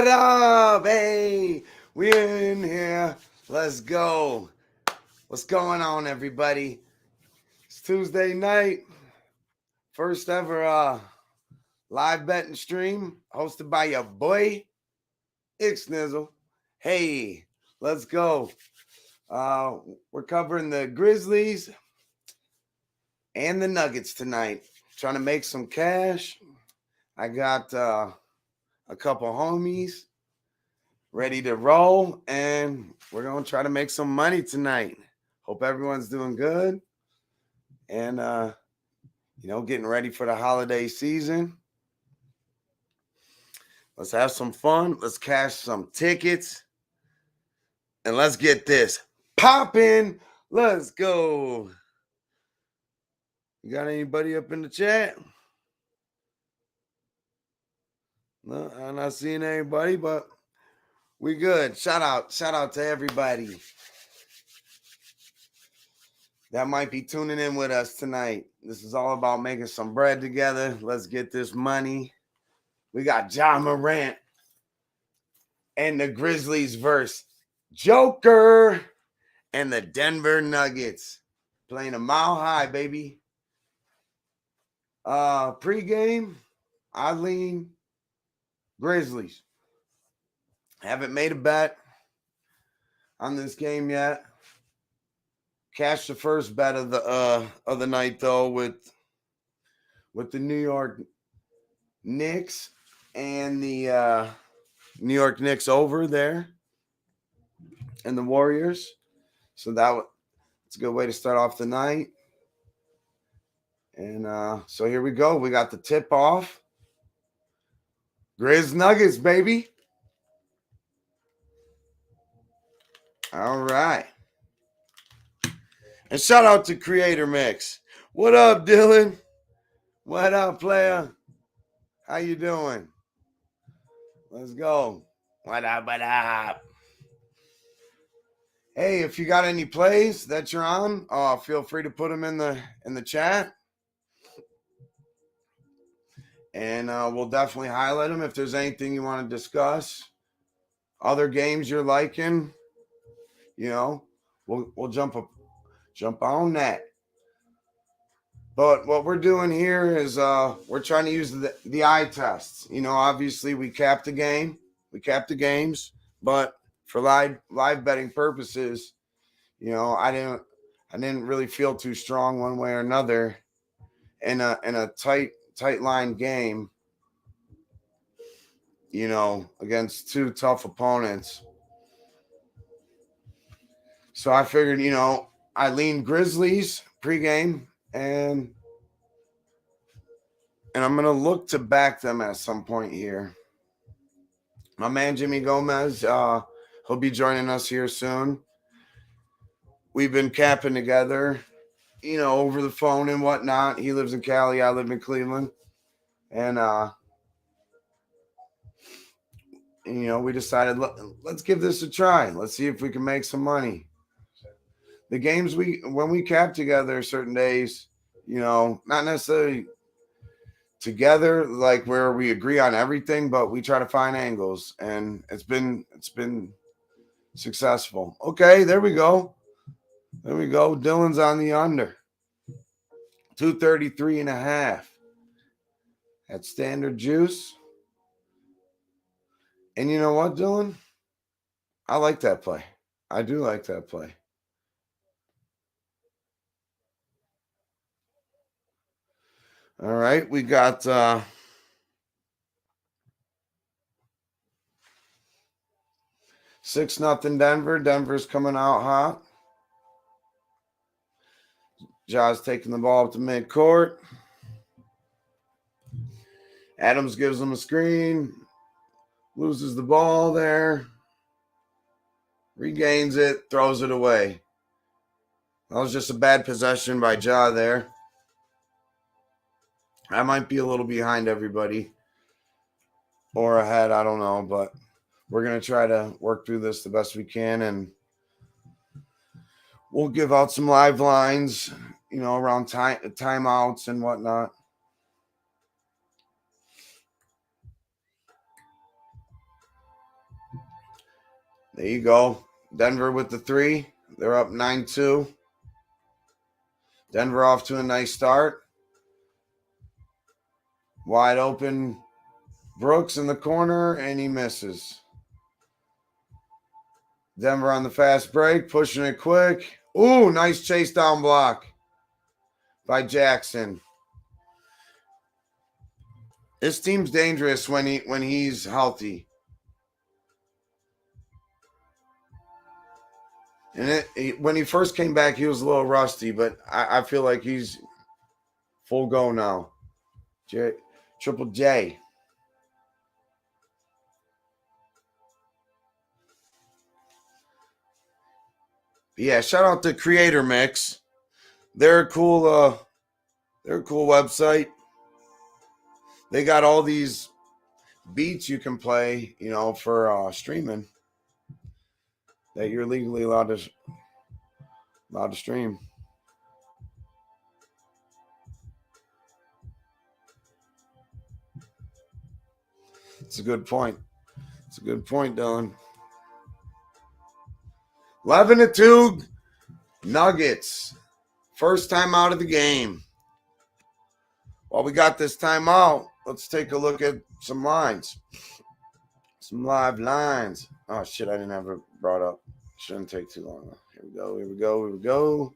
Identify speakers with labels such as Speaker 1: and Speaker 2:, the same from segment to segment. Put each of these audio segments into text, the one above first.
Speaker 1: What up? Hey, we're in here. Let's go. What's going on, everybody? It's Tuesday night. First ever live betting stream hosted by your boy, Ixnizzle. Hey, let's go. We're covering the Grizzlies and the Nuggets tonight. Trying to make some cash. I got a couple homies ready to roll, and we're going to try to make some money tonight. Hope everyone's doing good and, getting ready for the holiday season. Let's have some fun. Let's cash some tickets, and let's get this popping. Let's go. You got anybody up in the chat? No, I'm not seeing anybody, but we good. Shout out to everybody that might be tuning in with us tonight. This is all about making some bread together. Let's get this money. We got Ja Morant and the Grizzlies versus Joker and the Denver Nuggets playing a mile high, baby. Pre-game, I lean Grizzlies. Haven't made a bet on this game yet. Cashed the first bet of the night though with the New York Knicks and the New York Knicks over there and the Warriors. So it's a good way to start off the night. And so here we go. We got the tip off. Grizz Nuggets, baby. All right. And shout out to Creator Mix. What up, Dylan? What up, player? How you doing? Let's go. What up, what up? Hey, if you got any plays that you're on, feel free to put them in the chat. And we'll definitely highlight them if there's anything you want to discuss. Other games you're liking, we'll jump on that. But what we're doing here is we're trying to use the eye tests. Obviously we cap the games, but for live betting purposes, I didn't really feel too strong one way or another in a tight line game, against two tough opponents. So I figured, I leaned Grizzlies pregame, and I'm going to look to back them at some point here. My man Jimmy Gomez, he'll be joining us here soon. We've been capping together, over the phone and whatnot. He lives in Cali, I live in Cleveland. And, we decided, let's give this a try. Let's see if we can make some money. The games when we cap together certain days, not necessarily together like where we agree on everything, but we try to find angles, and it's been successful. Okay, there we go. Dylan's on the under 233.5 at standard juice. And you know what, Dylan? I like that play. I do like that play. All right, we got 6-0 Denver. Denver's coming out hot. Ja's taking the ball up to midcourt. Adams gives him a screen. Loses the ball there. Regains it. Throws it away. That was just a bad possession by Ja there. I might be a little behind everybody. Or ahead, I don't know. But we're going to try to work through this the best we can. And we'll give out some live lines, around timeouts and whatnot. There you go. Denver with the 3. They're up 9-2. Denver off to a nice start. Wide open. Brooks in the corner, and he misses. Denver on the fast break, pushing it quick. Ooh, nice chase down block by Jackson. This team's dangerous when he's healthy. And when he first came back, he was a little rusty, but I feel like he's full go now. Triple J. Yeah, shout out to Creator Mix. They're a cool website. They got all these beats you can play, for streaming that you're legally allowed to stream. It's a good point. It's a good point, Dylan. 11-2 Nuggets. First time out of the game. While we got this timeout, let's take a look at some lines. Some live lines. Oh, shit, I didn't have it brought up. Shouldn't take too long. Here we go, here we go, here we go.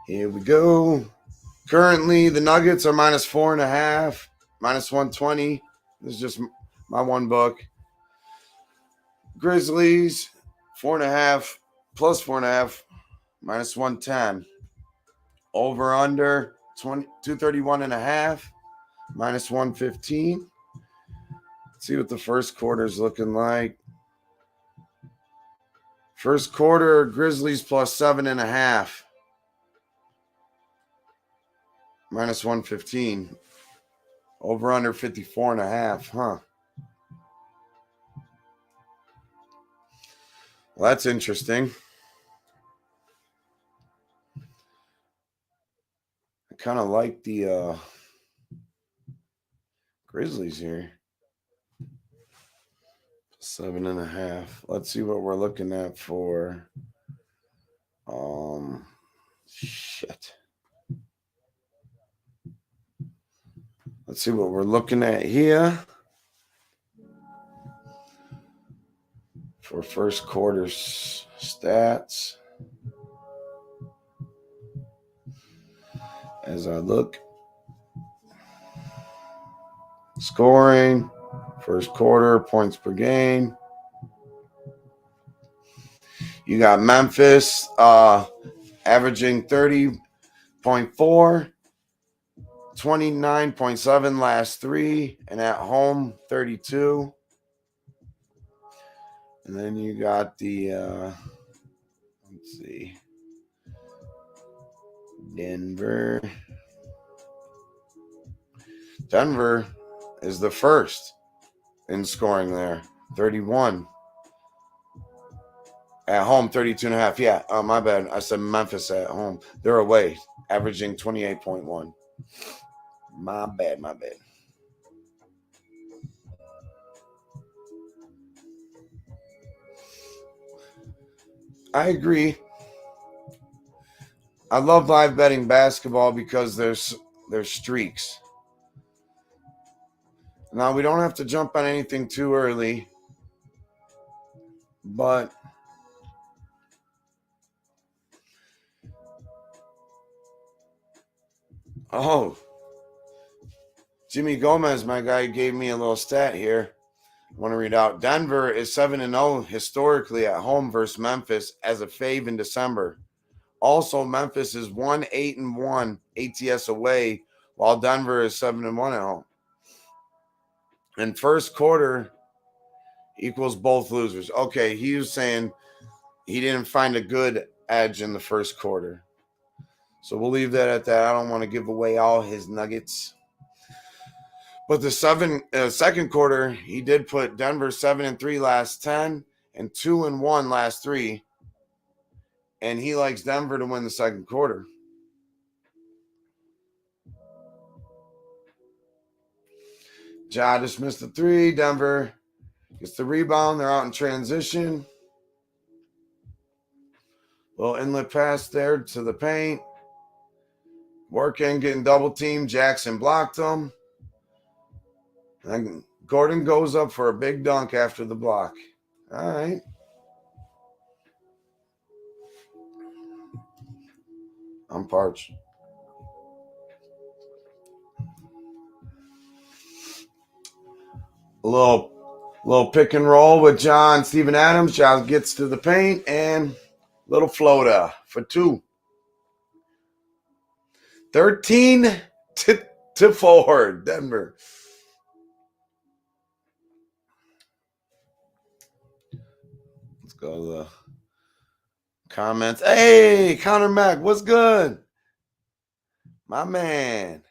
Speaker 1: Here we go. Currently, the Nuggets are -4.5, -120. This is just my one book. Grizzlies, 4.5, +4.5, -110. Over under 231.5, -115. Let's see what the first quarter is looking like. First quarter, Grizzlies +7.5, -115. Over under 54.5, huh? Well, that's interesting. I kind of like the Grizzlies here. 7.5. Let's see what we're looking at for shit. Let's see what we're looking at here for first quarter stats. As I look, scoring, first quarter, points per game. You got Memphis averaging 30.4, 29.7 last 3, and at home 32. And then you got the let's see, Denver is the first in scoring there, 31. At home, 32.5. Yeah, my bad. I said Memphis at home. They're away, averaging 28.1. My bad. I agree. I love live betting basketball because there's streaks. Now, we don't have to jump on anything too early, but Jimmy Gomez, my guy, gave me a little stat here. I want to read out. Denver is 7-0 historically at home versus Memphis as a fave in December. Also, Memphis is 1-8-1 ATS away, while Denver is 7-1 at home. And first quarter equals both losers. Okay, he was saying he didn't find a good edge in the first quarter. So we'll leave that at that. I don't want to give away all his nuggets. But the second quarter, he did put Denver 7-3 last 10 and 2-1 last 3. And he likes Denver to win the second quarter. Ja just missed the three. Denver gets the rebound. They're out in transition. Little inlet pass there to the paint. Working, getting double teamed. Jackson blocked him. And Gordon goes up for a big dunk after the block. All right. I'm parched. A little pick and roll with John Steven Adams. John gets to the paint and little floater for two. 13-4, Denver. Let's go to the comments. Hey, Connor Mack, what's good? My man.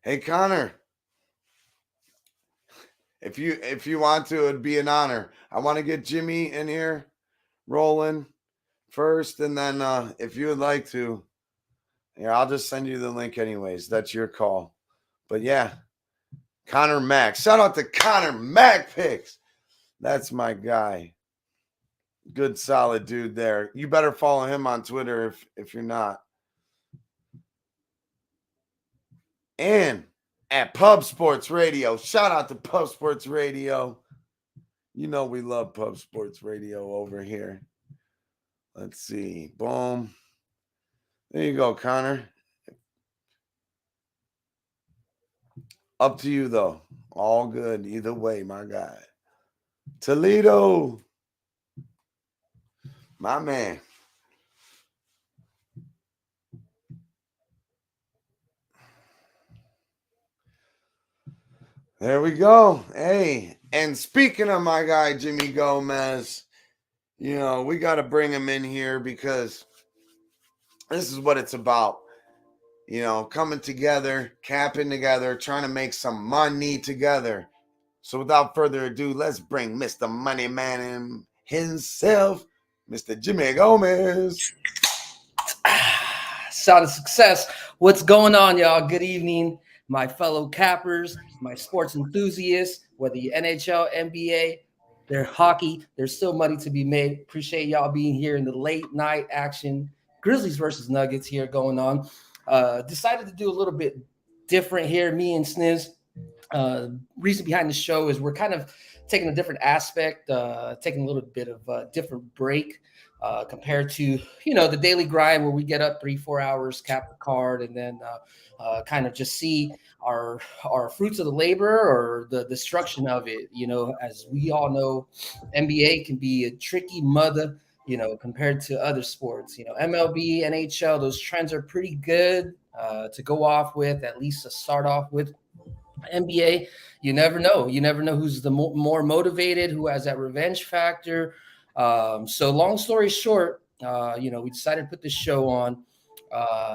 Speaker 1: Hey, Connor. If you want to, it'd be an honor. I want to get Jimmy in here rolling first, and then if you would like to, I'll just send you the link anyways. That's your call. But yeah, Connor Mack. Shout out to Connor Mack Picks. That's my guy. Good, solid dude there. You better follow him on Twitter if you're not. And at Pub Sports Radio. Shout out to Pub Sports Radio. You know we love Pub Sports Radio over here. Let's see. Boom. There you go, Connor. Up to you, though. All good. Either way, my guy. Toledo. My man. There we go. Hey, and speaking of my guy, Jimmy Gomez, we got to bring him in here because this is what it's about. Coming together, capping together, trying to make some money together. So without further ado, let's bring Mr. Money Man himself, Mr. Jimmy Gomez.
Speaker 2: Sound of success. What's going on, y'all? Good evening, my fellow cappers, my sports enthusiasts, whether you NHL, NBA, there's hockey, there's still money to be made. Appreciate y'all being here in the late night action. Grizzlies versus Nuggets here going on. Decided to do a little bit different here, me and Sniz. Reason behind the show is we're kind of taking a different aspect, taking a little bit of a different break compared to, the daily grind where we get up 3-4 hours, cap the card, and then kind of just see our fruits of the labor or the destruction of it. As we all know, NBA can be a tricky mother, compared to other sports. MLB, NHL, those trends are pretty good to go off with, at least to start off with. NBA, you never know. You never know who's the more motivated, who has that revenge factor. So long story short, we decided to put this show on.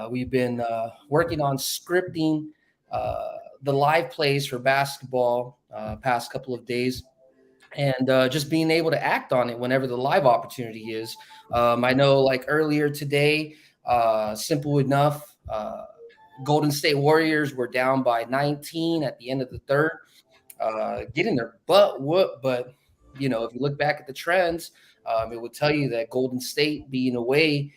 Speaker 2: We've been working on scripting the live plays for basketball past couple of days, and just being able to act on it whenever the live opportunity is. I know, like earlier today, simple enough, Golden State Warriors were down by 19 at the end of the third, getting their butt whooped. But, if you look back at the trends, it would tell you that Golden State being away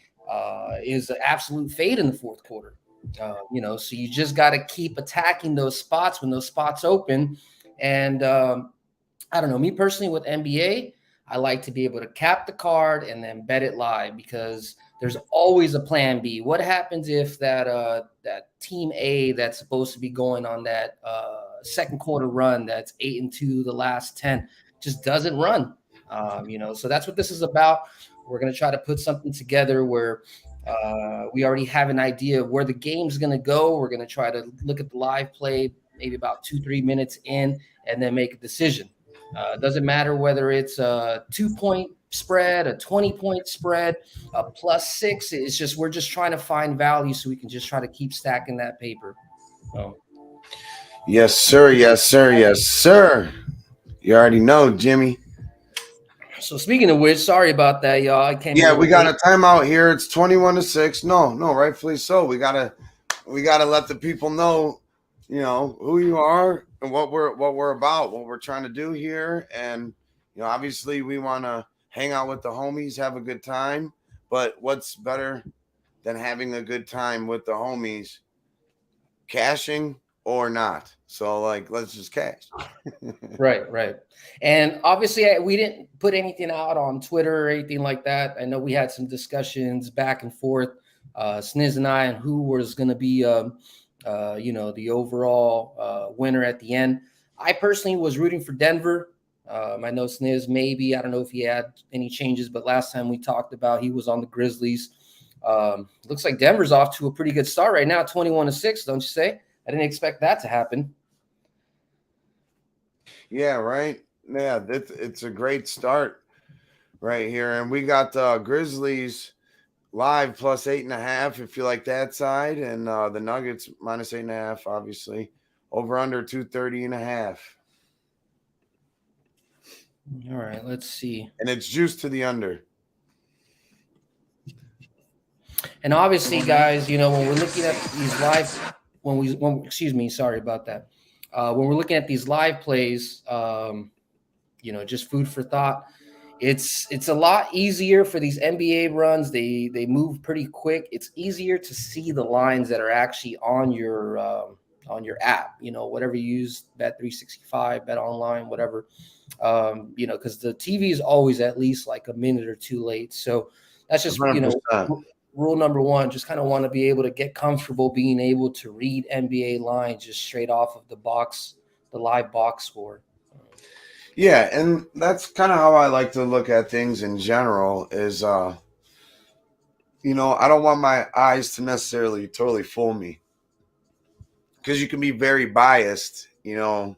Speaker 2: is an absolute fade in the fourth quarter. So you just got to keep attacking those spots when those spots open. And I don't know, me personally with NBA, I like to be able to cap the card and then bet it live because there's always a plan B. What happens if that team A that's supposed to be going on that second quarter run that's 8-2 the last 10 just doesn't run? So that's what this is about. We're going to try to put something together where we already have an idea of where the game's going to go. We're going to try to look at the live play maybe about 2-3 minutes in and then make a decision. It doesn't matter whether it's a 2-point spread, a 20-point spread, a +6. It's just we're just trying to find value so we can just try to keep stacking that paper.
Speaker 1: Yes, sir. Yes, sir. Yes, sir. You already know, Jimmy.
Speaker 2: So speaking of which, sorry about that, y'all.
Speaker 1: We got a timeout here. It's 21-6. No, rightfully so. We gotta let the people know who you are and what we're about, what we're trying to do here. And obviously we want to hang out with the homies, have a good time. But what's better than having a good time with the homies, cashing or not? So like, let's just cash.
Speaker 2: Right, right. And obviously, we didn't put anything out on Twitter or anything like that. I know we had some discussions back and forth, Sniz and I, on who was going to be, the overall winner at the end. I personally was rooting for Denver. I know Sniz maybe, I don't know if he had any changes, but last time we talked about he was on the Grizzlies. Looks like Denver's off to a pretty good start right now, 21-6, don't you say? I didn't expect that to happen.
Speaker 1: Yeah, right. Yeah, it's a great start right here. And we got the Grizzlies live plus 8.5 if you like that side, and the Nuggets minus 8.5, obviously. Over under 230.5.
Speaker 2: All right, let's see.
Speaker 1: And it's juice to the under.
Speaker 2: And obviously, guys, when we're looking at these live, excuse me, sorry about that. When we're looking at these live plays, just food for thought. It's a lot easier for these NBA runs. They move pretty quick. It's easier to see the lines that are actually on your app. Whatever you use, Bet365, Bet Online, whatever. Because the TV is always at least like a minute or two late. So that's just
Speaker 1: 100%.
Speaker 2: Rule number one. Just kind of want to be able to get comfortable being able to read NBA lines just straight off of the live box score.
Speaker 1: Yeah, and that's kind of how I like to look at things in general is I don't want my eyes to necessarily totally fool me. Because you can be very biased, in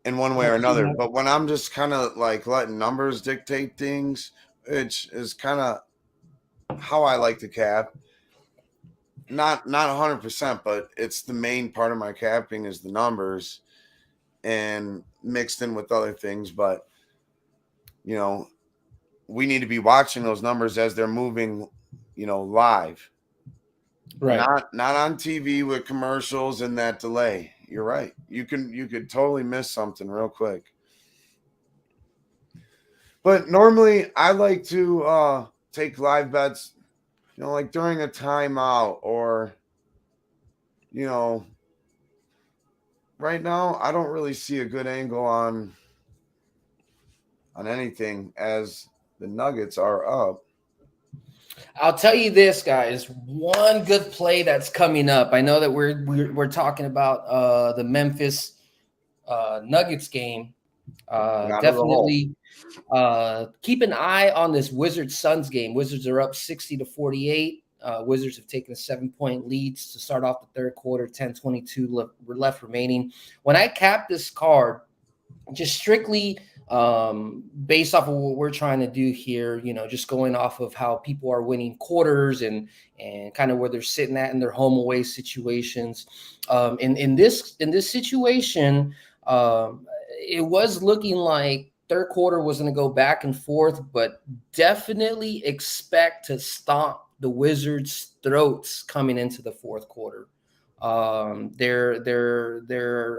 Speaker 1: one way or another. But when I'm just kind of like letting numbers dictate things, which is kind of how I like to cap. Not 100%, but it's the main part of my capping is the numbers and mixed in with other things. But, we need to be watching those numbers as they're moving, live.
Speaker 2: Right.
Speaker 1: Not on TV with commercials and that delay. You're right. You could totally miss something real quick. But normally I like to take live bets, like during a timeout or right now I don't really see a good angle on anything as the Nuggets are up.
Speaker 2: I'll tell you this, guys. One good play that's coming up. I know that we're talking about the Memphis Nuggets game. Definitely keep an eye on this Wizards Suns game. Wizards are up 60-48. Wizards have taken a 7-point lead to start off the third quarter. 10:22 left remaining. When I cap this card, just strictly based off of what we're trying to do here, just going off of how people are winning quarters and kind of where they're sitting at in their home away situations. In this situation, it was looking like third quarter was going to go back and forth, but definitely expect to stomp the Wizards' throats coming into the fourth quarter. They're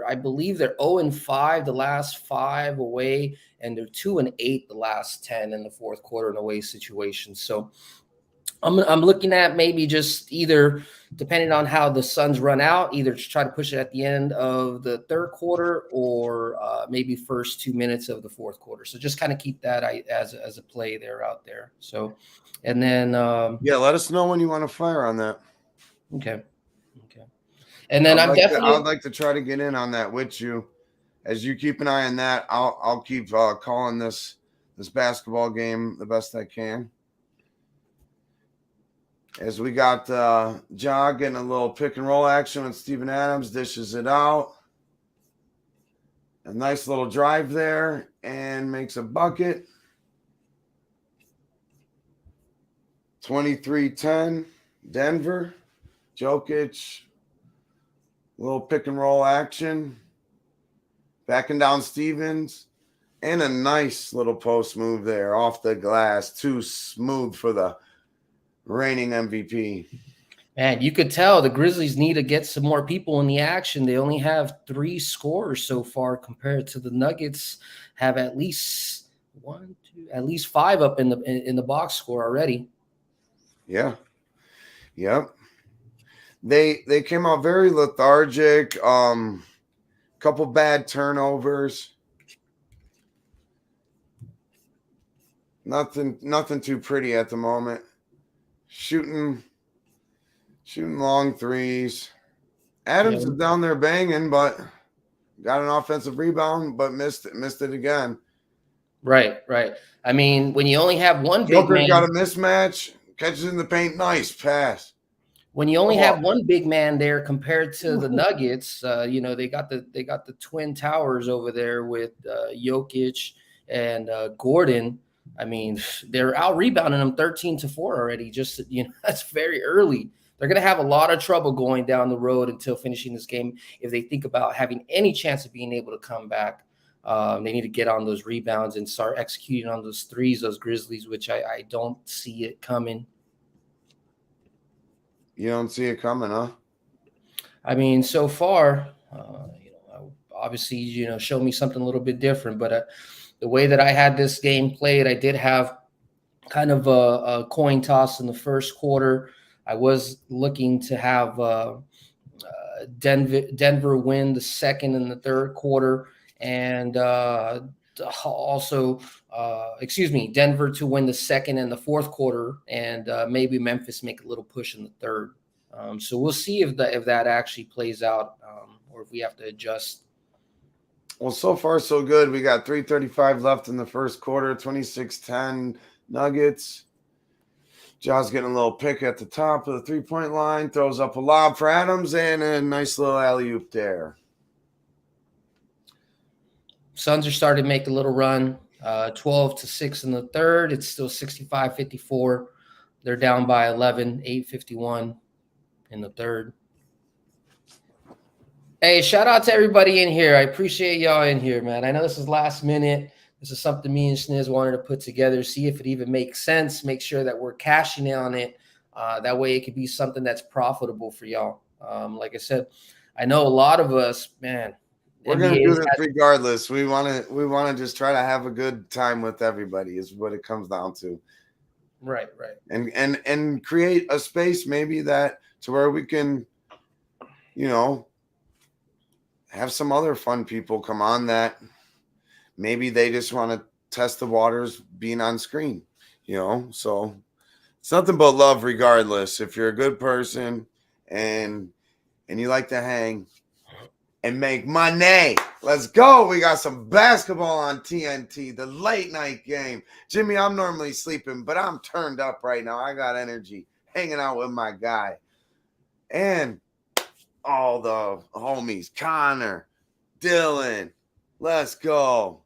Speaker 2: I believe they're 0-5 the last 5 away, and they're 2-8 the last 10 in the fourth quarter in away situations. So I'm looking at maybe just either, depending on how the Suns run out, either to try to push it at the end of the third quarter or maybe first 2 minutes of the fourth quarter. So just kind of keep that as a play there out there. So, and then
Speaker 1: let us know when you want to fire on that.
Speaker 2: Okay. And then I'd
Speaker 1: like to try to get in on that with you. As you keep an eye on that, I'll keep calling this basketball game the best I can. As we got Ja getting a little pick and roll action with Steven Adams, dishes it out. A nice little drive there and makes a bucket. 23-10, Denver. Jokic, little pick and roll action. Backing down Stevens. And a nice little post move there off the glass. Too smooth for the reigning MVP.
Speaker 2: Man, you could tell the Grizzlies need to get some more people in the action. They only have 3 scorers so far compared to the Nuggets have at least at least 5 up in the box score already.
Speaker 1: Yeah. Yep. They came out very lethargic. Couple bad turnovers. Nothing too pretty at the moment. Shooting long threes. Adams is down there banging, but got an offensive rebound, but missed it again.
Speaker 2: Right. I mean, when you only have one big
Speaker 1: Joker's
Speaker 2: man,
Speaker 1: got a mismatch, catches in the paint, nice pass.
Speaker 2: when you only have one big man there compared to the Nuggets, they got the twin towers over there with Jokic and Gordon. I mean, they're out rebounding them 13-4 already. Just that's very early. They're going to have a lot of trouble going down the road until finishing this game if they think about having any chance of being able to come back. They need to get on those rebounds and start executing on those threes, those Grizzlies, which I don't see it coming.
Speaker 1: You don't see it coming, huh?
Speaker 2: I mean, so far, obviously, show me something a little bit different. But the way that I had this game played, I did have kind of a coin toss in the first quarter. I was looking to have Denver win the second and the third quarter, and Denver to win the second and the fourth quarter, and maybe Memphis make a little push in the third. So we'll see if that actually plays out, or if we have to adjust.
Speaker 1: Well, so far so good. We got 3:35 left in the first quarter. 26-10 Nuggets. Jaws getting a little pick at the top of the 3-point line. Throws up a lob for Adams and a nice little alley-oop there.
Speaker 2: Suns are starting to make a little run. 12-6 in the third. It's still 65-54. They're down by 11, 8:51 in the third. Hey, shout out to everybody in here. I appreciate y'all in here, man. I know this is last minute. This is something me and Sniz wanted to put together, see if it even makes sense, make sure that we're cashing in on it. That way it could be something that's profitable for y'all. Like I said, I know a lot of us, man.
Speaker 1: We're going to do this regardless. We want to just try to have a good time with everybody is what it comes down to.
Speaker 2: Right.
Speaker 1: And create a space maybe that to where we can, have some other fun people come on that maybe they just want to test the waters being on screen, so it's nothing but love regardless. If you're a good person and you like to hang and make money, let's go. We got some basketball on TNT, the late night game. Jimmy, I'm normally sleeping, but I'm turned up right now. I got energy hanging out with my guy and all the homies, Connor, Dylan. Let's go.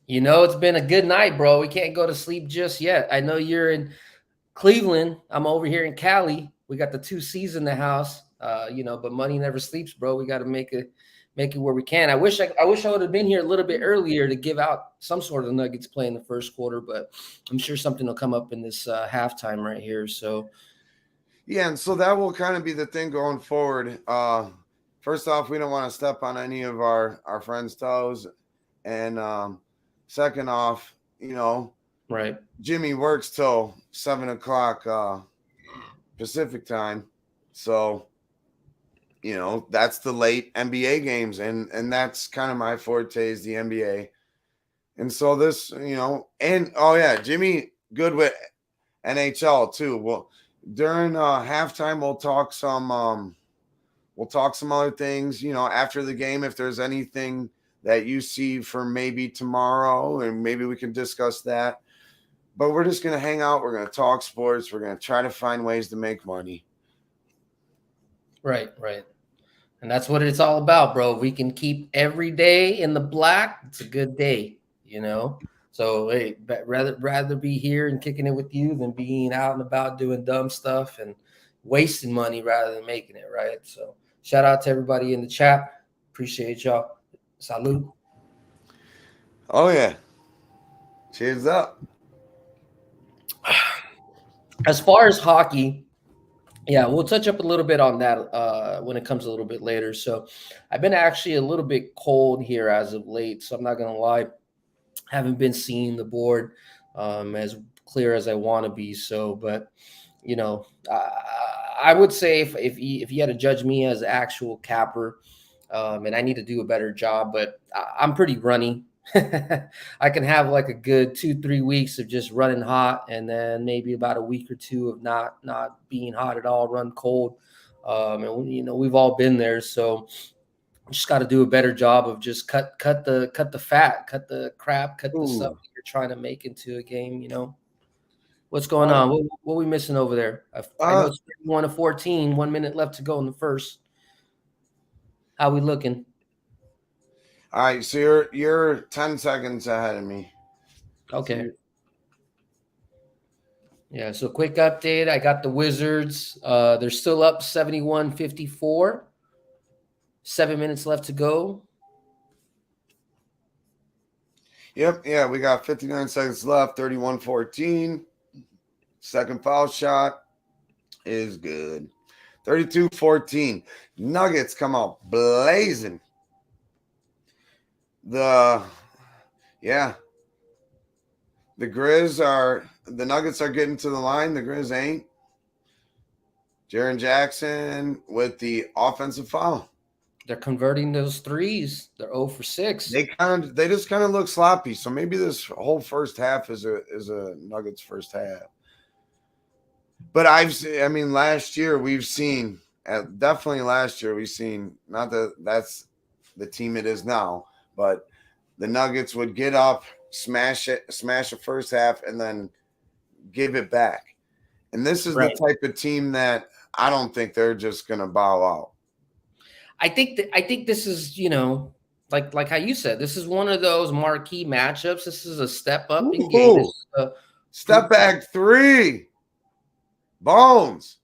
Speaker 2: It's been a good night, bro. We can't go to sleep just yet. I know you're in Cleveland. I'm over here in Cali. We got the 2 C's in the house, but money never sleeps, bro. We got to make it where we can. I wish I would have been here a little bit earlier to give out some sort of Nuggets play in the first quarter, but I'm sure something will come up in this halftime right here. So.
Speaker 1: Yeah, and so that will kind of be the thing going forward. First off, we don't want to step on any of our friends' toes. And second off,
Speaker 2: right.
Speaker 1: Jimmy works till 7 o'clock Pacific time. So, that's the late NBA games. And that's kind of my forte is the NBA. And so this, Jimmy good with NHL too. Well, during halftime, we'll talk some other things, after the game, if there's anything that you see for maybe tomorrow, and maybe we can discuss that. But we're just going to hang out. We're going to talk sports. We're going to try to find ways to make money.
Speaker 2: Right. And that's what it's all about, bro. We can keep every day in the black. It's a good day, So, hey, rather be here and kicking it with you than being out and about doing dumb stuff and wasting money rather than making it, right? So, shout out to everybody in the chat. Appreciate y'all. Salud.
Speaker 1: Oh, yeah. Cheers up.
Speaker 2: As far as hockey, Yeah, we'll touch up a little bit on that when it comes a little bit later. So I've been actually a little bit cold here as of late, so I'm not gonna lie. Haven't been seeing the board as clear as I want to be. So, but you know, I would say if you had to judge me as an actual capper, and I need to do a better job, but I'm pretty runny. I can have like a good 2-3 weeks of just running hot, and then maybe about a week or two of not being hot at all, run cold. And we've all been there, so just got to do a better job of just cut the fat, cut the crap, cut the stuff
Speaker 1: Ooh.
Speaker 2: that you're trying to make into a game. What's going
Speaker 1: Uh,
Speaker 2: on? What are we missing over there? I know
Speaker 1: uh,
Speaker 2: it's 31-14, 1 minute left to go in the first. How we looking?
Speaker 1: all right, so you're 10 seconds ahead of me. So
Speaker 2: Okay. Yeah, so quick update. I got the Wizards. They're still up 71-54. 7 minutes left to go.
Speaker 1: yep, yeah, we got 59 seconds left, 31-14. Second foul shot is good. 32-14. Nuggets come out blazing. The the Nuggets are getting to the line. The Grizz ain't. Jaren Jackson with the offensive foul.
Speaker 2: They're converting those threes. They're 0 for 6.
Speaker 1: They just kind of look sloppy. So maybe this whole first half is a Nuggets first half. But last year we've seen definitely last year we've seen, not that that's the team it is now, but the Nuggets would get up, smash the first half, and then give it back. And this is the
Speaker 2: Right.
Speaker 1: type of team that I don't think they're just gonna bow out.
Speaker 2: I think this is, like how you said, this is one of those marquee matchups. This is a step up in game. This
Speaker 1: Ooh,
Speaker 2: is a
Speaker 1: step back three. Bones.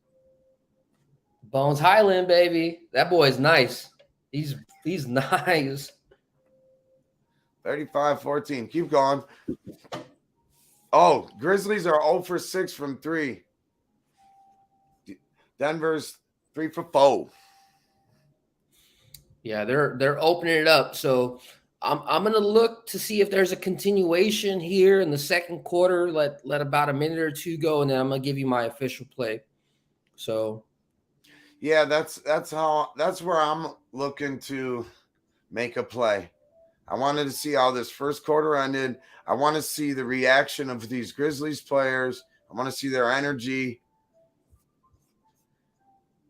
Speaker 2: Bones Highland, baby. That boy's nice. He's nice.
Speaker 1: 35-14. Keep going. Oh, Grizzlies are 0 for 6 from 3. Denver's 3 for 4.
Speaker 2: Yeah, they're opening it up. So I'm gonna look to see if there's a continuation here in the second quarter. Let about a minute or two go, and then I'm gonna give you my official play. So
Speaker 1: Yeah, that's where I'm looking to make a play. I wanted to see how this first quarter ended. I want to see the reaction of these Grizzlies players. I want to see their energy.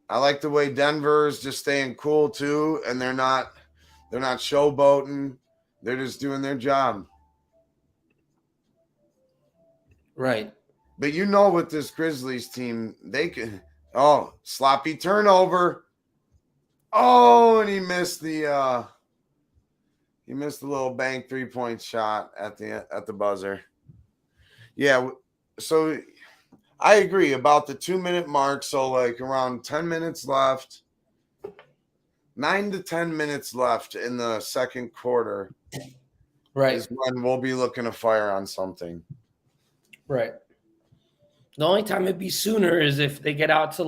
Speaker 1: I like the way Denver's just staying cool too, and they're not showboating. They're just doing their job.
Speaker 2: right.
Speaker 1: But with this Grizzlies team, they can sloppy turnover. Oh, and he missed the little bank 3-point shot at the buzzer. Yeah, so I agree about the 2-minute mark. So like around 10 minutes left, 9 to 10 minutes left in the second quarter,
Speaker 2: Right.
Speaker 1: is when we'll be looking to fire on something.
Speaker 2: Right. The only time it'd be sooner is if they get out to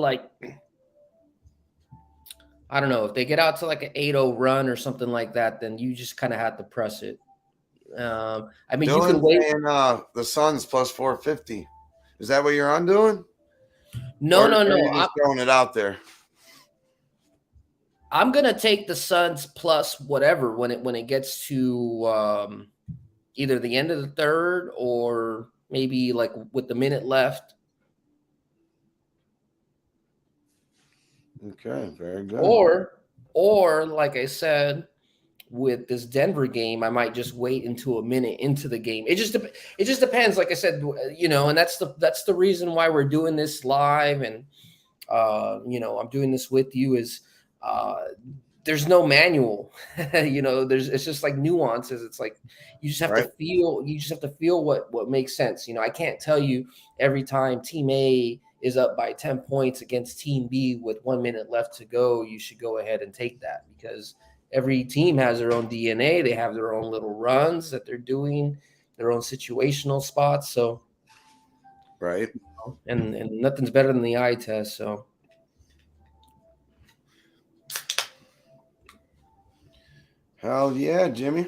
Speaker 2: I don't know, if they get out to like an 8-0 run or something like that, then you just kind of have to press it. You can
Speaker 1: Dylan's
Speaker 2: wait.
Speaker 1: saying the Suns plus 450. Is that what you're on doing?
Speaker 2: No,
Speaker 1: Or
Speaker 2: no,
Speaker 1: are
Speaker 2: no.
Speaker 1: you just throwing it out there?
Speaker 2: I'm gonna take the Suns plus whatever when it gets to either the end of the third or maybe like with the minute left.
Speaker 1: Okay, very good.
Speaker 2: Or like I said, with this Denver game, I might just wait until a minute into the game. It just depends. Like I said, and that's the reason why we're doing this live, and I'm doing this with you. Is there's no manual, it's just like nuances. It's like you just have to feel. You just have to feel what makes sense. I can't tell you every time Team A is up by 10 points against Team B with 1 minute left to go, you should go ahead and take that, because every team has their own DNA. They have their own little runs that they're doing, their own situational spots. So,
Speaker 1: right.
Speaker 2: and nothing's better than the eye test. So,
Speaker 1: Hell yeah, Jimmy.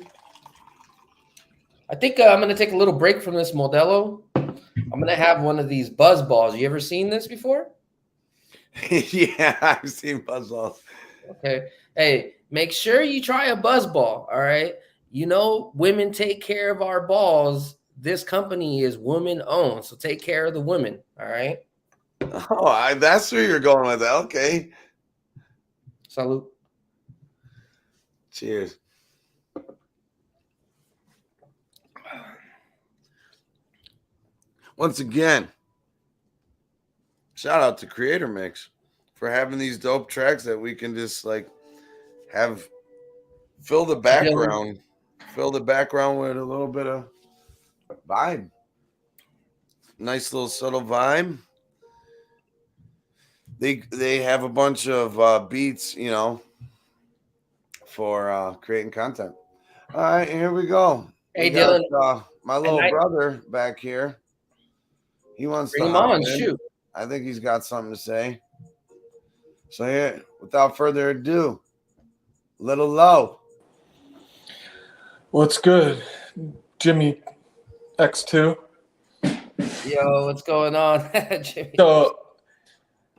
Speaker 2: I think I'm going to take a little break from this Modelo. I'm going to have one of these buzz balls. You ever seen this before?
Speaker 1: Yeah, I've seen buzzballs.
Speaker 2: Okay. Hey, make sure you try a buzz ball. All right. You know, women take care of our balls. This company is woman owned. So take care of the women. All right.
Speaker 1: Oh, that's where you're going with that. Okay.
Speaker 2: Salute.
Speaker 1: Cheers. Once again, shout out to Creator Mix for having these dope tracks that we can just like have fill the background with a little bit of vibe. Nice little subtle vibe. They have a bunch of beats, you know, for creating content. All right, here we go.
Speaker 2: Hey,
Speaker 1: We got
Speaker 2: Dylan.
Speaker 1: my little brother back here. He wants
Speaker 2: Bring
Speaker 1: to
Speaker 2: him
Speaker 1: hop
Speaker 2: on.
Speaker 1: in.
Speaker 2: Shoot.
Speaker 1: I think he's got something to say. So here, without further ado, Little Low.
Speaker 3: What's good, Jimmy X2?
Speaker 2: Yo, what's going on, Jimmy?
Speaker 3: So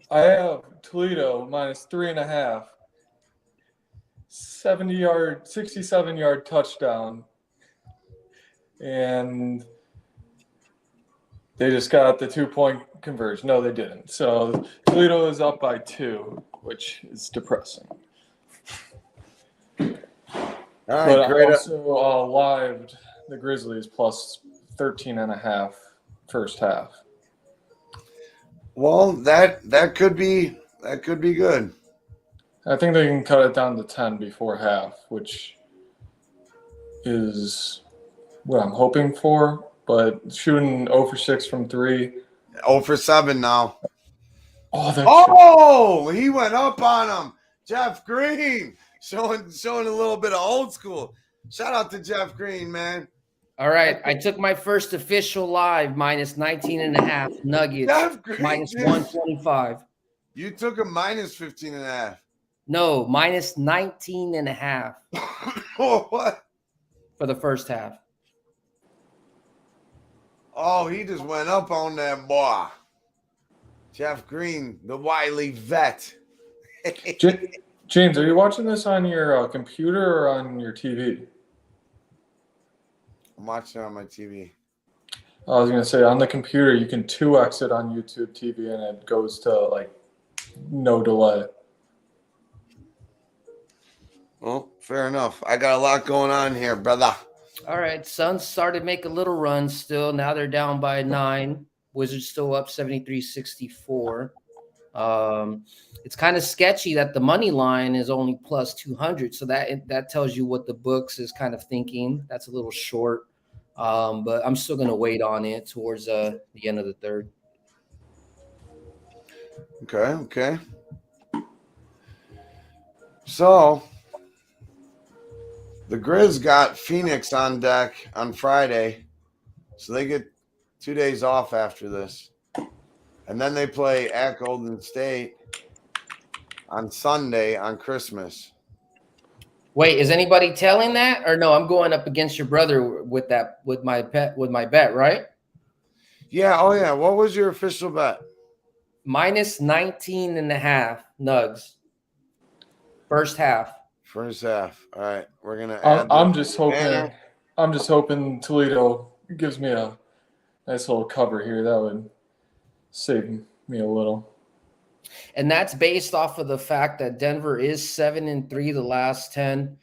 Speaker 3: I have Toledo minus 3.5, 67-yard touchdown, and they just got the 2-point conversion. No, they didn't. So Toledo is up by 2, which is depressing.
Speaker 1: All right,
Speaker 3: But
Speaker 1: great.
Speaker 3: I also lived the Grizzlies plus 13.5 first half.
Speaker 1: Well, that could be good.
Speaker 3: I think they can cut it down to 10 before half, which is what I'm hoping for. But shooting 0 for 6 from 3.
Speaker 1: 0 for 7 now.
Speaker 3: Oh,
Speaker 1: he went up on him. Jeff Green showing a little bit of old school. Shout out to Jeff Green, man.
Speaker 2: All right. I took my first official live minus 19.5 Nuggets.
Speaker 1: Jeff Green,
Speaker 2: minus 125.
Speaker 1: You took a minus 15.5.
Speaker 2: No, minus 19.5
Speaker 1: Oh, what?
Speaker 2: for the first half.
Speaker 1: Oh, he just went up on that boy. Jeff Green, the wily vet.
Speaker 3: James, are you watching this on your computer or on your TV?
Speaker 1: I'm watching it on my TV.
Speaker 3: I was going to say, on the computer, you can 2x it on YouTube TV, and it goes to, like, no delay.
Speaker 1: Well, fair enough. I got a lot going on here, brother.
Speaker 2: All right. Suns started to make a little run still. Now they're down by 9. Wizards still up 73-64. It's kind of sketchy that the money line is only plus 200. So that tells you what the books is kind of thinking. That's a little short. But I'm still going to wait on it towards the end of the third.
Speaker 1: Okay. So the Grizz got Phoenix on deck on Friday. So they get 2 days off after this. And then they play at Golden State on Sunday on Christmas.
Speaker 2: Wait, is anybody telling that? Or no, I'm going up against your brother with my bet, right?
Speaker 1: Yeah, oh yeah. What was your official bet?
Speaker 2: Minus 19.5 Nugs. First half.
Speaker 1: First half. All right. We're gonna add
Speaker 3: I'm just hoping Toledo gives me a nice little cover here. That would save me a little.
Speaker 2: And that's based off of the fact that Denver is 7-3 the last 10.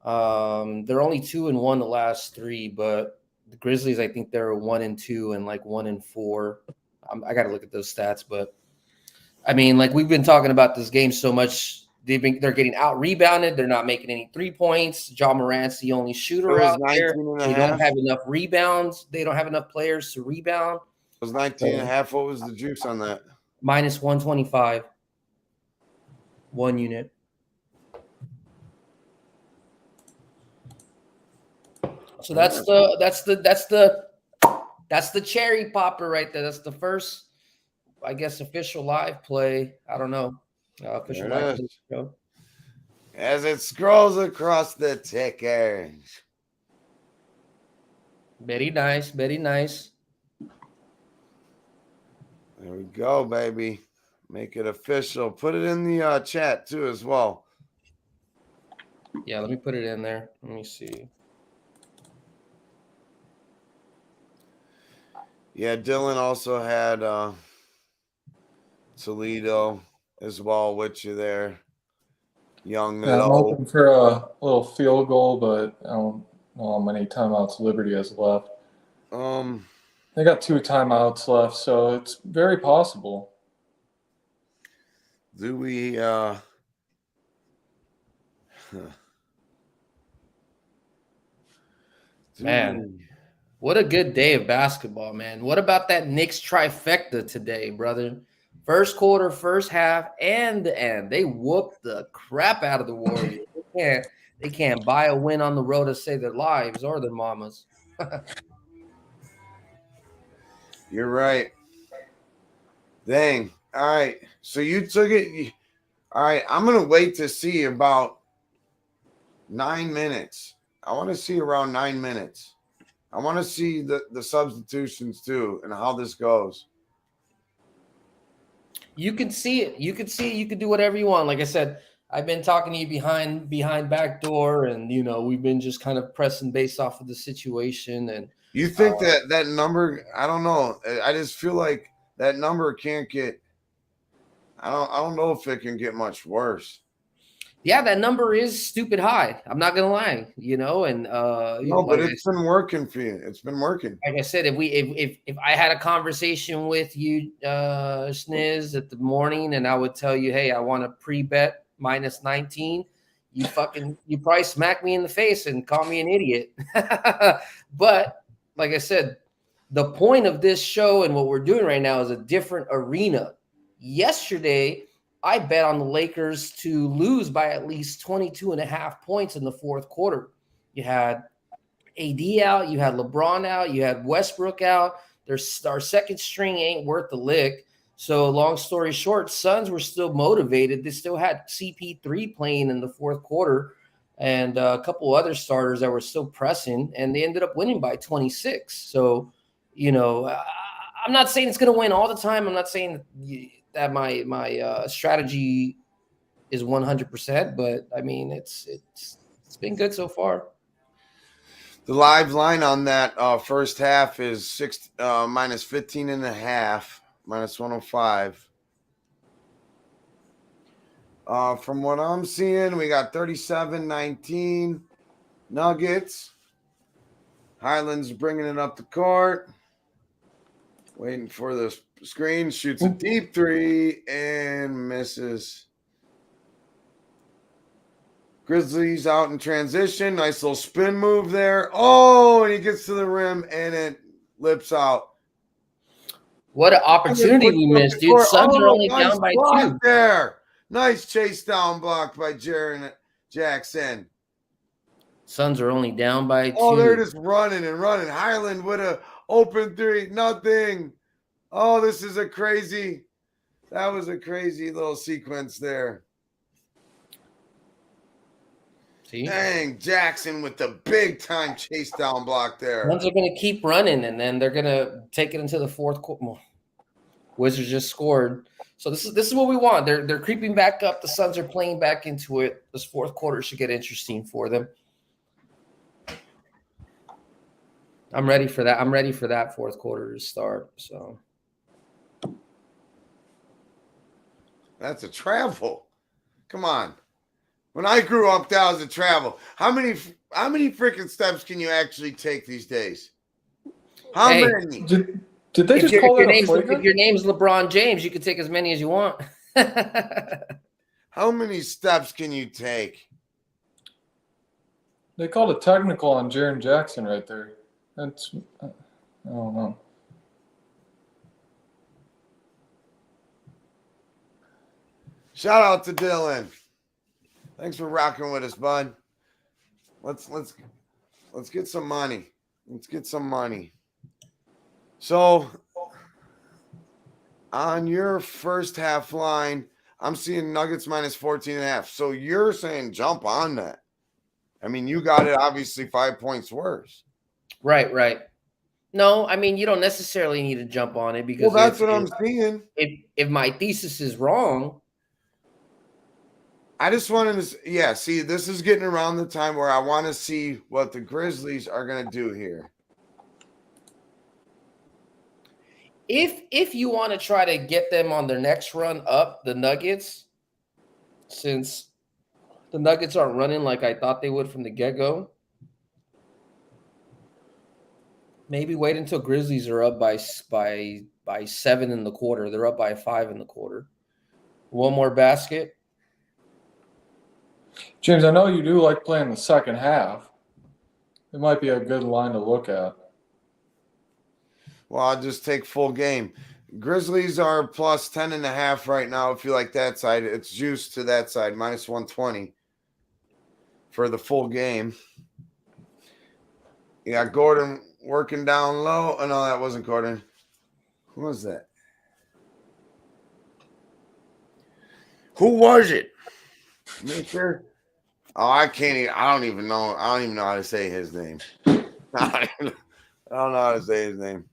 Speaker 2: They're only 2-1 the last 3, but the Grizzlies, I think they're 1-2 and like 1-4. I got to look at those stats, but I mean, like we've been talking about this game so much. They're getting out rebounded. They're not making any 3 points. Ja Morant's the only shooter out there. They don't have enough rebounds. They don't have enough players to rebound.
Speaker 1: It was 19.5. What was the juice on that?
Speaker 2: Minus 125. 1 unit. So that's the cherry popper right there. That's the first, I guess, official live play. I don't know. Official live play show.
Speaker 1: as it scrolls across the ticker.
Speaker 2: Very nice, very nice.
Speaker 1: There we go, baby. Make it official. Put it in the chat too as well.
Speaker 2: Yeah, let me put it in there. Let me see.
Speaker 1: Yeah, Dylan also had Toledo as well with you there. Young
Speaker 3: Yeah, I'm
Speaker 1: low.
Speaker 3: hoping for a little field goal, but I don't know how many timeouts Liberty has left. They got 2 timeouts left, so it's very possible.
Speaker 1: Do we
Speaker 2: Man, what a good day of basketball, man. What about that Knicks trifecta today, brother? First quarter, first half, and the end. They whooped the crap out of the Warriors. They can't buy a win on the road to save their lives or their mamas.
Speaker 1: You're right. Dang. All right. So you took it. All right. I'm going to wait to see about 9 minutes. I want to see around 9 minutes. I want to see the substitutions too and how this goes.
Speaker 2: You can see it. You can see it. You can do whatever you want. Like I said, I've been talking to you behind back door, and we've been just kind of pressing based off of the situation. And
Speaker 1: you think that number? I don't know. I just feel like that number can't get. I don't know if it can get much worse.
Speaker 2: Yeah, that number is stupid high. I'm not gonna lie, and
Speaker 1: no, but it's been working for you. It's been working.
Speaker 2: Like I said, if I had a conversation with you, Sniz, at the morning, and I would tell you, hey, I want to pre-bet minus 19, you probably smack me in the face and call me an idiot. But like I said, the point of this show and what we're doing right now is a different arena. Yesterday, I bet on the Lakers to lose by at least 22 and a half points in the fourth quarter. You had AD out, you had LeBron out, you had Westbrook out. Our second string ain't worth the lick. So long story short, Suns were still motivated. They still had CP3 playing in the fourth quarter and a couple other starters that were still pressing, and they ended up winning by 26. So, I'm not saying it's going to win all the time. I'm not saying that my strategy is 100%, but I mean, it's been good so far.
Speaker 1: The live line on that first half is minus 15 and a half, minus 105. From what I'm seeing, we got 37-19 Nuggets. Highland's bringing it up the court. Waiting for the screen. Shoots a deep three and misses. Grizzlies out in transition. Nice little spin move there. Oh, and he gets to the rim and it lips out.
Speaker 2: What an opportunity we missed, dude. Suns are only down by 2.
Speaker 1: There. Nice chase down block by Jaren Jackson.
Speaker 2: Suns are only down by 2.
Speaker 1: Oh, they're just running and running. Highland with an open three. Nothing. Oh, that was a crazy little sequence there.
Speaker 2: See?
Speaker 1: Dang, Jackson with the big time chase down block there.
Speaker 2: Suns are going to keep running, and then they're going to take it into the fourth quarter. Wizards just scored. So this is what we want. They're creeping back up. The Suns are playing back into it. This fourth quarter should get interesting for them. I'm ready for that. I'm ready for that fourth quarter to start. So
Speaker 1: that's a travel. Come on. When I grew up, that was a travel. How many freaking steps can you actually take these days? How many?
Speaker 3: Did they just call it a flagrant?
Speaker 2: If your name's LeBron James, you can take as many as you want.
Speaker 1: How many steps can you take?
Speaker 3: They called a technical on Jaren Jackson right there. I don't know.
Speaker 1: Shout out to Dylan. Thanks for rocking with us, bud. Let's get some money. Let's get some money. So on your first half line, I'm seeing Nuggets minus 14.5. So you're saying jump on that. I mean, you got it obviously 5 points worse.
Speaker 2: Right. No, I mean, you don't necessarily need to jump on it because
Speaker 1: that's what I'm seeing.
Speaker 2: If my thesis is wrong,
Speaker 1: I just wanted to, see, this is getting around the time where I want to see what the Grizzlies are going to do here.
Speaker 2: If you want to try to get them on their next run up, the Nuggets, since the Nuggets aren't running like I thought they would from the get-go, maybe wait until Grizzlies are up by 7 in the quarter. They're up by 5 in the quarter. One more basket.
Speaker 3: James, I know you do like playing the second half. It might be a good line to look at.
Speaker 1: Well, I'll just take full game. Grizzlies are plus 10.5 right now. If you like that side, it's juiced to that side, minus 120 for the full game. You got Gordon working down low. Oh, no, that wasn't Gordon. Who was that? Who was it? Mister? Oh, I can't even. I don't even know. I don't even know how to say his name. I don't know how to say his name.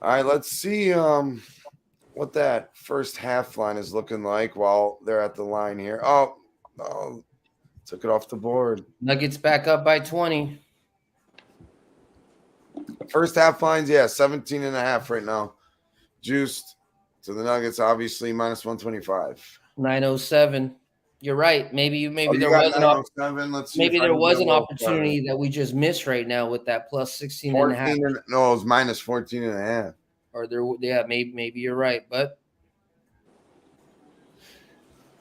Speaker 1: All right, let's see what that first half line is looking like while they're at the line here. Oh, took it off the board.
Speaker 2: Nuggets back up by 20.
Speaker 1: First half lines, 17.5 right now. Juiced to the Nuggets, obviously minus 125.
Speaker 2: 907. You're right. Maybe there was an opportunity that we just missed right now with that plus 16.5.
Speaker 1: No, it was minus 14.5.
Speaker 2: Or maybe you're right, but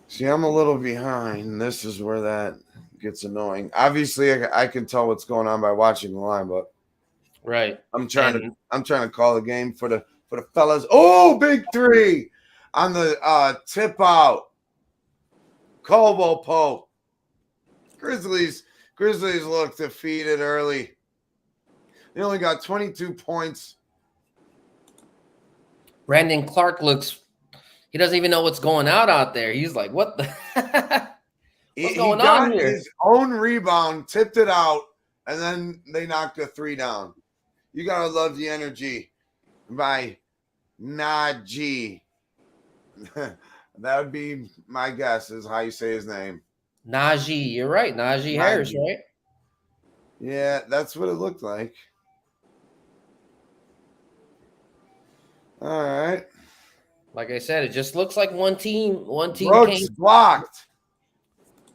Speaker 1: see, I'm a little behind. This is where that gets annoying. Obviously, I can tell what's going on by watching the line, but
Speaker 2: right.
Speaker 1: I'm trying to call the game for the fellas. Oh, big three on the tip out. Caldwell Pope. Grizzlies look defeated early. They only got 22 points.
Speaker 2: Brandon Clark he doesn't even know what's going out there. He's like, what the what's going on here?
Speaker 1: His own rebound, tipped it out, and then they knocked a three down. You gotta love the energy by Najee. That would be my guess is how you say his name.
Speaker 2: Najee, you're right. Najee Harris, right?
Speaker 1: Yeah, that's what it looked like. All right.
Speaker 2: Like I said, it just looks like one team
Speaker 1: Brooks
Speaker 2: came
Speaker 1: blocked.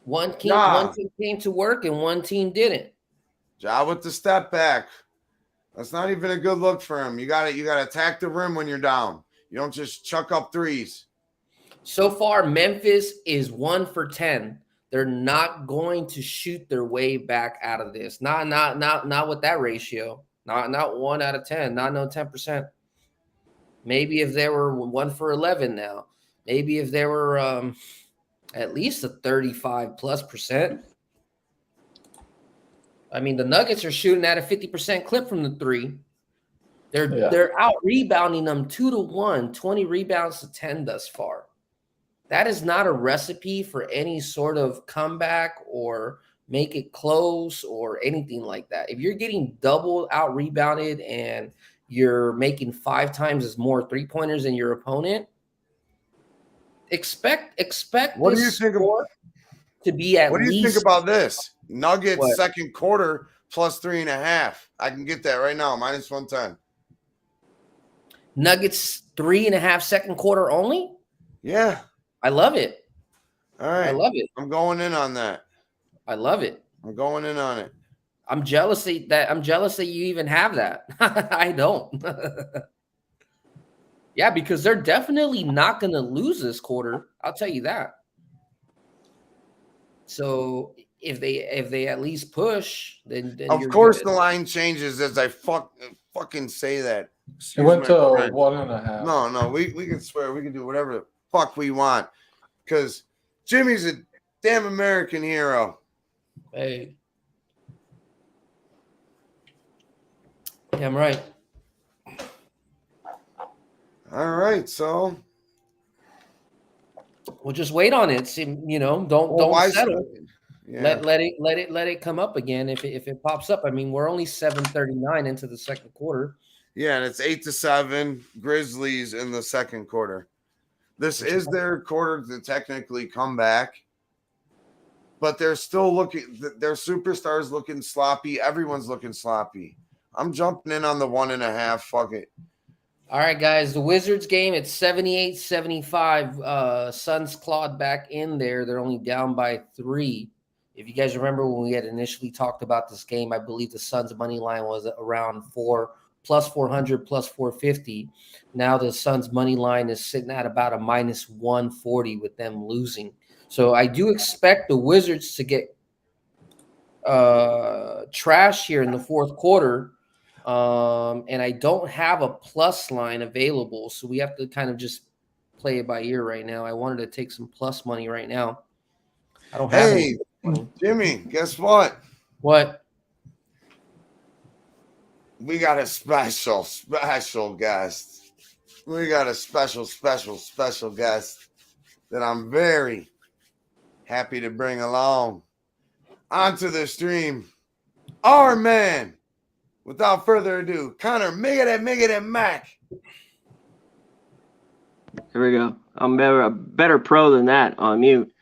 Speaker 2: One team came to work and one team didn't.
Speaker 1: Ja with the step back. That's not even a good look for him. You got to attack the rim when you're down. You don't just chuck up threes.
Speaker 2: So far, Memphis is 1 for 10. They're not going to shoot their way back out of this. Not with that ratio. Not 1 out of 10. Not 10%. Maybe if they were 1 for 11 now. Maybe if they were at least a 35+%. I mean, the Nuggets are shooting at a 50% clip from the three. They're out rebounding them 2-1, 20 rebounds to 10 thus far. That is not a recipe for any sort of comeback or make it close or anything like that. If you're getting double out rebounded and you're making 5 times as more 3-pointers than your opponent, expect
Speaker 1: what do you think
Speaker 2: to be at least.
Speaker 1: What do you think about this? Nuggets second quarter plus 3.5. I can get that right now, minus 110.
Speaker 2: Nuggets 3.5 second quarter only?
Speaker 1: Yeah.
Speaker 2: I love it.
Speaker 1: All right.
Speaker 2: I love it.
Speaker 1: I'm going in on that.
Speaker 2: I love it.
Speaker 1: I'm going in on it.
Speaker 2: I'm jealous that you even have that. I don't. Yeah, because they're definitely not going to lose this quarter. I'll tell you that. So if they at least push, then
Speaker 1: of course the line changes as I fucking say that.
Speaker 3: It went to 1.5.
Speaker 1: No, we can swear, we can do whatever the fuck we want, because Jimmy's a damn American hero.
Speaker 2: Hey, damn right.
Speaker 1: All right, so
Speaker 2: We'll just wait on it. See, don't settle.
Speaker 1: Yeah.
Speaker 2: Let it come up again if it pops up. I mean, we're only 7:39 into the second quarter.
Speaker 1: Yeah, and it's 8-7 Grizzlies in the second quarter. This is their quarter to technically come back, but they're still looking. Their superstars looking sloppy. Everyone's looking sloppy. I'm jumping in on the 1.5. Fuck it.
Speaker 2: All right, guys. The Wizards game, it's 78-75. Suns clawed back in there. They're only down by 3. If you guys remember when we had initially talked about this game, I believe the Suns money line was around 4 plus 400 plus 450. Now the Suns money line is sitting at about a minus 140 with them losing. So I do expect the Wizards to get trash here in the fourth quarter. And I don't have a plus line available, so we have to kind of just play it by ear right now. I wanted to take some plus money right now. I don't have any.
Speaker 1: Jimmy, guess what?
Speaker 2: What?
Speaker 1: We got a special guest. We got a special guest that I'm very happy to bring along onto the stream. Our man. Without further ado, Connor, make it Mac.
Speaker 4: Here we go. I'm a better pro than that on mute.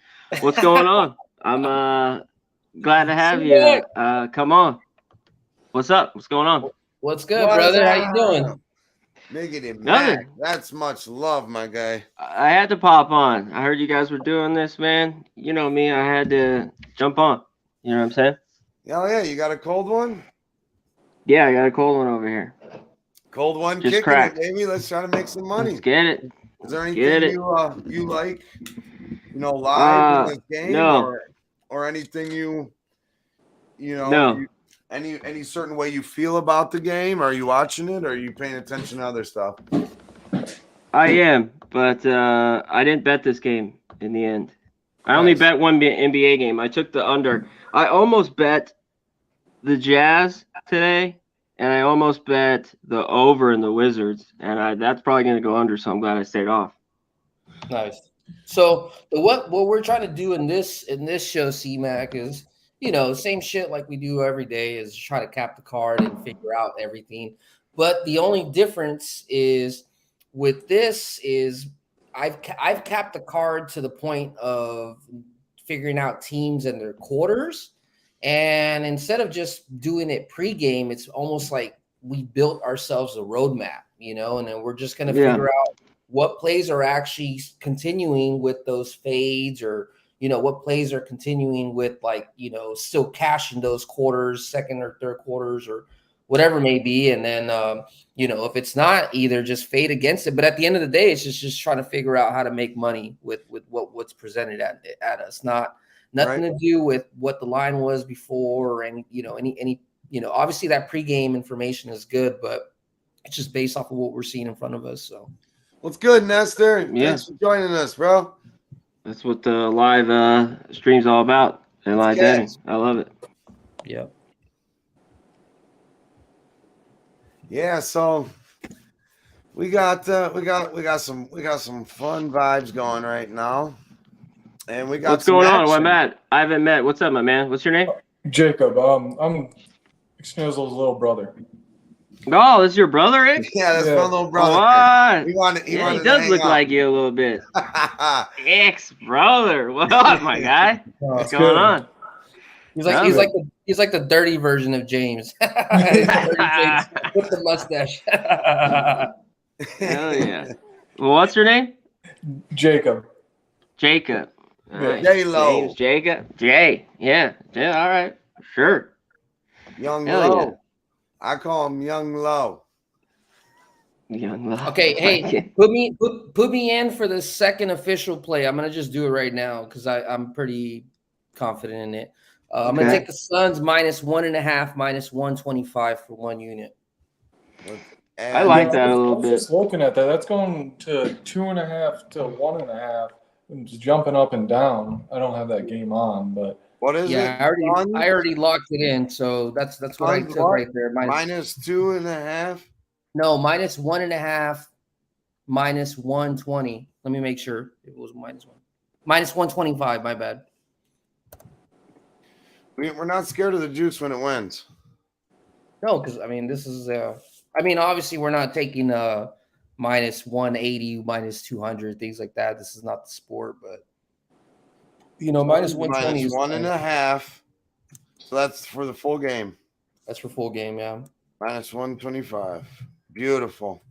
Speaker 4: What's going on? I'm glad to have you. Come on. What's up? What's going on?
Speaker 2: What's good, brother? How you doing?
Speaker 1: Make it Mac. That's much love, my guy.
Speaker 4: I had to pop on. I heard you guys were doing this, man. You know me. I had to jump on. You know what I'm saying?
Speaker 1: Oh, yeah. You got a cold one?
Speaker 4: Yeah, I got a cold one over here.
Speaker 1: Cold one,
Speaker 4: just
Speaker 1: kicking
Speaker 4: cracked.
Speaker 1: it, baby. Let's try to make some money.
Speaker 4: Let's get it.
Speaker 1: Is there anything you like, live in this game?
Speaker 4: No.
Speaker 1: Or anything
Speaker 4: No.
Speaker 1: Any certain way you feel about the game? Are you watching it? Or are you paying attention to other stuff?
Speaker 4: I am, but I didn't bet this game in the end. I only bet one NBA game. I took the under. I almost bet the Jazz today, and I almost bet the over in the Wizards, and that's probably going to go under, so I'm glad I stayed off.
Speaker 2: Nice. So what we're trying to do in this show, C-Mac, is same shit like we do every day, is try to cap the card and figure out everything. But the only difference is with this is I've capped the card to the point of figuring out teams and their quarters. And instead of just doing it pregame, it's almost like we built ourselves a roadmap, and then we're just going to figure out what plays are actually continuing with those fades, or, what plays are continuing with, still cashing those quarters, second or third quarters, or whatever it may be. And then, if it's not, either just fade against it. But at the end of the day, it's just trying to figure out how to make money with what's presented at us, nothing to do with what the line was before, or any obviously that pregame information is good, but it's just based off of what we're seeing in front of us. So
Speaker 1: what's good, Nestor?
Speaker 4: Yeah.
Speaker 1: Thanks for joining us, bro.
Speaker 4: That's what the live stream's all about. And live betting. I love it.
Speaker 2: Yeah.
Speaker 1: Yeah, so we got some fun vibes going right now. And we got
Speaker 4: what's going on? Well, Matt, I haven't met. What's up, my man? What's your name?
Speaker 3: Jacob. I'm Schnizzle's little brother.
Speaker 4: Oh, this is your brother, Rick?
Speaker 1: Yeah, that's my little brother.
Speaker 4: What?
Speaker 1: He
Speaker 4: does look like you a little bit. Ex-brother. What up, my guy? What's going on?
Speaker 2: He's like the dirty version of James. Dirty James with the mustache.
Speaker 4: Hell yeah. Well, what's your name?
Speaker 3: Jacob.
Speaker 4: Nice.
Speaker 1: J-Lo.
Speaker 4: James, Jacob. Jay. Yeah. All right. Sure.
Speaker 1: Young
Speaker 4: Hell
Speaker 1: Low.
Speaker 4: yeah.
Speaker 1: I call him Young Low.
Speaker 4: Young Low.
Speaker 2: Okay, hey, put me in for the second official play. I'm gonna just do it right now because I'm pretty confident in it. I'm gonna take the Suns minus 1.5, minus 125 for 1 unit.
Speaker 4: I like that a little bit.
Speaker 3: Just looking at that, that's going to 2.5 to 1.5. It's jumping up and down. I don't have that game on, but
Speaker 1: what is it?
Speaker 2: I already locked it in, so that's what I took right there.
Speaker 1: Minus 2.5.
Speaker 2: No, minus 1.5, minus 120. Let me make sure it was minus 1. Minus 125, my bad.
Speaker 1: We're not scared of the juice when it wins.
Speaker 2: No, because I mean, this is obviously we're not taking minus 180, minus 200, things like that. This is not the sport, but minus 120
Speaker 1: minus
Speaker 2: is
Speaker 1: 1.5. So that's for the full game.
Speaker 2: That's for full game, yeah.
Speaker 1: Minus 125. Beautiful.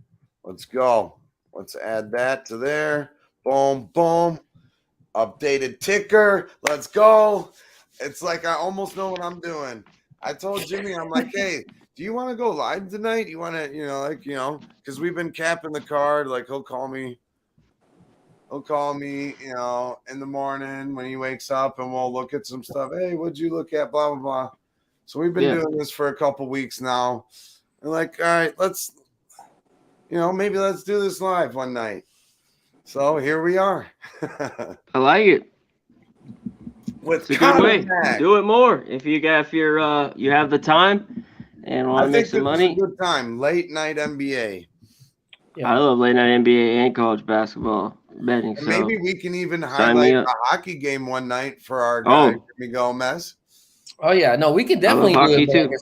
Speaker 1: Let's go. Let's add that to there. Boom, boom. Updated ticker. Let's go. It's like I almost know what I'm doing. I told Jimmy, I'm like, hey, do you want to go live tonight? You want to, because we've been capping the card. Like he'll call me, in the morning when he wakes up and we'll look at some stuff. Hey, what'd you look at? Blah, blah, blah. So we've been doing this for a couple weeks now. And like, all right, let's, maybe let's do this live one night. So here we are.
Speaker 4: I like it.
Speaker 1: It's
Speaker 4: a good way. Do it more if you have the time and want to make some money.
Speaker 1: It's a good time. Late night NBA.
Speaker 4: Yeah. I love late night NBA and college basketball betting. So
Speaker 1: maybe we can even highlight a hockey game one night for our guy Jimmy Gomez.
Speaker 2: Oh yeah, no, we can definitely do it.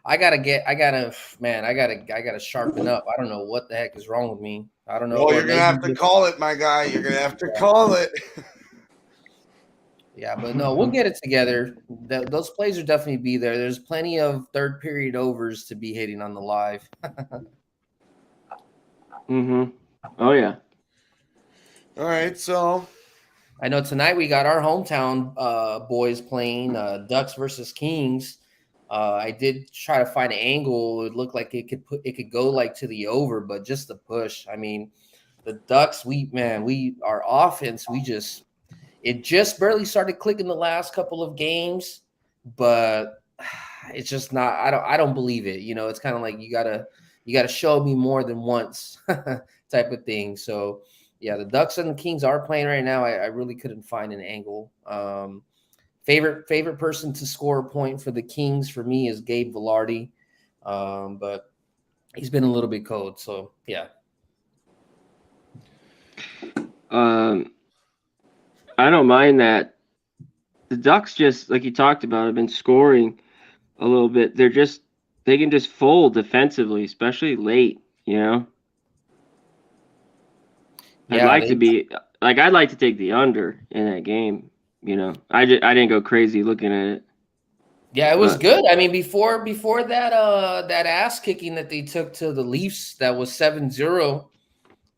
Speaker 2: Like I gotta sharpen up. I don't know what the heck is wrong with me. I don't know.
Speaker 1: Well, you're gonna have to call it, my guy. You're gonna have to call it.
Speaker 2: Yeah, but no, we'll get it together. Those plays will definitely be there. There's plenty of third period overs to be hitting on the live.
Speaker 4: Oh yeah.
Speaker 1: All right, so
Speaker 2: I know tonight we got our hometown boys playing Ducks versus Kings. I did try to find an angle. It looked like it could go like to the over, but just the push. I mean, the Ducks, our offense, it just barely started clicking the last couple of games, but it's just not. I don't believe it. It's kind of like you gotta show me more than once type of thing. So yeah, the Ducks and the Kings are playing right now. I really couldn't find an angle. Favorite person to score a point for the Kings for me is Gabe Velarde, but he's been a little bit cold. So yeah.
Speaker 4: I don't mind that. The Ducks, just like you talked about, have been scoring a little bit. They can just fold defensively, especially late.
Speaker 2: Yeah,
Speaker 4: I'd like to take the under in that game. I didn't go crazy looking at it.
Speaker 2: Yeah, it was good. I mean, before that ass kicking that they took to the Leafs, that was 7-0.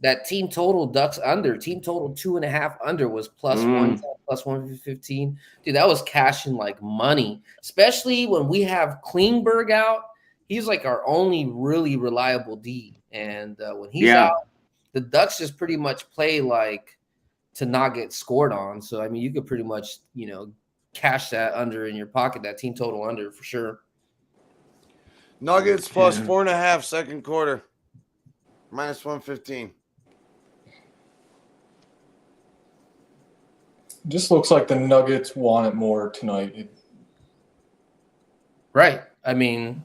Speaker 2: That team total Ducks under, team total 2.5 under was plus 110, plus 115. Dude, that was cashing like money, especially when we have Klingberg out. He's like our only really reliable D. And when he's out, the Ducks just pretty much play like to not get scored on. So, I mean, you could pretty much, cash that under in your pocket, that team total under for sure.
Speaker 1: Nuggets plus 4.5 second quarter, minus 115.
Speaker 3: Just looks like the Nuggets want it more tonight.
Speaker 2: Right. I mean,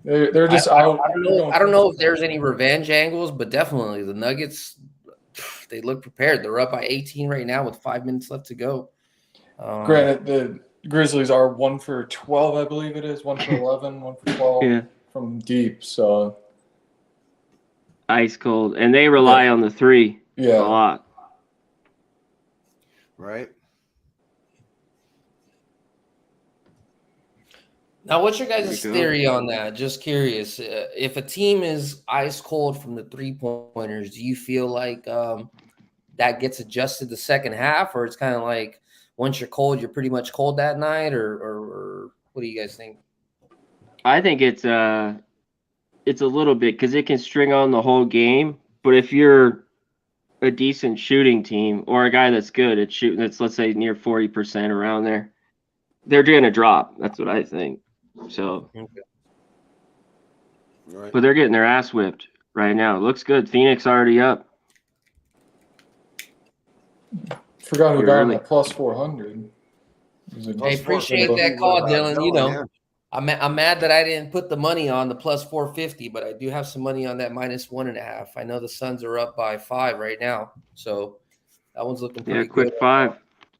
Speaker 3: they're just out.
Speaker 2: I don't know if there's any revenge angles, but definitely the Nuggets, they look prepared. They're up by 18 right now with 5 minutes left to go.
Speaker 3: Granted, the Grizzlies are 1 for 12, I believe it is. 1 for 11, 1 for 12 from deep. So
Speaker 4: ice cold, and they rely on the three a lot.
Speaker 1: Right.
Speaker 2: Now, what's your guys' theory on that? Just curious. If a team is ice cold from the 3-pointers, do you feel like that gets adjusted the second half, or it's kind of like once you're cold, you're pretty much cold that night, or what do you guys think?
Speaker 4: I think it's a little bit because it can string on the whole game. But if you're a decent shooting team or a guy that's good at shooting, that's let's say near 40% around there, they're going to drop. That's what I think. So,
Speaker 1: right.
Speaker 4: But they're getting their ass whipped right now. It looks good. Phoenix already up.
Speaker 3: Forgot who got him at plus 400.
Speaker 2: I appreciate that call, Dylan. I'm mad that I didn't put the money on the plus 450, but I do have some money on that minus 1.5. I know the Suns are up by 5 right now, so That one's looking pretty good.
Speaker 4: Quick 5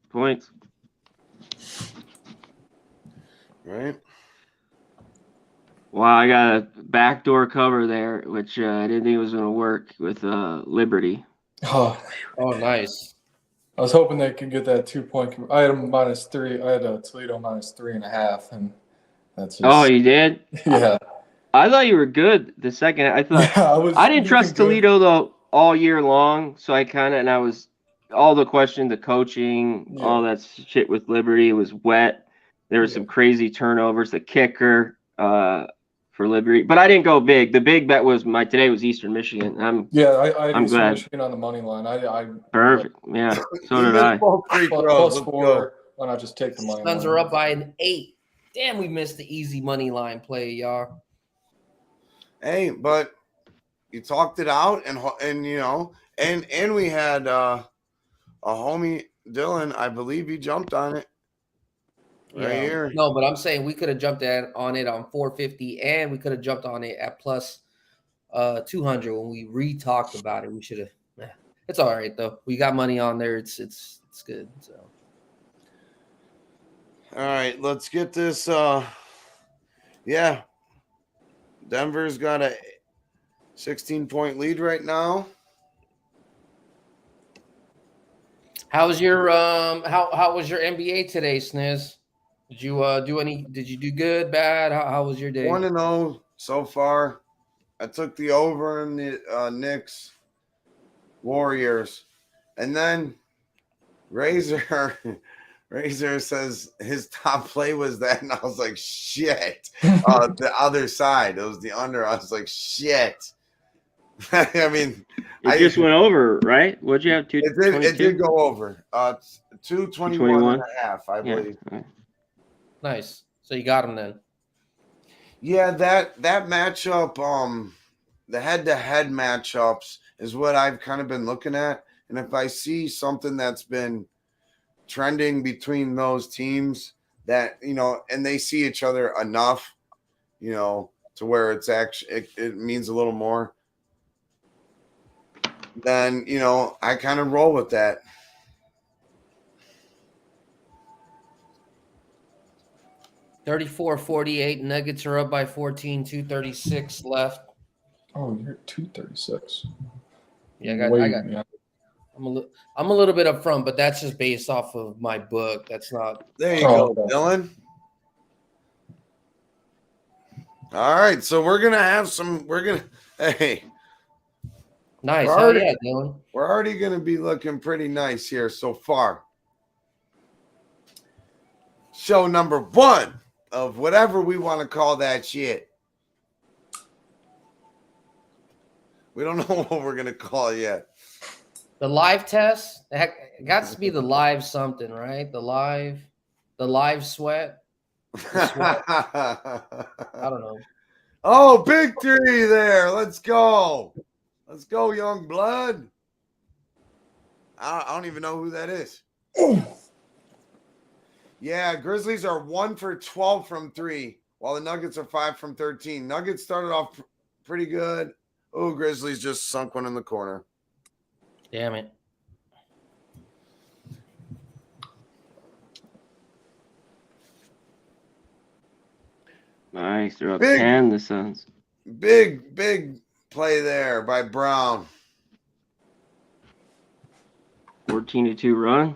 Speaker 4: points.
Speaker 1: Right.
Speaker 4: Wow, I got a backdoor cover there, which I didn't think was going to work with Liberty.
Speaker 3: Oh,
Speaker 2: nice.
Speaker 3: I was hoping they could get that 2 point. I had them -3. I had Toledo -3.5, and that's just.
Speaker 4: Oh, you did?
Speaker 3: Yeah.
Speaker 4: I thought you were good the second. I thought I didn't trust Toledo though all year long, so I was all the question, the coaching, all that shit with Liberty was wet. There was some crazy turnovers. The kicker for Liberty, but I didn't go big. The big bet was today was Eastern Michigan. I'm
Speaker 3: I'm
Speaker 4: glad.
Speaker 3: Eastern Michigan on the money line.
Speaker 4: Perfect. Yeah, so did I.
Speaker 3: +4. Why not just take the money line?
Speaker 2: Suns are up by an 8. Damn, we missed the easy money line play, y'all.
Speaker 1: Hey, but you talked it out, and you know, and we had a homie Dylan. I believe he jumped on it right here.
Speaker 2: No, but I'm saying we could have jumped on it on 450, and we could have jumped on it at plus 200 when we re-talked about it. We should have. It's all right though. We got money on there. It's good. So.
Speaker 1: All right, let's get this. Denver's got a 16-point lead right now.
Speaker 2: How was your how was your NBA today, Sniz? Did you Did you do good, bad? How was your day?
Speaker 1: 1-0 so far. I took the over in the Knicks Warriors, and then Razor says his top play was that, and I was like, shit. The other side, it was the under. I was like, shit. I mean,
Speaker 4: it just went over, right? What'd you have?
Speaker 1: It did go over. 221 and a half, I believe.
Speaker 4: Yeah.
Speaker 2: Nice. So you got him then.
Speaker 1: Yeah, that matchup, the head-to-head matchups is what I've kind of been looking at, and if I see something that's been trending between those teams that, you know, and they see each other enough, you know, to where it's actually it means a little more, then, you know, I kind of roll with that.
Speaker 2: $34-48. Nuggets are up by 14. 2:36 left.
Speaker 3: Oh, you're 236.
Speaker 2: Yeah, I got. I'm a little bit up front, but that's just based off of my book. That's not.
Speaker 1: There you go, Dylan. All right, so we're gonna have some. Hey,
Speaker 2: nice. Dylan.
Speaker 1: We're already gonna be looking pretty nice here so far. Show number 1 of whatever we want to call that shit. We don't know what we're gonna call it yet.
Speaker 2: The live test, it got to be the live something, right? The live sweat. I don't know.
Speaker 1: Oh, big 3 there. Let's go. Let's go, young blood. I don't even know who that is. Yeah, Grizzlies are 1 for 12 from 3, while the Nuggets are 5 from 13. Nuggets started off pretty good. Oh, Grizzlies just sunk one in the corner.
Speaker 2: Damn it.
Speaker 4: Nice. They're up 10, the Suns.
Speaker 1: Big play there by Brown.
Speaker 4: 14-2 run.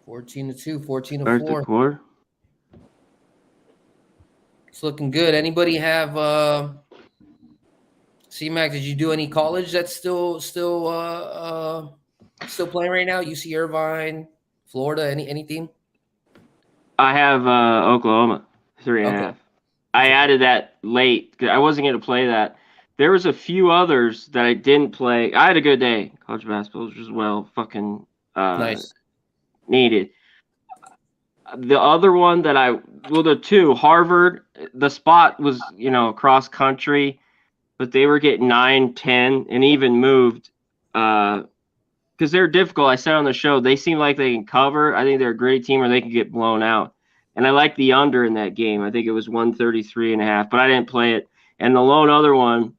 Speaker 2: 14-2, 14-4.
Speaker 4: Start the quarter.
Speaker 2: It's looking good. Anybody have C-Mac, did you do any college that's still playing right now? UC Irvine, Florida, any team?
Speaker 4: I have Oklahoma, 3.5. I added that late because I wasn't going to play that. There was a few others that I didn't play. I had a good day. College basketball was just fucking
Speaker 2: nice.
Speaker 4: Needed. The other one that the two, Harvard, the spot was, cross country, but they were getting 9, 10, and even moved because they're difficult. I said on the show, they seem like they can cover. I think they're a great team, or they can get blown out. And I like the under in that game. I think it was 133.5, but I didn't play it. And the lone other one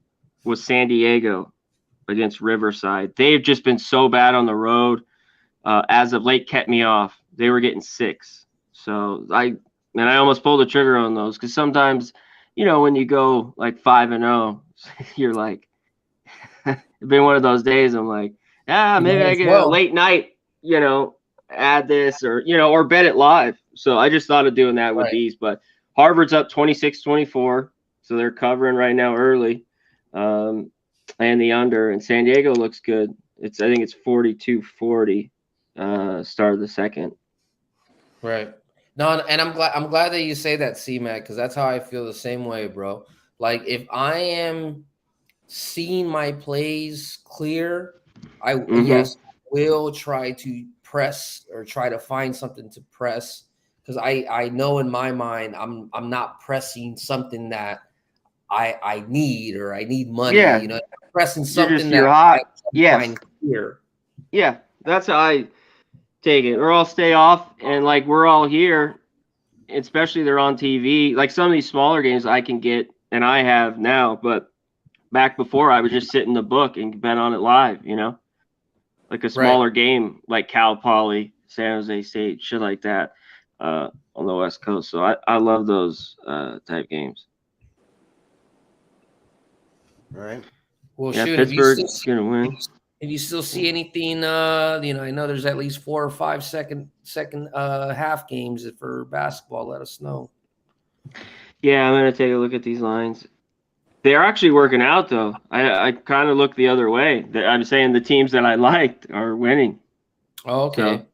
Speaker 4: was San Diego. against Riverside. They've just been so bad on the road. As of late, kept me off. They were getting 6. So I almost pulled the trigger on those because sometimes, when you go like 5-0, you're like, it's been one of those days. I'm like, maybe I get a late night, add this or bet it live. So I just thought of doing that with these. But Harvard's up 26-24, so they're covering right now early, and the under. And San Diego looks good. I think it's 42-40. Start of the second.
Speaker 2: Right. No, and I'm glad that you say that, C-Mac, because that's how I feel the same way, bro. Like if I am seeing my plays clear, I will try to press or try to find something to press, because I know in my mind I'm not pressing something that I need or I need money.
Speaker 4: Yeah.
Speaker 2: I'm pressing something
Speaker 4: you're
Speaker 2: that
Speaker 4: hot.
Speaker 2: I find clear.
Speaker 4: Yeah, that's how I take it. Or I'll stay off, and like we're all here, especially they're on TV. Like some of these smaller games I can get, and I have now, but back before I would just sit in the book and bet on it live, like a smaller game like Cal Poly, San Jose State, shit like that, on the West Coast. So I love those type games.
Speaker 1: Right.
Speaker 2: Well,
Speaker 4: yeah,
Speaker 2: shoot,
Speaker 4: Pittsburgh's gonna win.
Speaker 2: If you still see anything, I know there's at least 4 or 5 second half games for basketball. Let us know.
Speaker 4: Yeah, I'm gonna take a look at these lines. They're actually working out, though. I kind of look the other way. I'm saying the teams that I liked are winning.
Speaker 2: Oh, okay. So.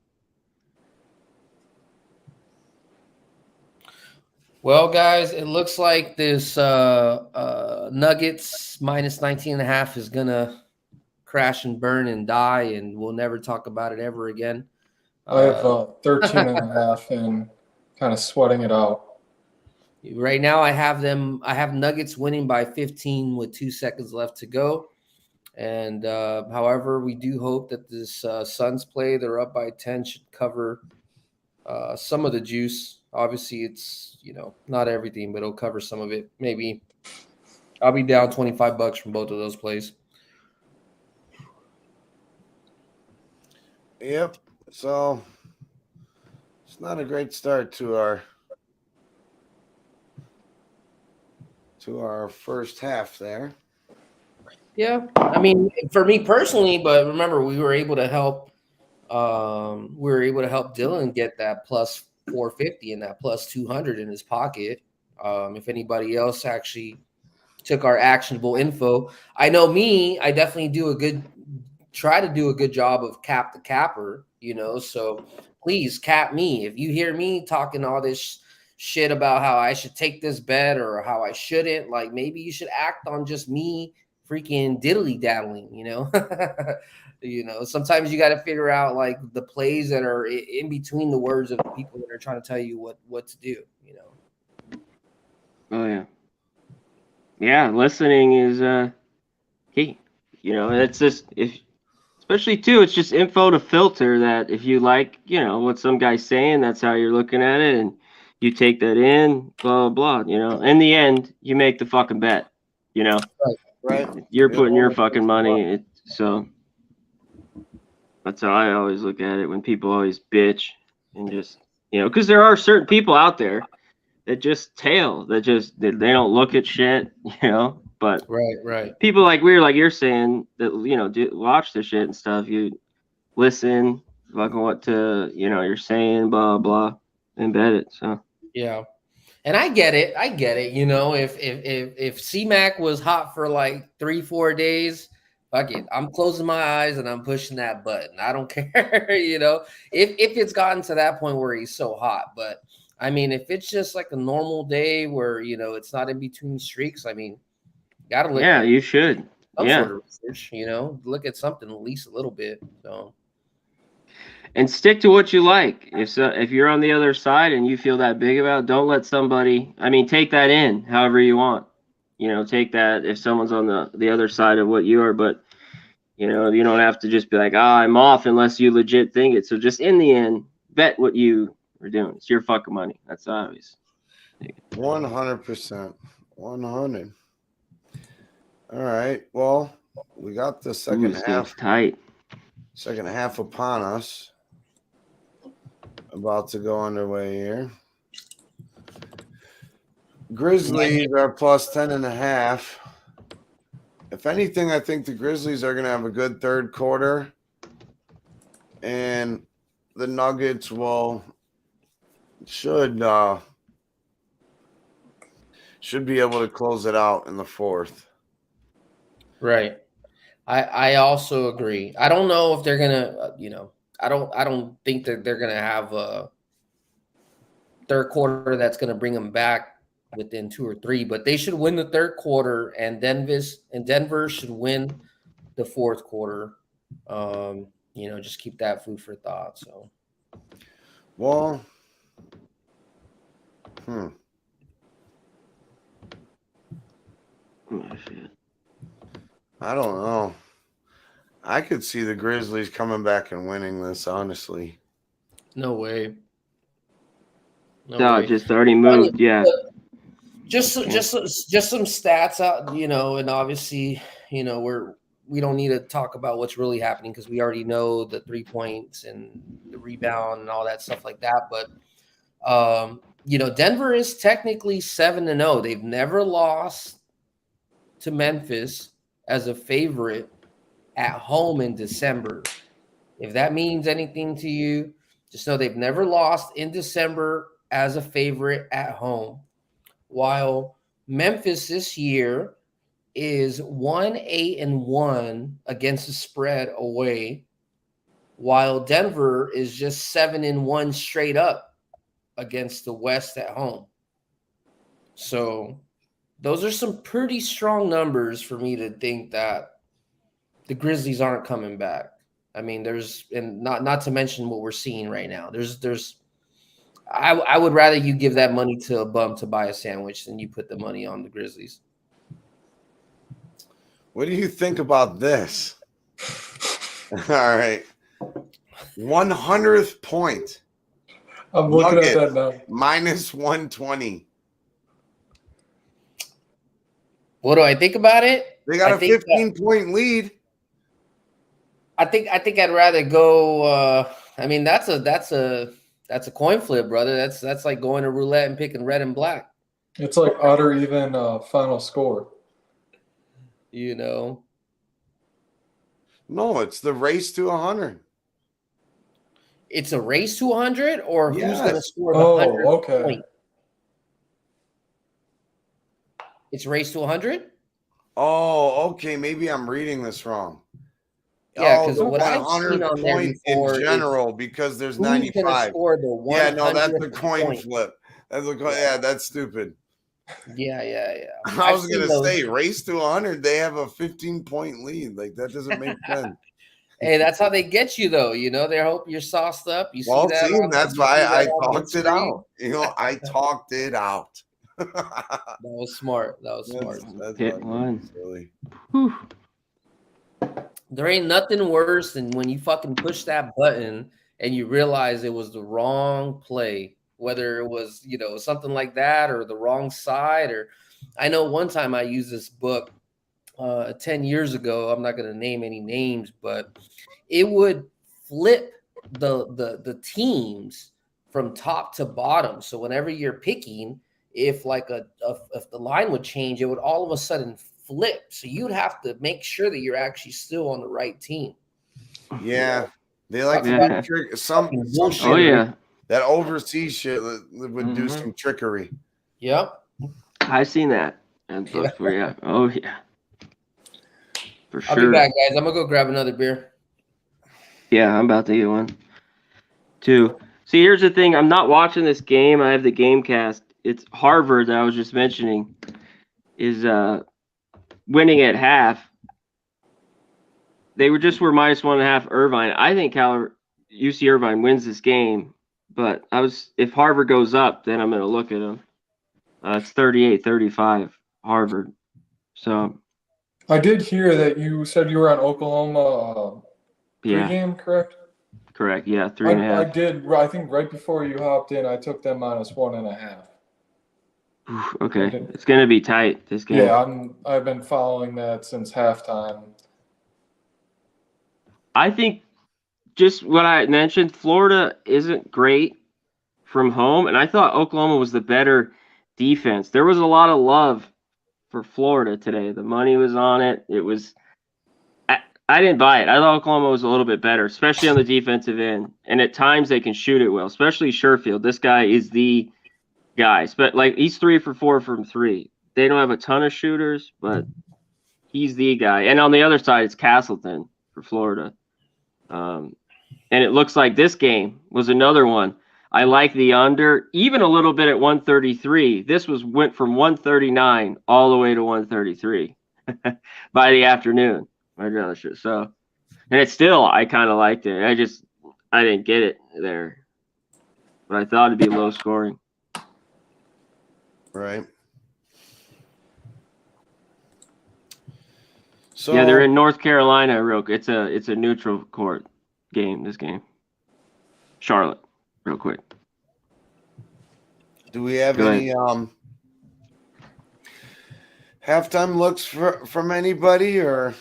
Speaker 2: Well, guys, it looks like this Nuggets minus 19.5 is gonna crash and burn and die, and we'll never talk about it ever again.
Speaker 3: I have 13.5 and kind of sweating it out.
Speaker 2: Right now, I have Nuggets winning by 15 with 2 seconds left to go. And however, we do hope that this Suns play, they're up by 10, should cover some of the juice. Obviously, it's, not everything, but it'll cover some of it. Maybe I'll be down $25 from both of those plays.
Speaker 1: Yep. So it's not a great start to our first half there.
Speaker 2: Yeah, I mean, for me personally, but remember, we were able to help. Dylan get that plus 450 and that plus 200 in his pocket. If anybody else actually took our actionable info, I know me. I definitely try to do a good job of cap the capper. So please cap me if you hear me talking all this shit about how I should take this bet or how I shouldn't. Like maybe you should act on just me freaking diddly daddling, sometimes you got to figure out like the plays that are in between the words of the people that are trying to tell you what to do,
Speaker 4: Oh yeah. Yeah. Listening is key, it's just, especially too, it's just info to filter that if you like, what some guy's saying, that's how you're looking at it. And you take that in, blah, blah, blah, in the end, you make the fucking bet,
Speaker 1: Right.
Speaker 4: You're putting your fucking money. So that's how I always look at it when people always bitch and just, because there are certain people out there that just tail, they don't look at shit, but
Speaker 2: right.
Speaker 4: People like you're saying that, watch the shit and stuff. You listen, fucking what you're saying, blah, blah, and bet it. So,
Speaker 2: yeah. And I get it. If C-Mac was hot for like 3-4 days, fuck it. I'm closing my eyes and I'm pushing that button. I don't care, if it's gotten to that point where he's so hot. But I mean, if it's just like a normal day where, it's not in between streaks, I mean, gotta look.
Speaker 4: Yeah, you should.
Speaker 2: Some sort of research, look at something at least a little bit. So.
Speaker 4: And stick to what you like. If you're on the other side and you feel that big about it, don't let somebody. I mean, take that in however you want. Take that if someone's on the other side of what you are. But you don't have to just be like, I'm off unless you legit think it. So just in the end, bet what you are doing. It's your fucking money. That's obvious.
Speaker 1: 100%. 100. All right. Well, we got the
Speaker 4: Ooh,
Speaker 1: second
Speaker 4: this game's
Speaker 1: half.
Speaker 4: tight.
Speaker 1: Second half upon us. About to go underway here. Grizzlies are plus 10.5. If anything, I think the Grizzlies are going to have a good third quarter. And the Nuggets should be able to close it out in the fourth.
Speaker 2: Right. I also agree. I don't know if they're gonna, I don't think that they're gonna have a third quarter that's gonna bring them back within 2 or 3. But they should win the third quarter, and Denver should win the fourth quarter. Just keep that food for thought. So,
Speaker 1: well,
Speaker 4: Oh, shit.
Speaker 1: I don't know. I could see the Grizzlies coming back and winning this, honestly.
Speaker 2: no way.
Speaker 4: No, it just already moved. Yeah.
Speaker 2: Just some stats out, and obviously, we don't need to talk about what's really happening because we already know the 3 points and the rebound and all that stuff like that. But Denver is technically 7-0. They've never lost to Memphis as a favorite at home in December. If that means anything to you, just know they've never lost in December as a favorite at home. While Memphis this year is 1-8-1 against the spread away, while Denver is just 7-1 straight up against the West at home. So those are some pretty strong numbers for me to think that the Grizzlies aren't coming back. I mean, and not to mention what we're seeing right now. I would rather you give that money to a bum to buy a sandwich than you put the money on the Grizzlies.
Speaker 1: What do you think about this? All right. 100th point.
Speaker 3: I'm looking at that now.
Speaker 1: Minus 120.
Speaker 2: What do I think about it?
Speaker 1: They got a 15-point lead.
Speaker 2: I think I'd rather go. I mean, that's a coin flip, brother. That's like going to roulette and picking red and black.
Speaker 3: It's like odd or even final score.
Speaker 1: No, it's the race to 100.
Speaker 2: It's a race to 100, or
Speaker 1: yes.
Speaker 2: Who's going to score the 100
Speaker 3: okay.
Speaker 2: point? It's race to 100?
Speaker 1: Oh, okay. Maybe I'm reading this wrong.
Speaker 2: Yeah, because what I've seen on there before
Speaker 1: in general, because there's
Speaker 2: who's
Speaker 1: 95.
Speaker 2: Gonna score the 100th
Speaker 1: yeah, no, that's a coin
Speaker 2: point.
Speaker 1: flip. That's stupid.
Speaker 2: Yeah.
Speaker 1: I was going to say, race to 100, they have a 15-point lead. Like, that doesn't make sense.
Speaker 2: Hey, that's how they get you, though. They hope you're sauced up. You see that?
Speaker 1: That's why I talked it out. I talked it out.
Speaker 2: That was smart. That's
Speaker 4: hit one.
Speaker 1: Silly.
Speaker 2: There ain't nothing worse than when you fucking push that button and you realize it was the wrong play, whether it was, something like that or the wrong side. Or I know one time I used this book 10 years ago. I'm not going to name any names, but it would flip the teams from top to bottom. So whenever you're picking, if the line would change, it would all of a sudden flip. So you'd have to make sure that you're actually still on the right team.
Speaker 1: Yeah. They like to do some
Speaker 4: oh yeah.
Speaker 1: That overseas shit would do some trickery.
Speaker 2: Yep.
Speaker 4: I've seen that. Yeah. Oh yeah. For sure.
Speaker 2: I'll be back, guys. I'm gonna go grab another beer.
Speaker 4: Yeah, I'm about to get one too. See, here's the thing. I'm not watching this game. I have the game cast. It's Harvard that I was just mentioning is winning at half. They were minus 1.5 Irvine. I think UC Irvine wins this game, but if Harvard goes up, then I'm going to look at them. It's 38-35 Harvard. So
Speaker 3: I did hear that you said you were on Oklahoma pregame, correct?
Speaker 4: Correct. Yeah, 3.5.
Speaker 3: I did. I think right before you hopped in, I took them minus 1.5.
Speaker 4: Okay, it's gonna be tight this game.
Speaker 3: Yeah, I've been following that since halftime.
Speaker 4: I think just what I mentioned, Florida isn't great from home, and I thought Oklahoma was the better defense. There was a lot of love for Florida today. The money was on it. It was. I didn't buy it. I thought Oklahoma was a little bit better, especially on the defensive end. And at times they can shoot it well, especially Sherfield. This guy is the guy. But like he's 3 for 4 from 3. They don't have a ton of shooters, but he's the guy. And on the other side, it's Castleton for Florida. And it looks like this game was another one. I like the under, even a little bit at 133. This went from 139 all the way to 133 by the afternoon. So, and it's still, I kind of liked it. I didn't get it there, but I thought it'd be low scoring.
Speaker 1: Right. So
Speaker 4: yeah, they're in North Carolina. It's a neutral court game. This game, Charlotte, real quick.
Speaker 1: Do we have any halftime looks from anybody or?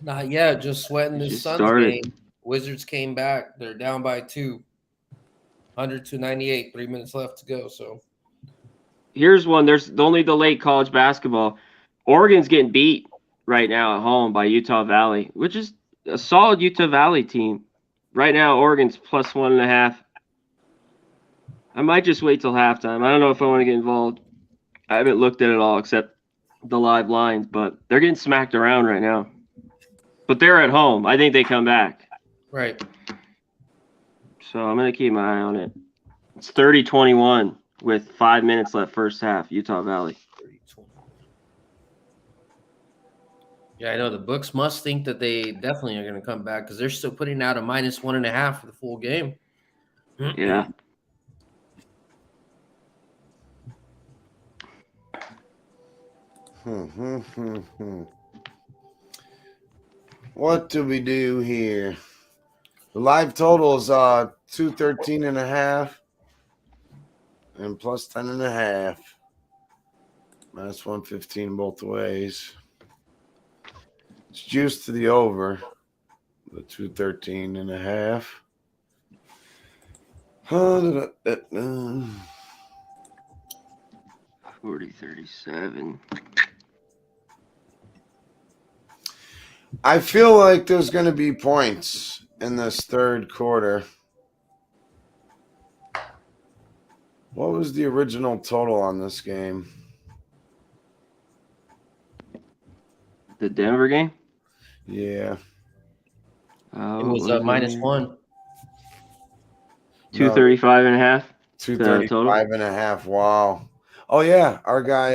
Speaker 2: Not yet. Just sweating this Suns game. Wizards came back. They're down by 2. 100-98. 3 minutes left to go. So
Speaker 4: here's one. There's only the late college basketball. Oregon's getting beat right now at home by Utah Valley, which is a solid Utah Valley team. Right now, Oregon's plus 1.5. I might just wait till halftime. I don't know if I want to get involved. I haven't looked at it all except the live lines, but they're getting smacked around right now. But they're at home. I think they come back.
Speaker 2: Right.
Speaker 4: So I'm going to keep my eye on it. It's 30-21 with 5 minutes left first half, Utah Valley.
Speaker 2: Yeah, I know the books must think that they definitely are going to come back because they're still putting out a minus 1.5 for the full game.
Speaker 4: Yeah.
Speaker 1: What do we do here? The live total is 213.5 and plus 10.5. Minus 115 both ways. It's juiced to the over. The 213.5.
Speaker 4: 40-37.
Speaker 1: I feel like there's going to be points in this third quarter. What was the original total on this game?
Speaker 4: The Denver game?
Speaker 1: Yeah.
Speaker 2: It was minus 1.
Speaker 4: 235.5.
Speaker 1: 235.5. Wow. Oh yeah, our guy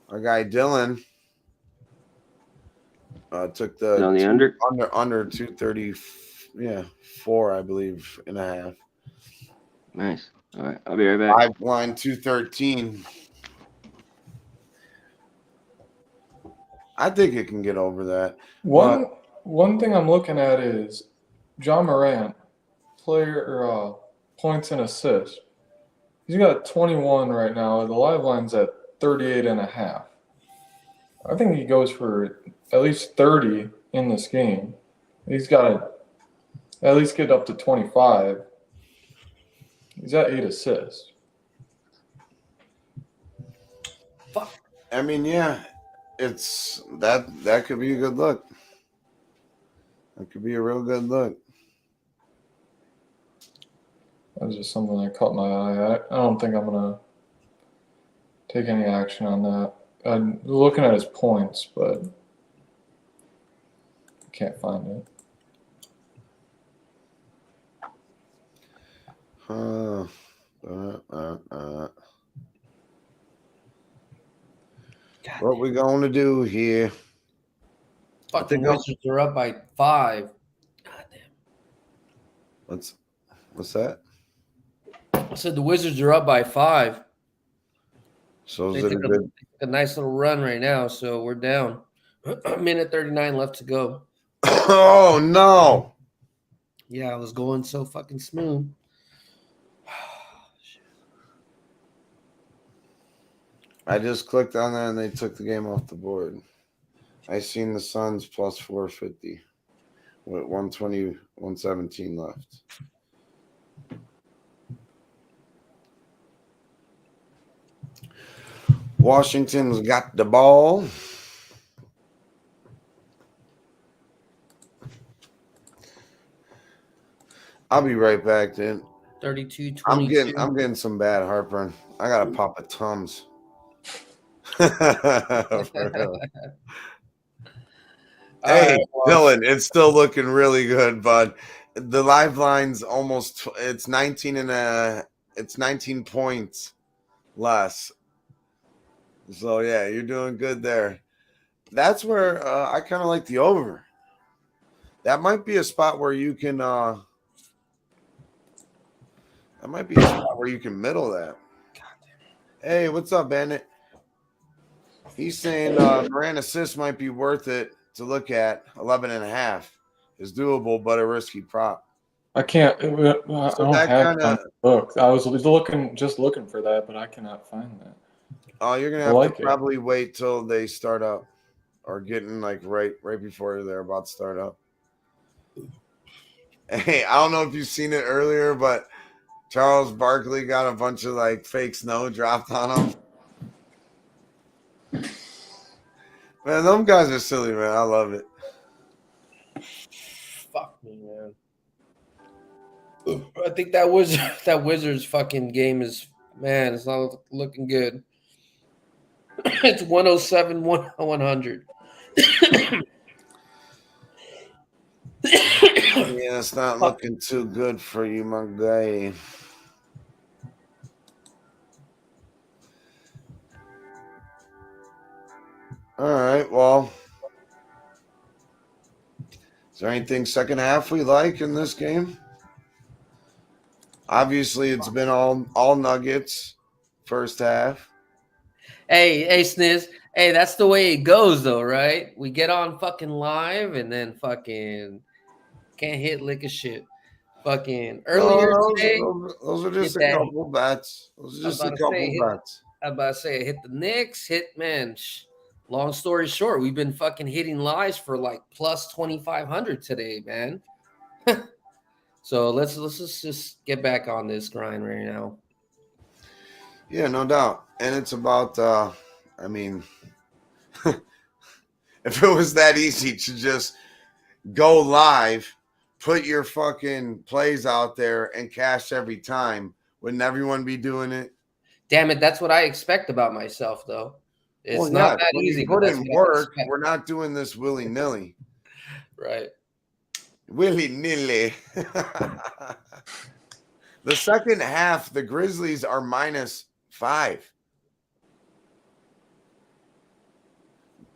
Speaker 1: Dylan took the
Speaker 4: on the
Speaker 1: under 230. Yeah, 4 I believe and a half.
Speaker 4: Nice. All right, I'll be right back.
Speaker 1: Live line 213. I think it can get over that.
Speaker 3: One thing I'm looking at is John Morant, points and assists. He's got 21 right now. The live line's at 38.5. I think he goes for at least 30 in this game. He's got to at least get up to 25. He's got 8 assists.
Speaker 2: Fuck.
Speaker 1: I mean, yeah, it's that could be a good look. That could be a real good look.
Speaker 3: That was just something that caught my eye. I don't think I'm going to take any action on that. I'm looking at his points, but I can't find it.
Speaker 1: What we going to do here?
Speaker 2: Fucking Wizards are up by 5. God damn.
Speaker 1: What's that?
Speaker 2: I said the Wizards are up by 5.
Speaker 1: So
Speaker 2: they
Speaker 1: is it
Speaker 2: took a nice little run right now, so we're down. Minute 39 left to go.
Speaker 1: Oh, no.
Speaker 2: Yeah, I was going so fucking smooth.
Speaker 1: I just clicked on that and they took the game off the board. I seen the Suns plus 450 with 120, 117 left. Washington's got the ball. I'll be right back, dude.
Speaker 2: 32-22.
Speaker 1: I'm getting some bad heartburn. I gotta pop a Tums. For real. Hey,
Speaker 2: right, well,
Speaker 1: Dylan, it's still looking really good, bud. The live line's almost it's 19 points less. So yeah, you're doing good there. That's where I kind of like the over. That might be a spot where you can middle that. Hey, what's up, Bandit? He's saying Moran assist might be worth it to look at. 11.5 is doable, but a risky prop.
Speaker 3: I can't. I don't have time to look. I was just looking for that, but I cannot find that.
Speaker 1: Oh, you're gonna have to probably wait till they start up, or getting like right before they're about to start up. Hey, I don't know if you've seen it earlier, but Charles Barkley got a bunch of like fake snow dropped on him. Man, them guys are silly, man. I love it.
Speaker 2: Fuck me, man. I think that Wizards fucking game is, man, it's not looking good. It's 107, 100.
Speaker 1: Yeah, it's not looking too good for you, my guy. All right, well, is there anything second half we like in this game? Obviously, it's been all Nuggets first half.
Speaker 2: Hey, Sniz. Hey, that's the way it goes, though, right? We get on fucking live and then fucking can't hit lick of shit. Fucking earlier today.
Speaker 1: Those are just a couple bets. Those are just a couple bets.
Speaker 2: I'm about to say, hit the Knicks, man. Long story short, we've been fucking hitting lives for like plus 2,500 today, man. So let's just get back on this grind right now.
Speaker 1: Yeah, no doubt. And it's about I mean, if it was that easy to just go live, put your fucking plays out there and cash every time, wouldn't everyone be doing it?
Speaker 2: Damn it, that's what I expect about myself, though. It's not that easy.
Speaker 1: Put in work. We're not doing this willy-nilly.
Speaker 2: Right.
Speaker 1: Willy-nilly. The second half, the Grizzlies are -5.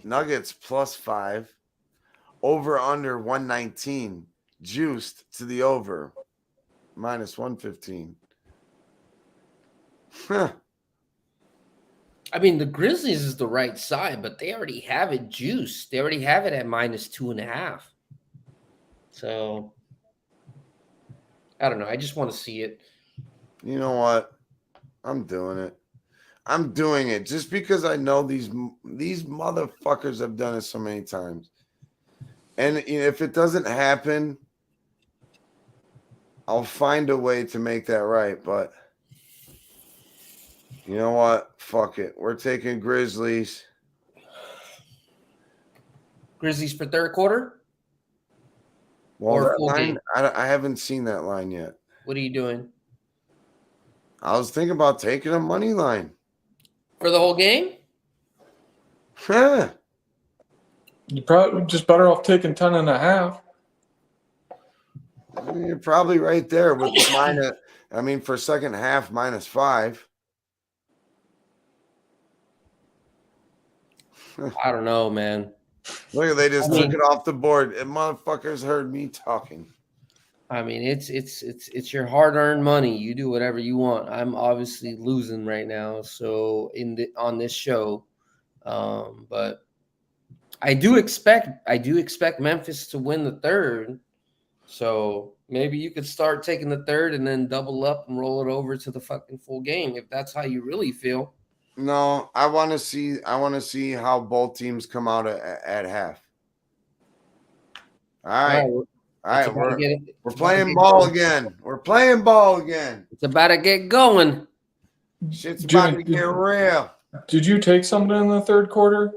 Speaker 1: Nuggets +5. Over under 119. Juiced to the over. -115. Huh.
Speaker 2: I mean, the Grizzlies is the right side, but they already have it juiced. They already have it at -2.5. So I don't know. I just want to see it.
Speaker 1: You know what? I'm doing it. I'm doing it just because I know these motherfuckers have done it so many times. And if it doesn't happen, I'll find a way to make that right. But you know what? Fuck it. We're taking Grizzlies.
Speaker 2: Grizzlies for third quarter?
Speaker 1: Well, that line, I haven't seen that line yet.
Speaker 2: What are you doing?
Speaker 1: I was thinking about taking a money line.
Speaker 2: For the whole game?
Speaker 1: Huh.
Speaker 3: You're probably just better off taking 10.5.
Speaker 1: You're probably right there with the minus. I mean, for second half, -5.
Speaker 2: I don't know, man.
Speaker 1: Look, they just took it off the board. And motherfuckers heard me talking.
Speaker 2: I mean, it's your hard-earned money. You do whatever you want. I'm obviously losing right now, so on this show, but I do expect Memphis to win the third. So maybe you could start taking the third and then double up and roll it over to the fucking full game if that's how you really feel.
Speaker 1: No, I want to see how both teams come out at half. All right. All
Speaker 2: It's
Speaker 1: right,
Speaker 2: about to get
Speaker 1: we're playing ball again. We're playing ball again.
Speaker 2: It's about to get going.
Speaker 1: Shit's
Speaker 3: Jimmy,
Speaker 1: about to get real.
Speaker 3: Did you take something in the third quarter?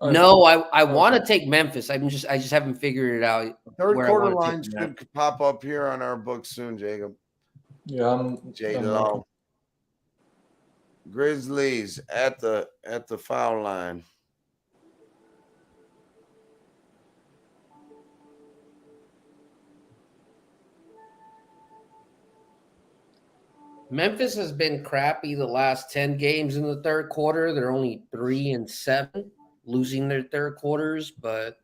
Speaker 2: No, I want to take Memphis. I just haven't figured it out.
Speaker 1: Third
Speaker 2: where I
Speaker 1: quarter
Speaker 2: wanna take
Speaker 1: line
Speaker 2: them at.
Speaker 1: should pop up here on our books soon, Jacob.
Speaker 3: Yeah, I'm
Speaker 1: J-Lo. Grizzlies at the foul line.
Speaker 2: Memphis has been crappy the last 10 games in the third quarter. They're only 3-7, losing their third quarters, but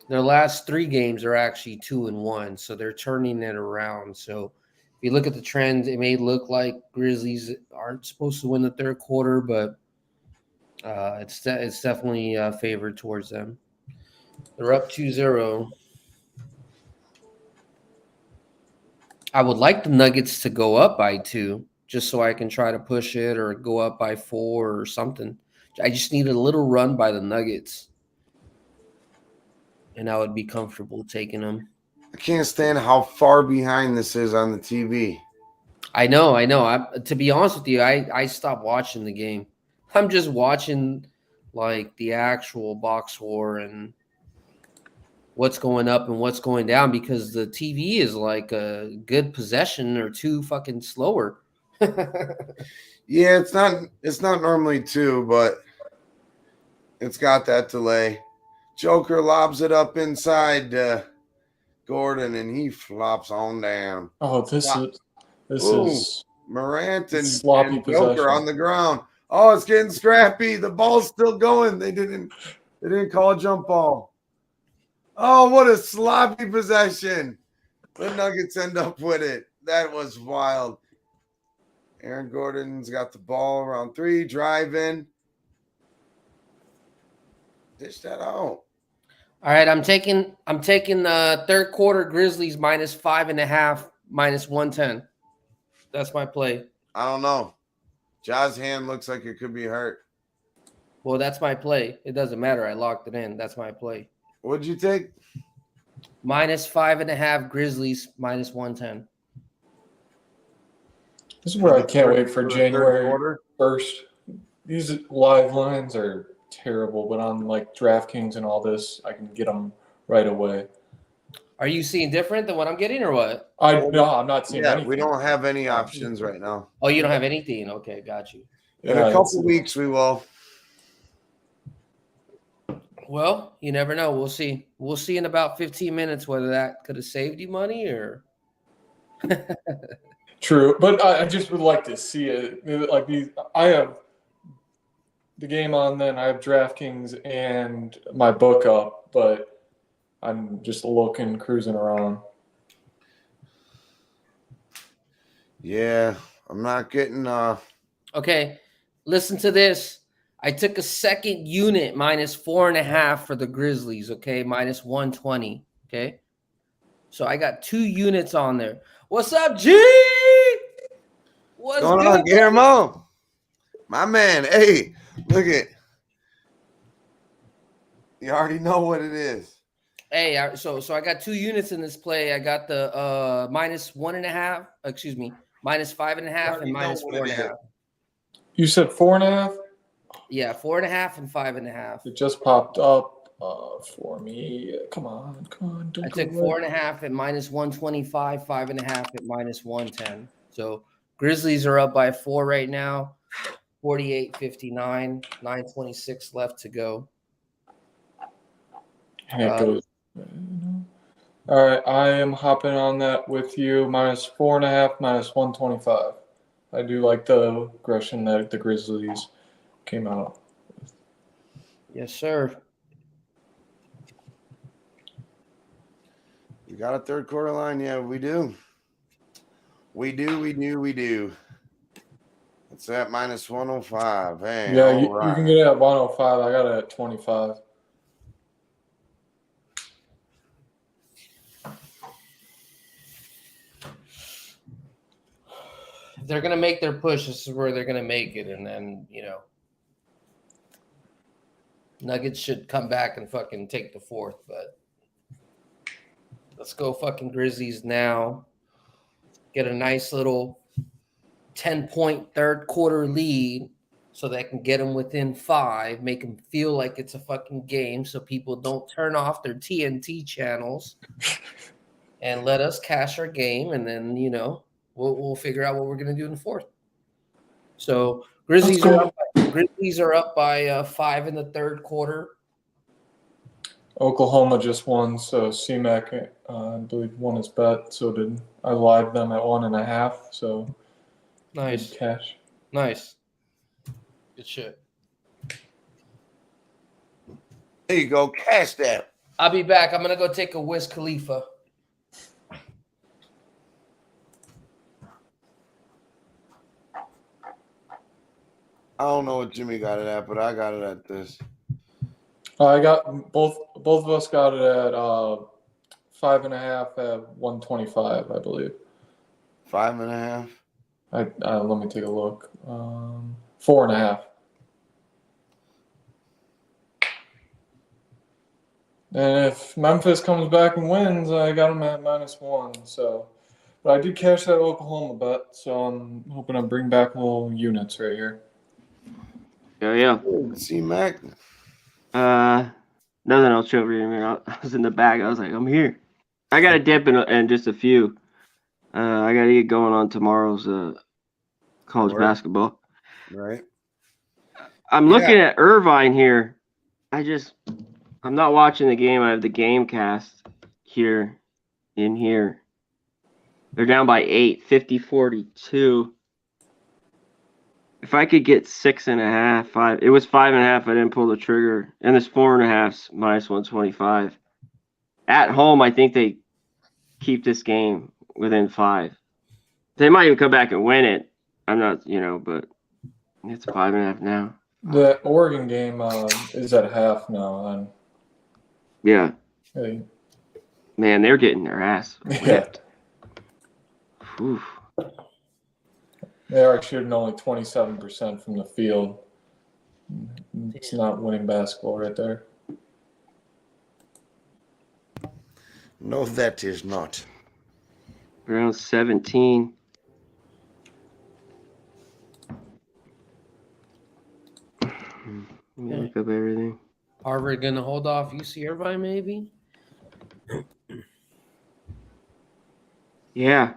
Speaker 2: their last 3 games are actually 2-1, so they're turning it around. So if you look at the trend, it may look like Grizzlies aren't supposed to win the third quarter, but it's definitely favored towards them. They're up 2-0. I would like the Nuggets to go up by 2, just so I can try to push it or go up by 4 or something. I just need a little run by the Nuggets, and I would be comfortable taking them.
Speaker 1: I can't stand how far behind this is on the TV.
Speaker 2: I know. To be honest with you, I stopped watching the game. I'm just watching like the actual box score and what's going up and what's going down because the TV is like a good possession or 2 fucking slower.
Speaker 1: Yeah, it's not normally 2, but it's got that delay. Joker lobs it up inside Gordon, and he flops on down.
Speaker 3: Oh, this is
Speaker 1: Morant and
Speaker 3: sloppy
Speaker 1: Joker
Speaker 3: possession
Speaker 1: on the ground. Oh, it's getting scrappy. The ball's still going. They didn't call a jump ball. Oh, what a sloppy possession. The Nuggets end up with it. That was wild. Aaron Gordon's got the ball around 3, driving. Dish that out.
Speaker 2: All right, I'm taking third quarter Grizzlies -5.5, -110. That's my play.
Speaker 1: I don't know. Ja's hand looks like it could be hurt.
Speaker 2: Well, that's my play. It doesn't matter. I locked it in. That's my play.
Speaker 1: What'd you take?
Speaker 2: -5.5 Grizzlies, -110.
Speaker 3: This is where I can't wait for January 1st. These live lines are terrible, but on like DraftKings and all this, I can get them right away.
Speaker 2: Are you seeing different than what I'm getting or what?
Speaker 3: No, I'm not seeing anything.
Speaker 1: We don't have any options right now.
Speaker 2: Oh, you don't have anything? Okay, got you.
Speaker 1: In a couple weeks, we will.
Speaker 2: Well, you never know. We'll see. We'll see in about 15 minutes whether that could have saved you money or.
Speaker 3: True, but I just would like to see it. Like these, I have the game on, then I have DraftKings and my book up, but I'm just looking, cruising around.
Speaker 1: Yeah, I'm not getting.
Speaker 2: Okay, listen to this. I took a second unit -4.5 for the Grizzlies. Okay, -120. Okay, so I got 2 units on there. What's up, G? What's
Speaker 1: going on, Guillermo? My man. Hey, look at. You already know what it is.
Speaker 2: Hey, so I got 2 units in this play. I got the -1.5. Excuse me, -5.5 and -4.5.
Speaker 3: You said 4.5?
Speaker 2: Yeah, 4.5 and 5.5.
Speaker 3: It just popped up for me. Come on. Don't
Speaker 2: I took 4.5 at -125, 5.5 at -110. So Grizzlies are up by 4 right now, 48-59, 9:26 left to go.
Speaker 3: And it goes. All right, I am hopping on that with you. -4.5, -125. I do like the aggression that the Grizzlies came out with.
Speaker 2: Yes, sir.
Speaker 1: You got a third quarter line? Yeah, we do. We do. It's at -105. Hey,
Speaker 3: yeah, you can get it at 105. I got it at 25.
Speaker 2: they're gonna make their push. This is where they're gonna make it, and then Nuggets should come back and fucking take the fourth. But let's go fucking Grizzlies now. Get a nice little 10-point third quarter lead so they can get them within 5, make them feel like it's a fucking game so people don't turn off their TNT channels and let us cash our game. And then, we'll figure out what we're going to do in the fourth. So Grizzlies are up by 5 in the third quarter.
Speaker 3: Oklahoma just won, so C-Mac, I believe, won his bet. So did I. Live them at 1.5. So
Speaker 2: nice
Speaker 3: cash.
Speaker 2: Nice, good shit.
Speaker 1: There you go, cash that.
Speaker 2: I'll be back. I'm gonna go take a Wiz Khalifa.
Speaker 1: I don't know what Jimmy got it at, but I got it at this.
Speaker 3: I got both of us got it at 5.5 at 125, I believe.
Speaker 1: 5.5.
Speaker 3: Let me take a look. 4.5. And if Memphis comes back and wins, I got them at -1. So, but I did cash that Oklahoma bet, so I'm hoping to bring back little units right here.
Speaker 4: Yeah.
Speaker 1: See, Mac.
Speaker 4: Nothing else over here. I was in the back. I was like, I'm here. I got a dip in just a few. I got to get going on tomorrow's college basketball.
Speaker 1: Right.
Speaker 4: I'm looking at Irvine here. I'm not watching the game. I have the game cast here. They're down by 8, 50-42. If I could get 6.5, 5, it was 5.5. I didn't pull the trigger, and this 4.5 -125. At home, I think they keep this game within 5. They might even come back and win it. I'm not, but it's 5.5 now.
Speaker 3: The Oregon game is at half now. And
Speaker 4: yeah,
Speaker 3: hey.
Speaker 4: Man, they're getting their ass whipped.
Speaker 3: Yeah. They are shooting only 27% from the field. It's not winning basketball right there.
Speaker 1: No, that is not.
Speaker 4: Around 17. Let me look up everything.
Speaker 2: Harvard gonna hold off UC Irvine, maybe?
Speaker 4: Yeah.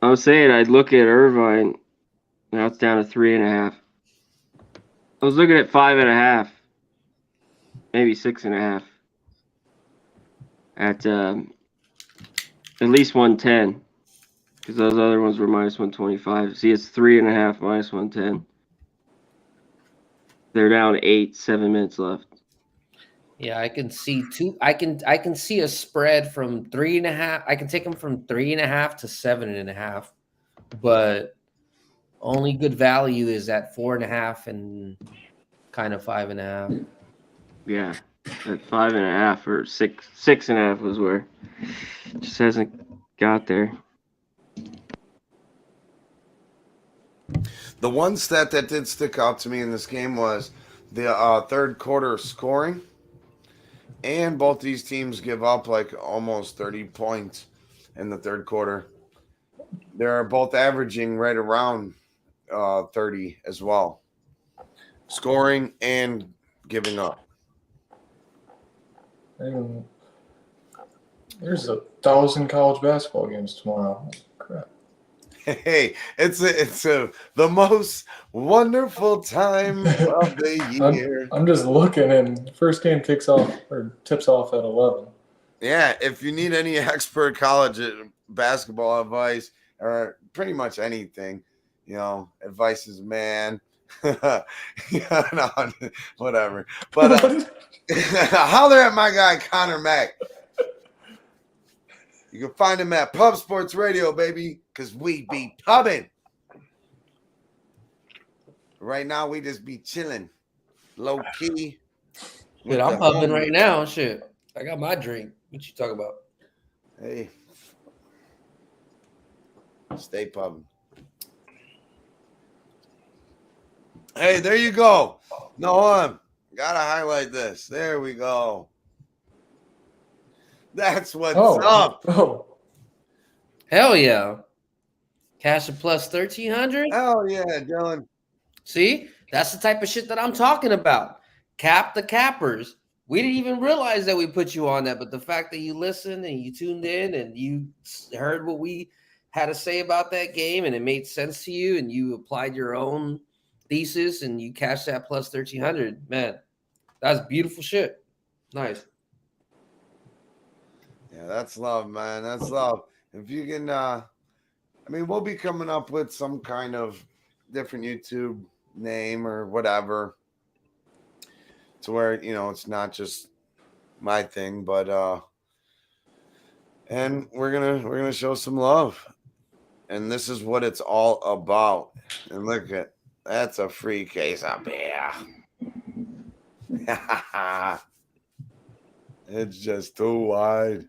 Speaker 4: I was saying I'd look at Irvine. Now it's down to 3.5. I was looking at 5.5, maybe 6.5 at least 110, because those other ones were -125. See, it's 3.5 -110. They're down 8, 7 minutes left.
Speaker 2: Yeah, I can see I can see a spread from 3.5. I can take them from 3.5 to 7.5, but only good value is at 4.5 and kind of 5.5.
Speaker 4: Yeah, at 5.5 or 6.5 was where it just hasn't got there.
Speaker 1: The one stat that did stick out to me in this game was the third quarter scoring. And both these teams give up like almost 30 points in the third quarter. They're both averaging right around 30 as well. Scoring and giving up.
Speaker 3: And there's 1,000 college basketball games tomorrow. Crap.
Speaker 1: Hey, it's the most wonderful time of the year.
Speaker 3: I'm just looking, and first game tips off at 11.
Speaker 1: Yeah, if you need any expert college basketball advice or pretty much anything, advice is man. No, whatever. But holler at my guy Connor Mack. You can find him at Pub Sports Radio, baby, because we be pubbing. Right now, we just be chilling, low key.
Speaker 2: Dude, I'm pubbing right now. Shit, I got my drink. What you talking about?
Speaker 1: Hey, stay pubbing. Hey, there you go. No, gotta highlight this. There we go. That's what's up.
Speaker 3: Oh.
Speaker 2: Hell yeah. Cash a plus 1,300.
Speaker 1: Hell yeah, Dylan.
Speaker 2: See, that's the type of shit that I'm talking about. Cap the cappers. We didn't even realize that we put you on that, but the fact that you listened and you tuned in and you heard what we had to say about that game and it made sense to you and you applied your own thesis and you cashed that plus 1,300, man, that's beautiful shit. Nice.
Speaker 1: Yeah, that's love, man. That's love. If you can, I mean, we'll be coming up with some kind of different YouTube name or whatever to where, you know, it's not just my thing, but and we're gonna show some love. And this is what it's all about. And look at that's a free case of beer. It's just too wide.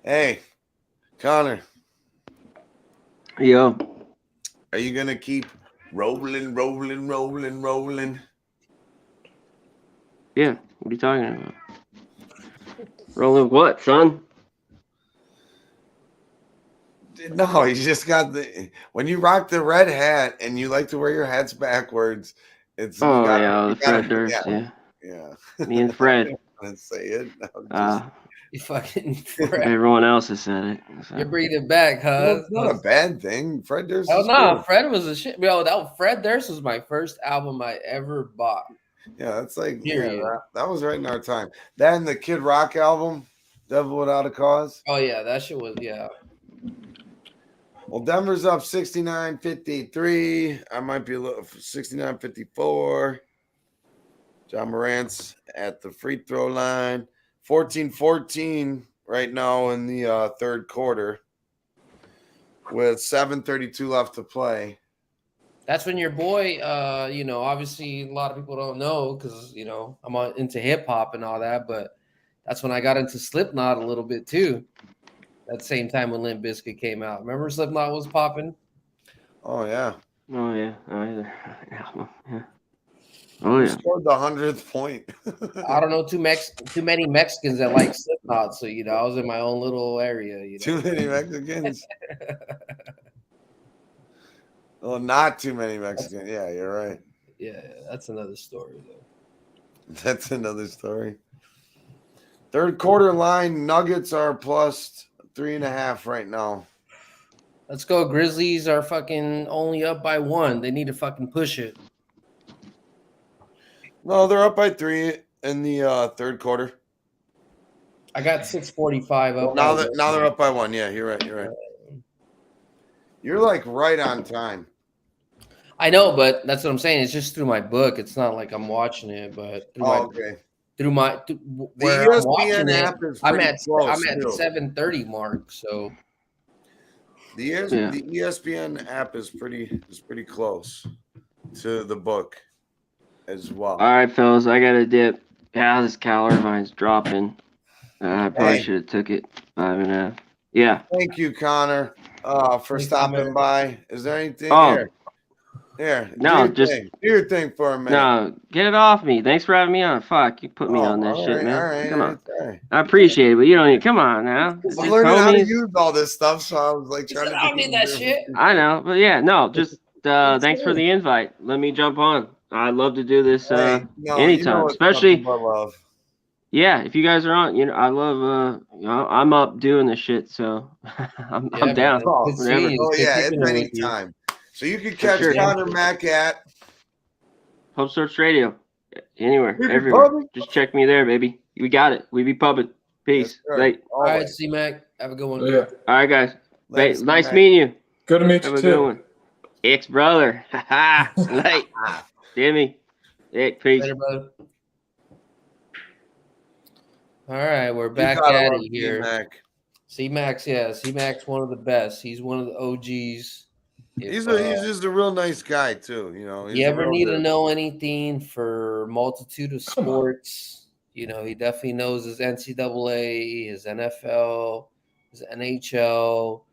Speaker 1: Hey, Connor.
Speaker 4: Yo.
Speaker 1: Are you gonna keep rolling?
Speaker 4: Yeah. What are you talking about? Rolling what, son?
Speaker 1: No, you just got the when you rock the red hat and you like to wear your hats backwards. It's
Speaker 4: Fred Durst, yeah. Me and Fred.
Speaker 1: Let's say it.
Speaker 2: You fucking
Speaker 4: Fred. Everyone else has said it.
Speaker 2: So. You're bringing it back, huh?
Speaker 1: Well, it's not a bad thing. Fred Durst.
Speaker 2: Oh no, Fred was a shit. Yo, Fred Durst was my first album I ever bought.
Speaker 1: Yeah, that's like that was right in our time. That and the Kid Rock album, Devil Without a Cause.
Speaker 2: Oh yeah, that shit was
Speaker 1: Well, Denver's up 69-53. I might be a little 69-54. John Morant's at the free throw line. 14-14 right now in the third quarter with 7:32 left to play.
Speaker 2: That's when your boy, obviously a lot of people don't know because, I'm into hip hop and all that, but that's when I got into Slipknot a little bit too. That same time when Limp Bizkit came out. Remember Slipknot was popping?
Speaker 1: Oh, yeah.
Speaker 4: Oh, yeah. Yeah.
Speaker 1: Oh, yeah. Scored the 100th point.
Speaker 2: I don't know too many Mexicans that like Slipknot, so, I was in my own little area.
Speaker 1: Too many Mexicans? Well, not too many Mexicans. Yeah, you're right.
Speaker 2: Yeah, that's another story, though.
Speaker 1: That's another story. Third quarter line, Nuggets are plus 3.5 right now.
Speaker 2: Let's go. Grizzlies are fucking only up by 1. They need to fucking push it.
Speaker 1: No, they're up by 3 in the third quarter.
Speaker 2: I got 6:45 up.
Speaker 1: Now they're up by 1. Yeah, you're right. You're like right on time.
Speaker 2: I know, but that's what I'm saying. It's just through my book. It's not like I'm watching it, but through where I'm watching
Speaker 1: app
Speaker 2: it,
Speaker 1: is
Speaker 2: I'm at
Speaker 1: the
Speaker 2: 7:30 mark. So
Speaker 1: the ESPN app is pretty close to the book as well.
Speaker 4: All right, fellas, I got a dip. Yeah, this Cal Irvine's dropping. I probably should have took it 5.5. Yeah.
Speaker 1: Thank you, Connor, for stopping by. Is there anything here? Here.
Speaker 4: No,
Speaker 1: do your thing for a minute.
Speaker 4: No, get it off me. Thanks for having me on. Fuck, you put me on this shit, man.
Speaker 1: All right,
Speaker 4: come on. Right. I appreciate it, but you don't need. Come on now.
Speaker 1: I'm learning how to use all this stuff, so I was like trying to.
Speaker 2: I don't need that shit.
Speaker 4: I know, but yeah, no, just thanks for the invite. Let me jump on. I'd love to do this anytime, especially. Yeah, if you guys are on, I love. I'm up doing this shit, so I'm down.
Speaker 1: It's any time. So you can catch Connor Mack at
Speaker 4: Pub Search Radio. Anywhere, everywhere. Just check me there, baby. We got it. We be pubbing. Peace. Late.
Speaker 2: All right, C-Mac. Have a good one.
Speaker 3: Yeah.
Speaker 4: All right, guys. Nice meeting you.
Speaker 3: Good to meet you,
Speaker 4: too. Have a good one. Ex-brother. Ha Late. Jimmy. Peace.
Speaker 2: Later, brother. All right, we're back at it here. C-Mac's one of the best. He's one of the OGs.
Speaker 1: He's just a real nice guy too,
Speaker 2: You ever need to know anything for multitude of sports? He definitely knows his NCAA, his NFL, his NHL,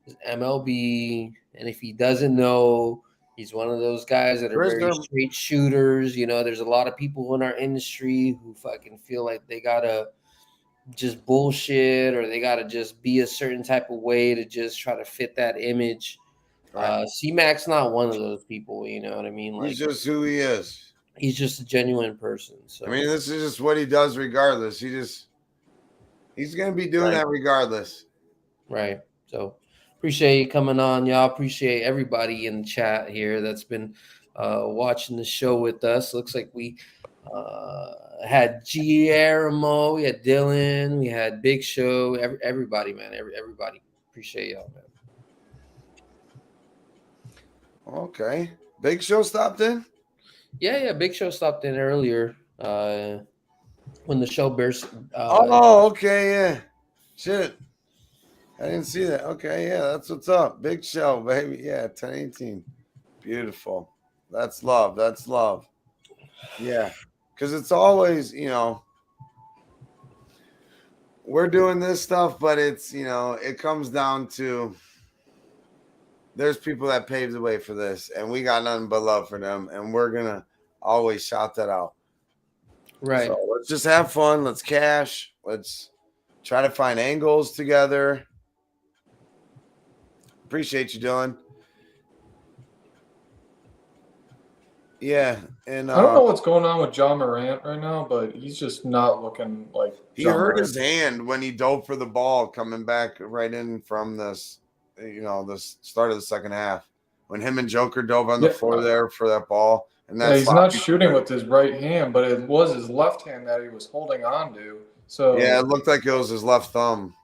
Speaker 2: is MLB, and if he doesn't know, he's one of those guys that are very straight shooters. There's a lot of people in our industry who fucking feel like they gotta just bullshit or they gotta just be a certain type of way to just try to fit that image. Right. C-Mac's not one of those people, you know what I mean?
Speaker 1: He's just who he is.
Speaker 2: He's just a genuine person. So
Speaker 1: this is just what he does regardless. He's gonna be doing that regardless.
Speaker 2: Right. So appreciate you coming on, y'all. Appreciate everybody in the chat here that's been watching the show with us. Looks like we had Guillermo, we had Dylan, we had Big Show, everybody, man. Everybody. Appreciate y'all, man.
Speaker 1: Okay. Big Show stopped in?
Speaker 2: Yeah. Big Show stopped in earlier when the show burst.
Speaker 1: Okay, yeah. Shit. I didn't see that. Okay, yeah, that's what's up. Big Show, baby. Yeah, 1018. Beautiful. That's love. That's love. Yeah. Because it's always, we're doing this stuff, but it's, it comes down to there's people that paved the way for this, and we got nothing but love for them, and we're going to always shout that out.
Speaker 2: Right.
Speaker 1: So let's just have fun. Let's cash. Let's try to find angles together. Appreciate you, Dylan. Yeah, and
Speaker 3: I don't know what's going on with John Morant right now, but he's just not looking like
Speaker 1: he hurt his hand when he dove for the ball coming back right in from this, the start of the second half when him and Joker dove on the floor there for that ball. And
Speaker 3: he's not shooting with his right hand, but it was his left hand that he was holding on to. So
Speaker 1: yeah, it looked like it was his left thumb.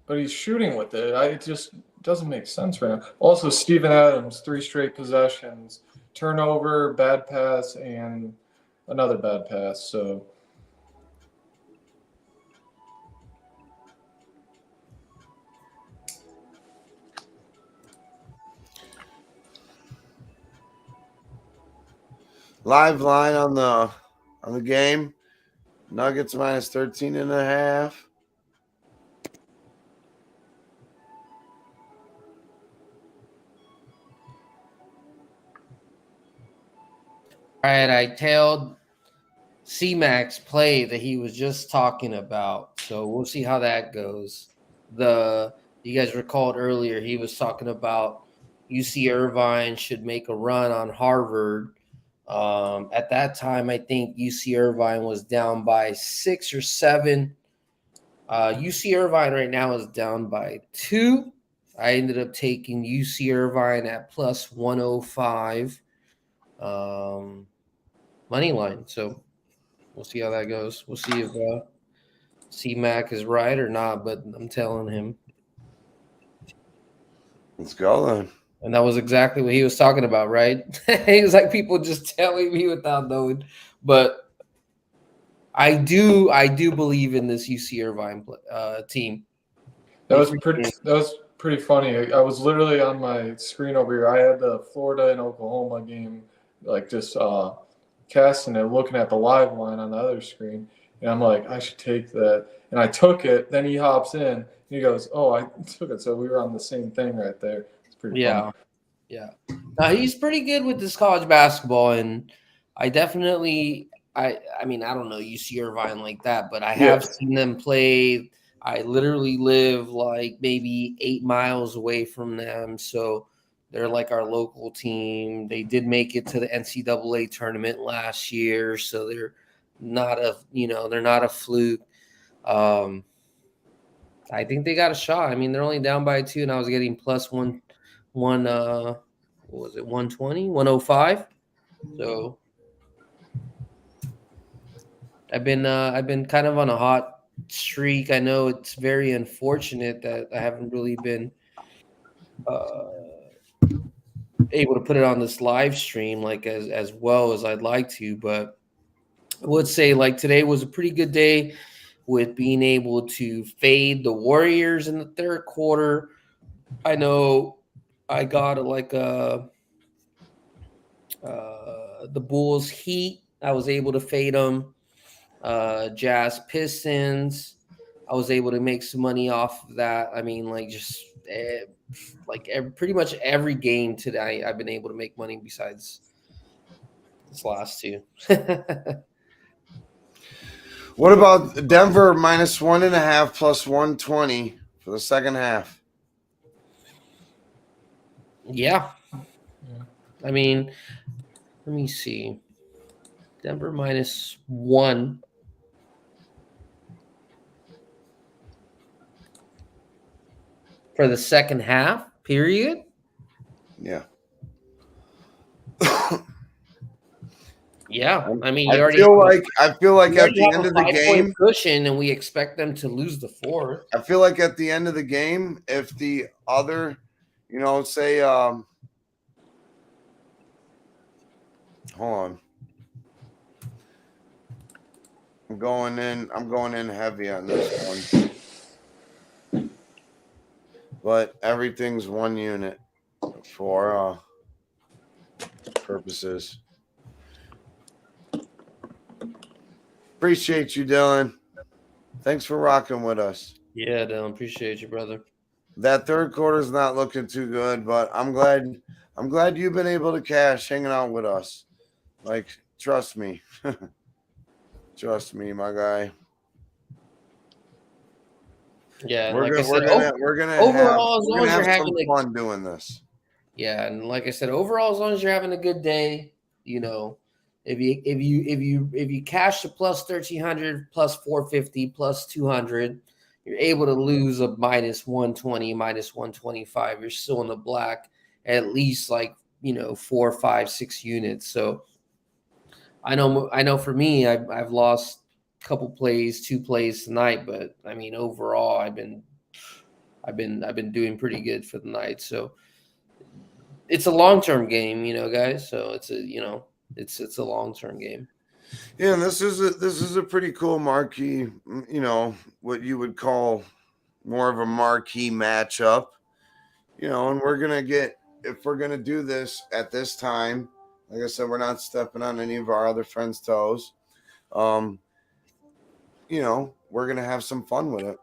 Speaker 3: But he's shooting with it. It just doesn't make sense right now. Also, Steven Adams, 3 straight possessions, turnover, bad pass, and another bad pass. So
Speaker 1: live line on the game. Nuggets minus 13.5.
Speaker 2: All right, I tailed C-Mac's play that he was just talking about, so we'll see how that goes. You guys recalled earlier he was talking about UC Irvine should make a run on Harvard. At that time, I think UC Irvine was down by 6 or 7. UC Irvine right now is down by 2. I ended up taking UC Irvine at plus 105 money line. So we'll see how that goes. We'll see if C-Mac is right or not, but I'm telling him.
Speaker 1: Let's go then.
Speaker 2: And that was exactly what he was talking about, right? He was like, people just telling me without knowing. But I do believe in this UC Irvine team.
Speaker 3: That was pretty funny. I was literally on my screen over here. I had the Florida and Oklahoma game, like just casting it, looking at the live line on the other screen. And I'm like, I should take that. And I took it. Then he hops in. And he goes, oh, I took it. So we were on the same thing right there. Pretty fun.
Speaker 2: Yeah. He's pretty good with this college basketball, and I definitely, I mean, I don't know UC Irvine like that, but I have seen them play. I literally live like maybe 8 miles away from them, so they're like our local team. They did make it to the NCAA tournament last year, so they're not a fluke. I think they got a shot. I mean, they're only down by 2, and I was getting plus one what was it, 120, 105. So I've been kind of on a hot streak. I know it's very unfortunate that I haven't really been able to put it on this live stream like as well as I'd like to, but I would say like today was a pretty good day with being able to fade the Warriors in the third quarter. I know I got the Bulls Heat. I was able to fade them. Jazz Pistons. I was able to make some money off of that. I mean, like just pretty much every game today, I've been able to make money besides this last two.
Speaker 1: What about Denver -1.5 plus 120 for the second half?
Speaker 2: Yeah. I mean, let me see. Denver -1. For the second half, period.
Speaker 1: Yeah.
Speaker 2: Yeah, I mean,
Speaker 1: I feel like at the end of the game,
Speaker 2: cushion, and we expect them to lose the fourth.
Speaker 1: I feel like at the end of the game, if the other, say, hold on, I'm going in heavy on this one, but everything's one unit for purposes. Appreciate you, Dylan. Thanks for rocking with us.
Speaker 2: Yeah, Dylan, appreciate you, brother.
Speaker 1: That third quarter's not looking too good, but I'm glad you've been able to cash hanging out with us. Like, trust me. Trust me, my guy.
Speaker 2: Yeah,
Speaker 1: we're gonna have some fun doing this.
Speaker 2: Yeah, and like I said, overall, as long as you're having a good day, if you cash the plus 1,300, plus 450, plus 200, you're able to lose a -120, -125. You're still in the black, at least 4, 5, 6 units. So I know for me, I've lost a couple plays, 2 plays tonight, but I mean overall, I've been doing pretty good for the night. So it's a long-term game, guys. So it's a long-term game.
Speaker 1: Yeah, and this is a pretty cool marquee, what you would call more of a marquee matchup, and we're gonna if we're gonna do this at this time, like I said, we're not stepping on any of our other friends' toes. We're gonna have some fun with it.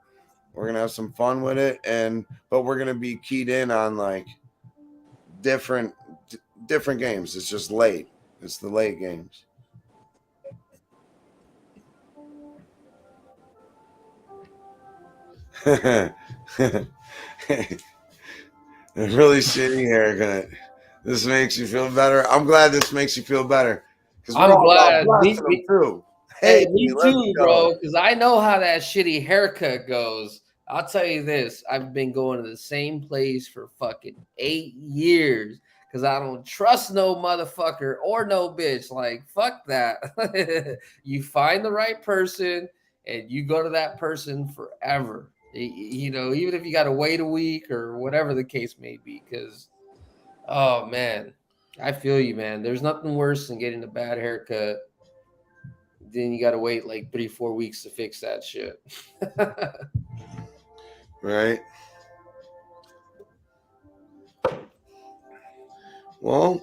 Speaker 1: But we're gonna be keyed in on different games. It's just late. It's the late games. A really shitty haircut. This makes you feel better. I'm glad this makes you feel better.
Speaker 2: I'm glad. Me
Speaker 1: too.
Speaker 2: Hey, me too, bro. Because I know how that shitty haircut goes. I'll tell you this. I've been going to the same place for fucking 8 years because I don't trust no motherfucker or no bitch. Like, fuck that. You find the right person and you go to that person forever. Even if you got to wait a week or whatever the case may be. Because, oh, man, I feel you, man. There's nothing worse than getting a bad haircut. Then you got to wait 3-4 weeks to fix that shit.
Speaker 1: Right. Well,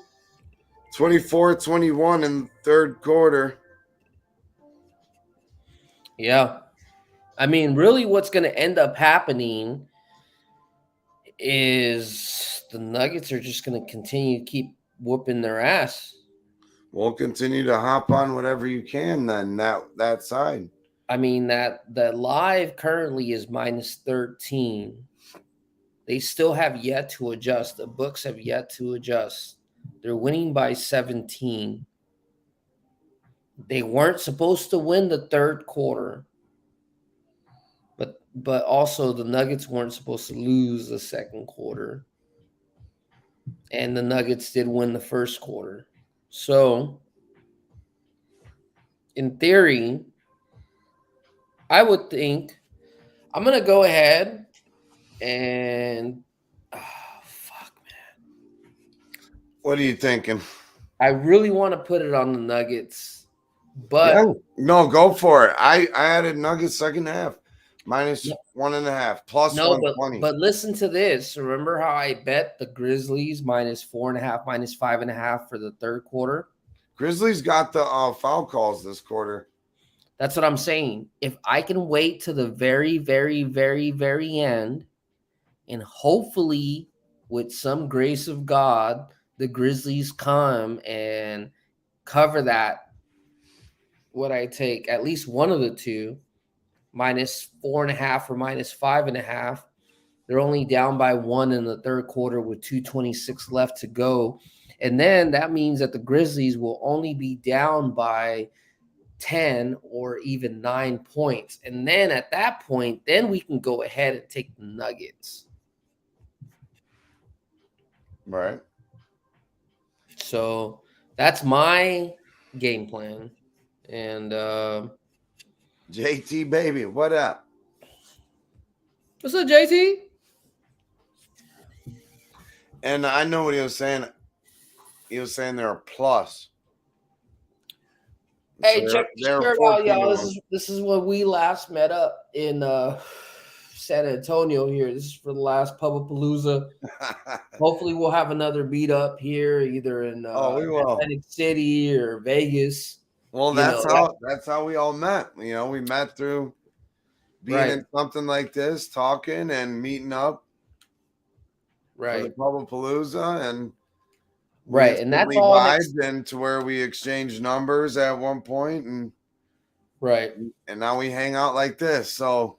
Speaker 1: 24-21 in the third quarter.
Speaker 2: Yeah. I mean, really what's going to end up happening is the Nuggets are just going to continue to keep whooping their ass.
Speaker 1: We'll continue to hop on whatever you can then, that side.
Speaker 2: I mean, that live currently is -13. They still have yet to adjust. The books have yet to adjust. They're winning by 17. They weren't supposed to win the third quarter. But also the Nuggets weren't supposed to lose the second quarter. And the Nuggets did win the first quarter. So, in theory, I would think I'm going to go ahead and fuck, man.
Speaker 1: What are you thinking?
Speaker 2: I really want to put it on the Nuggets, but
Speaker 1: no, go for it. I added Nuggets second half. -1.5 plus 120.
Speaker 2: But listen to this. Remember how I bet the Grizzlies -4.5, -5.5 for the third quarter?
Speaker 1: Grizzlies got the foul calls this quarter.
Speaker 2: That's what I'm saying. If I can wait to the very, very, very, very end And hopefully, with some grace of God, the Grizzlies come and cover that. What I take at least one of the two, -4.5 or -5.5. They're only down by 1 in the third quarter with 2:26 left to go. And then that means that the Grizzlies will only be down by 10 or even 9 points. And then at that point, then we can go ahead and take the Nuggets.
Speaker 1: Right.
Speaker 2: So that's my game plan. And
Speaker 1: JT baby, what up?
Speaker 2: what's up, JT?
Speaker 1: And I know what he was saying. He was saying they're a plus.
Speaker 2: Hey,
Speaker 1: So
Speaker 2: check
Speaker 1: they're
Speaker 2: the shirt
Speaker 1: 14
Speaker 2: out, y'all.
Speaker 1: to
Speaker 2: This is when we last met up in San Antonio here. This is for the last Pubapalooza.
Speaker 1: 1.
Speaker 2: Hopefully we'll have another beat up here, either in
Speaker 1: We will.
Speaker 2: Atlantic City or Vegas.
Speaker 1: Well, that's how we all met. You know, we met through being in something like this, talking and meeting up for the Pubapalooza, and
Speaker 2: and that's all
Speaker 1: vibed into where we exchanged numbers at one point, and and now we hang out like this. So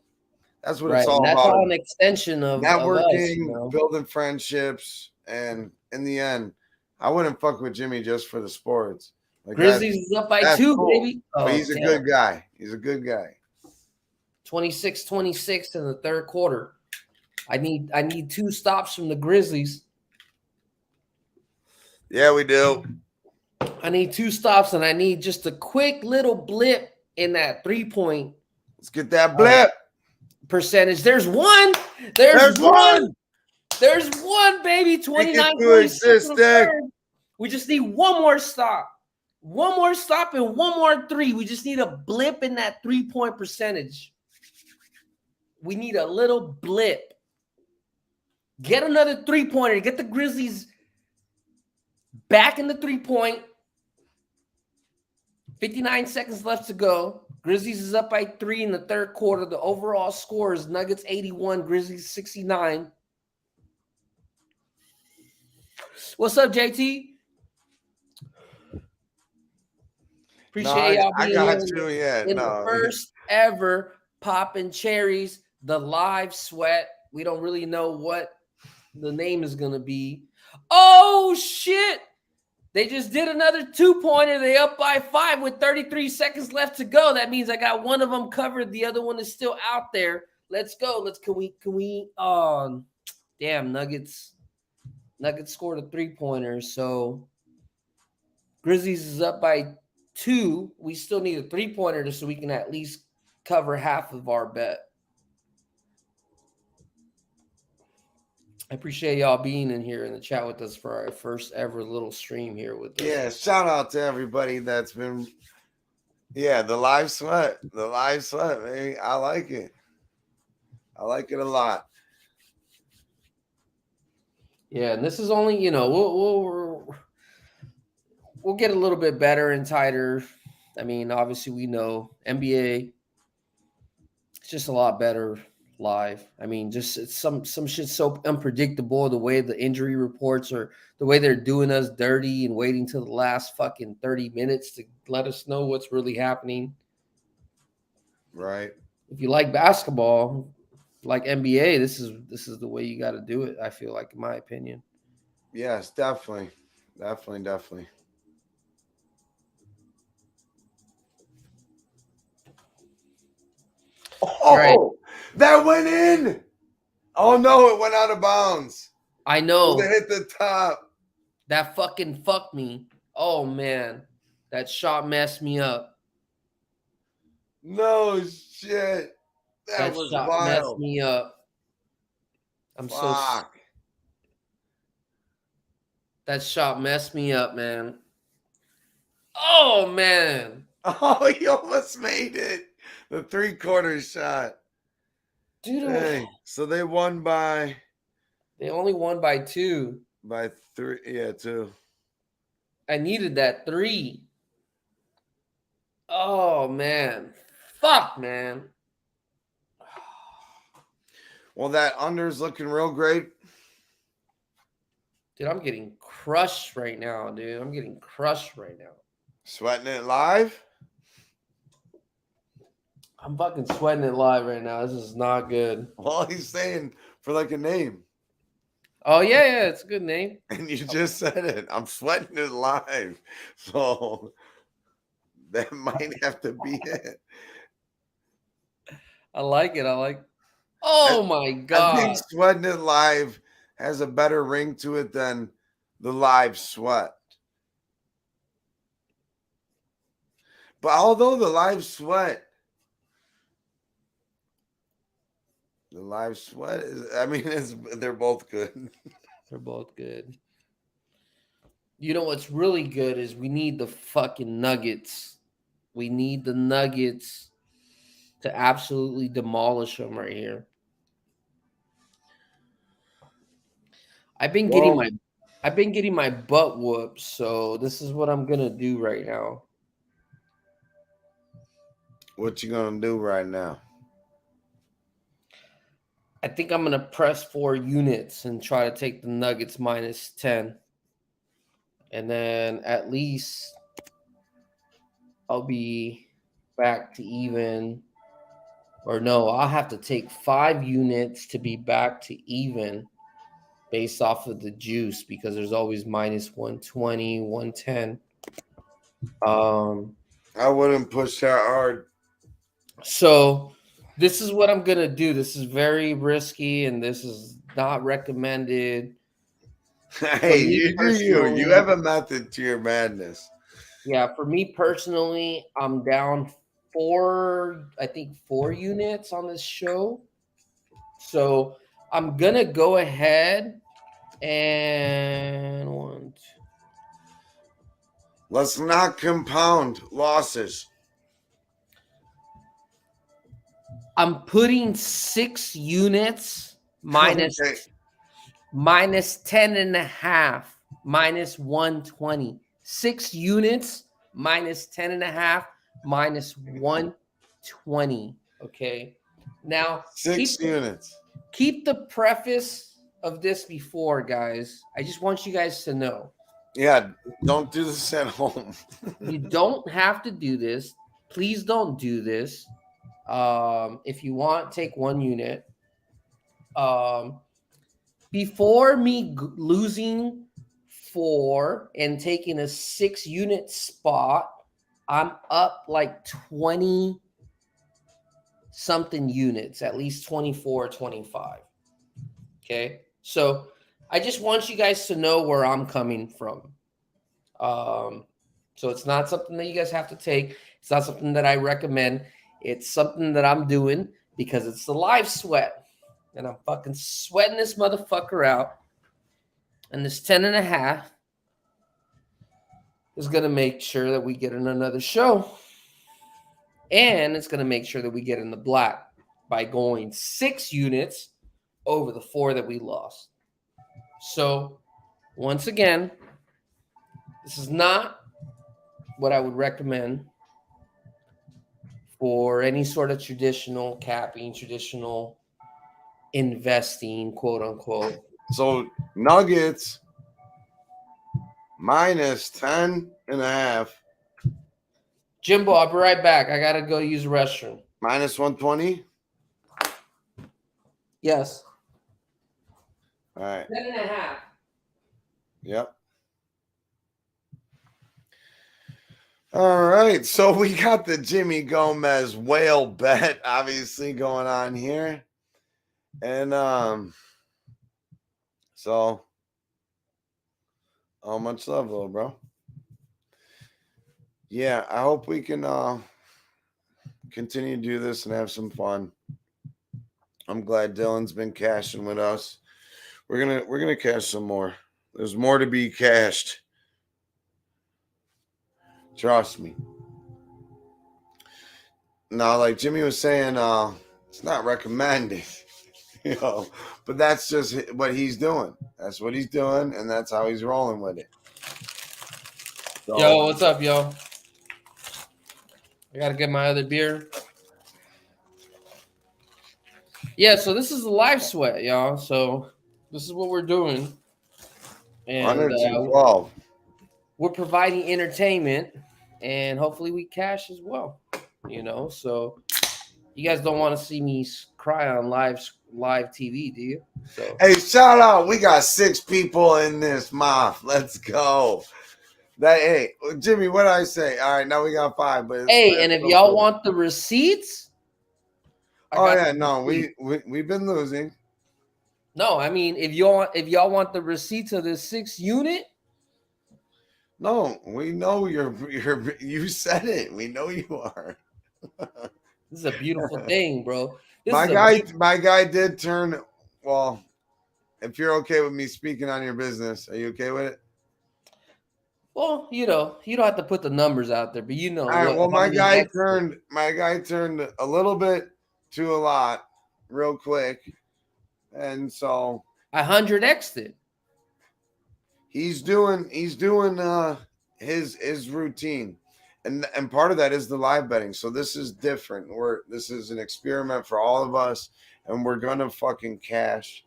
Speaker 1: that's what it's all
Speaker 2: and that's
Speaker 1: about.
Speaker 2: all an extension of
Speaker 1: Networking,
Speaker 2: of us,
Speaker 1: building friendships, and in the end, I wouldn't fuck with Jimmy just for the sports. Like
Speaker 2: Grizzlies is up by 2,
Speaker 1: cool.
Speaker 2: baby.
Speaker 1: Oh, he's a good guy. He's a good guy.
Speaker 2: 26-26 in the third quarter. I need 2 stops from the Grizzlies.
Speaker 1: Yeah, we do.
Speaker 2: I need 2 stops, and I need just a quick little blip in that 3-point.
Speaker 1: Let's get that blip
Speaker 2: percentage. There's one. There's one. There's one, baby. 29-26. We just need one more stop. One more stop and one more 3. We just need a blip in that 3-point percentage. We need a little blip. Get another 3-pointer. Get the Grizzlies back in the 3-point. 59 seconds left to go. Grizzlies is up by 3 in the third quarter. The overall score is Nuggets 81, Grizzlies 69. What's up, JT? Appreciate y'all being here in the first ever Poppin' Cherries, the live sweat. We don't really know what the name is going to be. Oh, shit. They just did another 2-pointer. They up by 5 with 33 seconds left to go. That means I got one of them covered. The other one is still out there. Let's go. Can we damn, Nuggets scored a 3-pointer. So Grizzlies is up by 2. We still need a 3-pointer so we can at least cover half of our bet. I appreciate y'all being in here in the chat with us for our first ever little stream here with us.
Speaker 1: Yeah, shout out to everybody that's been the live sweat. The live sweat, baby. I like it. I like it a lot.
Speaker 2: Yeah, and this is only, we'll get a little bit better and tighter. I mean, obviously we know NBA, it's just a lot better live. I mean, just it's some shit so unpredictable, the way the injury reports or the way they're doing us dirty and waiting till the last fucking 30 minutes to let us know what's really happening.
Speaker 1: Right.
Speaker 2: If you like basketball, like NBA, this is the way you got to do it, I feel like, in my opinion.
Speaker 1: Yes, definitely. Definitely. Oh, right. That went in. Oh, no, it went out of bounds.
Speaker 2: I know.
Speaker 1: It hit the top.
Speaker 2: That fucking fucked me. Oh, man. That shot messed me up.
Speaker 1: No shit. That was
Speaker 2: shot
Speaker 1: wild.
Speaker 2: Messed me up. That shot messed me up, man. Oh, man.
Speaker 1: Oh, he almost made it. The 3-quarter shot.
Speaker 2: Dude.
Speaker 1: Dang. So they won by...
Speaker 2: They only won by 2.
Speaker 1: By 3. Yeah, 2.
Speaker 2: I needed that 3. Oh, man. Fuck, man.
Speaker 1: Well, that under's looking real great.
Speaker 2: Dude, I'm getting crushed right now, dude. I'm getting crushed right now.
Speaker 1: Sweating it live.
Speaker 2: I'm fucking sweating it live right now. This is not good.
Speaker 1: Well, he's saying for like a name.
Speaker 2: Oh, yeah, it's a good name.
Speaker 1: And you just said it. I'm sweating it live. So that might have to be it.
Speaker 2: I like it. Oh, my
Speaker 1: I
Speaker 2: God.
Speaker 1: think sweating it live has a better ring to it than the live sweat. But although the live sweat is, I mean, they're both good.
Speaker 2: They're both good. You know what's really good is we need the fucking Nuggets. We need the Nuggets to absolutely demolish them right here. I've been getting my butt whooped, so this is what I'm gonna do right now.
Speaker 1: What you gonna do right now?
Speaker 2: I think I'm gonna press 4 units and try to take the Nuggets minus 10. And then at least I'll be back to even. Or no, I'll have to take 5 units to be back to even based off of the juice because there's always minus 120, 110.
Speaker 1: I wouldn't push that hard.
Speaker 2: So this is what I'm going to do. This is very risky and this is not recommended.
Speaker 1: Hey, you have a method to your madness.
Speaker 2: Yeah, for me personally, I'm down 4 units on this show. So I'm going to go ahead and
Speaker 1: let's not compound losses.
Speaker 2: I'm putting 6 units minus 10.5, minus 120. 6 units minus 10.5, minus 120. Okay. Now
Speaker 1: 6 units.
Speaker 2: Keep the preface of this before, guys. I just want you guys to know.
Speaker 1: Yeah, don't do this at home.
Speaker 2: You don't have to do this. Please don't do this. If you want, take 1 unit. Before me losing 4 and taking a 6 unit spot, I'm up like 20 something units, at least 24, 25. Okay. So I just want you guys to know where I'm coming from. So it's not something that you guys have to take. It's not something that I recommend. It's something that I'm doing because it's the live sweat. And I'm fucking sweating this motherfucker out. And this 10.5 is going to make sure that we get in another show. And it's going to make sure that we get in the black by going 6 units over the 4 that we lost. So, once again, this is not what I would recommend for any sort of traditional capping, traditional investing, quote unquote.
Speaker 1: So, Nuggets minus 10.5.
Speaker 2: Jimbo, I'll be right back. I got to go use the restroom.
Speaker 1: Minus 120?
Speaker 2: Yes.
Speaker 1: All right.
Speaker 2: 10.5.
Speaker 1: Yep. All right. So we got the Jimmy Gomez whale bet obviously going on here. And so much love, little bro. Yeah, I hope we can continue to do this and have some fun. I'm glad Dylan's been cashing with us. We're gonna cash some more. There's more to be cashed. Trust me. Now, like Jimmy was saying, it's not recommended, but that's just what he's doing. That's what he's doing, and that's how he's rolling with it. So,
Speaker 2: Yo, what's up, yo? I gotta get my other beer. Yeah, so this is a live sweat, y'all. So this is what we're doing. And
Speaker 1: 112.
Speaker 2: we're providing entertainment, and hopefully we cash as well. So you guys don't want to see me cry on live TV, do you? So
Speaker 1: Hey, shout out. We got 6 people in this moth. Let's go. Hey, Jimmy, what did I say? All right, now we got 5. But
Speaker 2: hey, and if y'all want the receipts,
Speaker 1: we've been losing.
Speaker 2: No, I mean if y'all want the receipts of this 6 unit.
Speaker 1: No, we know you said it. We know you are.
Speaker 2: This is a beautiful thing, bro.
Speaker 1: My guy did turn. Well, if you're okay with me speaking on your business, are you okay with it?
Speaker 2: Well, you don't have to put the numbers out there, but
Speaker 1: All right. Well, my guy turned a little bit to a lot real quick, and so
Speaker 2: 100x'd it.
Speaker 1: He's doing his routine, and part of that is the live betting. So this is different. This is an experiment for all of us, and we're gonna fucking cash.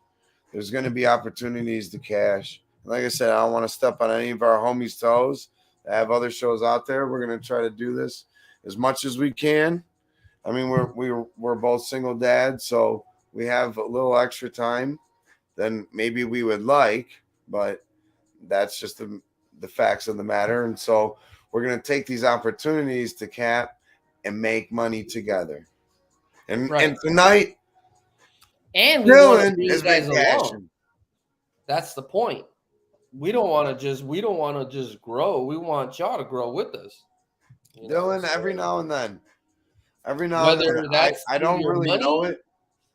Speaker 1: There's gonna be opportunities to cash. Like I said, I don't want to step on any of our homies' toes. I have other shows out there. We're gonna try to do this as much as we can. I mean, we're both single dads, so we have a little extra time than maybe we would like, but that's just the facts of the matter. And so we're going to take these opportunities to cap and make money together. And tonight,
Speaker 2: and we want to bring you guys along. That's the point. We don't want to just grow. We want y'all to grow with us.
Speaker 1: Dylan, every now and then. I don't really know it.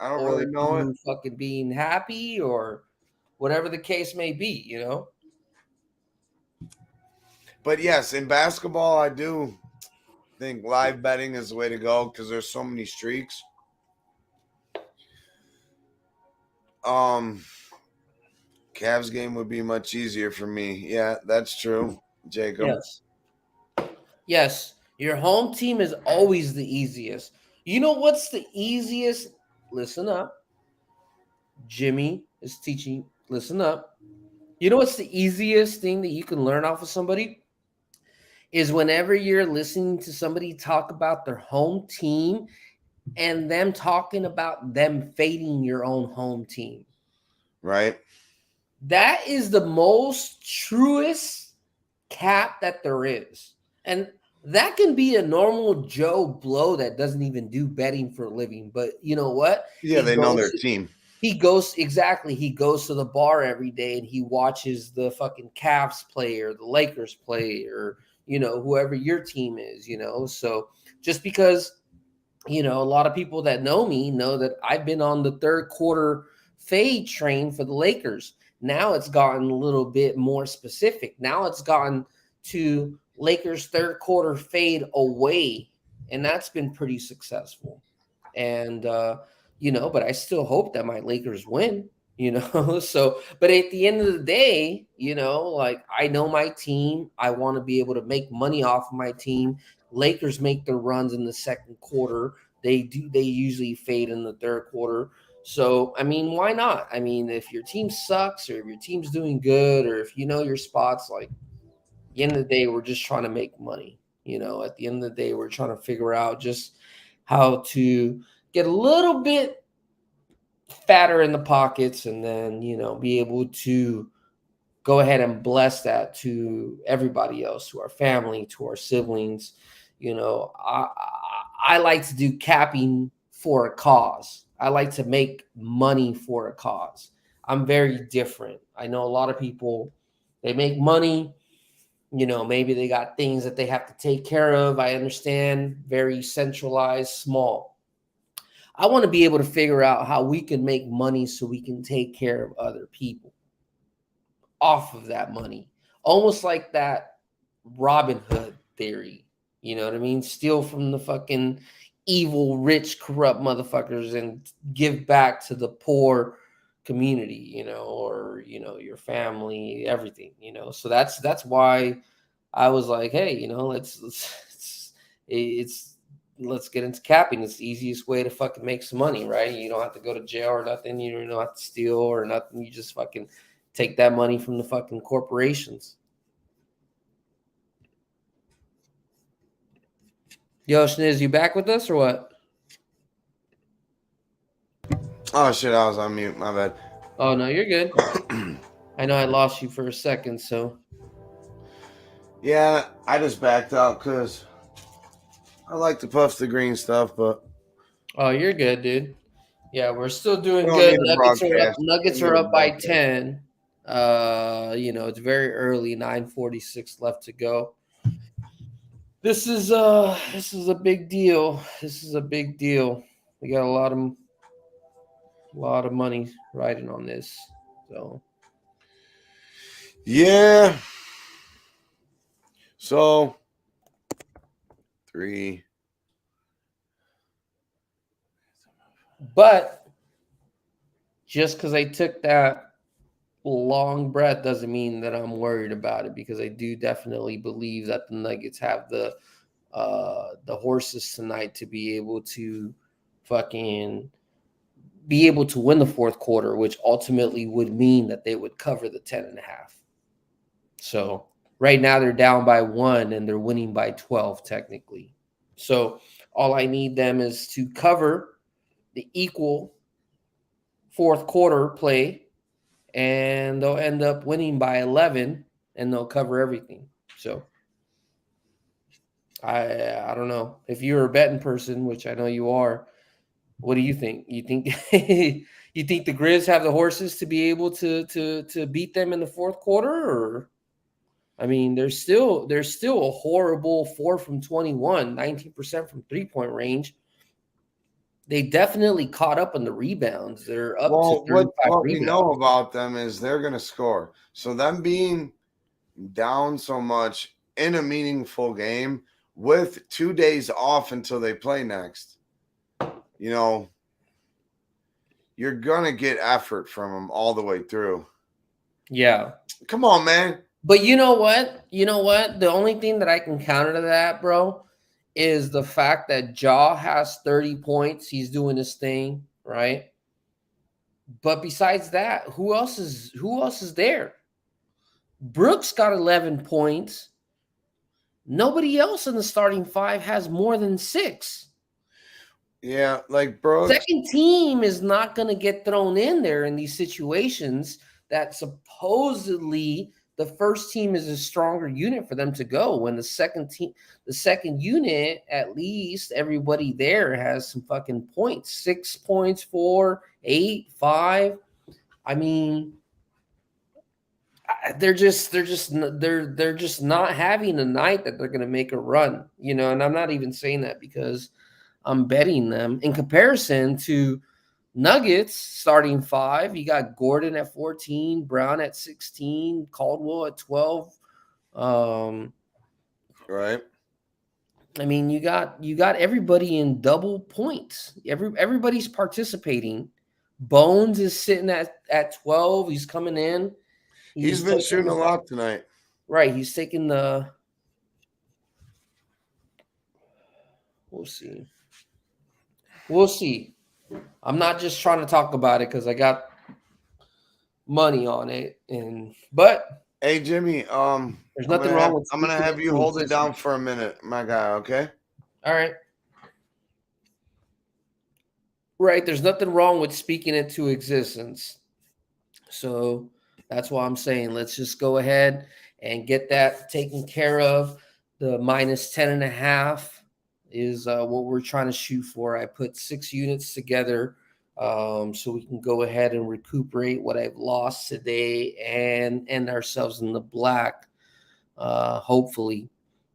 Speaker 1: I don't really know it.
Speaker 2: Fucking being happy or whatever the case may be,
Speaker 1: But yes, in basketball, I do think live betting is the way to go because there's so many streaks. Cavs game would be much easier for me. Yeah, that's true, Jacob.
Speaker 2: Yes. Your home team is always the easiest. You know what's the easiest? Listen up. Jimmy is teaching. Listen up. You know what's the easiest thing that you can learn off of somebody? Is whenever you're listening to somebody talk about their home team and them talking about them fading your own home team.
Speaker 1: Right.
Speaker 2: That is the most truest cap that there is. And that can be a normal Joe Blow that doesn't even do betting for a living. But you know what?
Speaker 1: Yeah, they know their team.
Speaker 2: He goes to the bar every day and he watches the fucking Cavs play or the Lakers play or, whoever your team is, So just because, a lot of people that know me know that I've been on the third quarter fade train for the Lakers. Now it's gotten a little bit more specific. Now it's gotten to Lakers third quarter fade away, and that's been pretty successful. And but I still hope that my Lakers win, So, but at the end of the day, I know my team. I want to be able to make money off of my team. Lakers make their runs in the second quarter. They usually fade in the third quarter. So, I mean, why not? I mean, if your team sucks or if your team's doing good or if you know your spots, at the end of the day, we're just trying to make money. At the end of the day, we're trying to figure out just how to get a little bit fatter in the pockets and then, be able to go ahead and bless that to everybody else, to our family, to our siblings. I like to do capping for a cause. I like to make money for a cause. I'm very different. I know a lot of people, they make money, maybe they got things that they have to take care of. I understand, very centralized, small. I want to be able to figure out how we can make money so we can take care of other people off of that money. Almost like that Robin Hood theory. You know what I mean? Steal from the fucking evil, rich, corrupt motherfuckers and give back to the poor community, or, your family, everything, So that's why I was like, hey, it's let's get into capping. It's the easiest way to fucking make some money, right? You don't have to go to jail or nothing. You don't have to steal or nothing. You just fucking take that money from the fucking corporations. Yo, Shniz, you back with us or what?
Speaker 1: Oh shit, I was on mute. My bad.
Speaker 2: Oh no, you're good. I know I lost you for a second, so.
Speaker 1: Yeah, I just backed out because I like to puff the green stuff, but.
Speaker 2: Oh, you're good, dude. Yeah, we're still doing
Speaker 1: We don't
Speaker 2: good.
Speaker 1: need a broadcast.
Speaker 2: Nuggets are up by 10. It's very early, 9:46 left to go. This is a big deal. This is a big deal. We got a lot of money riding on this. So
Speaker 1: Yeah. So 3.
Speaker 2: But just because I took that long breath doesn't mean that I'm worried about it, because I do definitely believe that the Nuggets have the horses tonight to be able to fucking be able to win the fourth quarter, which ultimately would mean that they would cover the 10.5. So right now they're down by 1 and they're winning by 12 technically. So all I need them is to cover the equal fourth quarter play, and they'll end up winning by 11 and they'll cover everything. So I don't know. If you're a betting person, which I know you are, what do you think? You think you think the Grizz have the horses to be able to beat them in the fourth quarter? Or I mean, there's still a horrible 4 from 21, 19% from 3-point range. They definitely caught up on the rebounds. They're up to 35
Speaker 1: what
Speaker 2: rebounds.
Speaker 1: We know about them is they're going to score. So them being down so much in a meaningful game with 2 days off until they play next, you're going to get effort from them all the way through.
Speaker 2: Yeah.
Speaker 1: Come on, man.
Speaker 2: But you know what? The only thing that I can counter to that, bro, is the fact that Ja has 30 points. He's doing his thing, right? But besides that, who else is there? Brooks got 11 points. Nobody else in the starting 5 has more than 6.
Speaker 1: Yeah, like Brooks.
Speaker 2: Second team is not going to get thrown in there in these situations that supposedly the first team is a stronger unit for them to go, when the second unit, at least everybody there has some fucking points, 6 points, 4, 8, 5. I mean, they're just not having a night that they're going to make a run, and I'm not even saying that because I'm betting them. In comparison to Nuggets starting 5, you got Gordon at 14, Brown at 16, Caldwell at 12.
Speaker 1: Right.
Speaker 2: I mean, you got everybody in double points. Everybody's participating. Bones is sitting at 12. He's coming in.
Speaker 1: He's been shooting a lot tonight.
Speaker 2: Right. He's taking the. We'll see. I'm not just trying to talk about it because I got money on it, but
Speaker 1: hey Jimmy,
Speaker 2: there's nothing wrong with.
Speaker 1: I'm gonna have you hold it down for a minute, my guy. Okay.
Speaker 2: All right. Right. There's nothing wrong with speaking it to existence. So that's why I'm saying let's just go ahead and get that taken care of. The minus 10.5 is what we're trying to shoot for. I put 6 units together so we can go ahead and recuperate what I've lost today and end ourselves in the black, hopefully.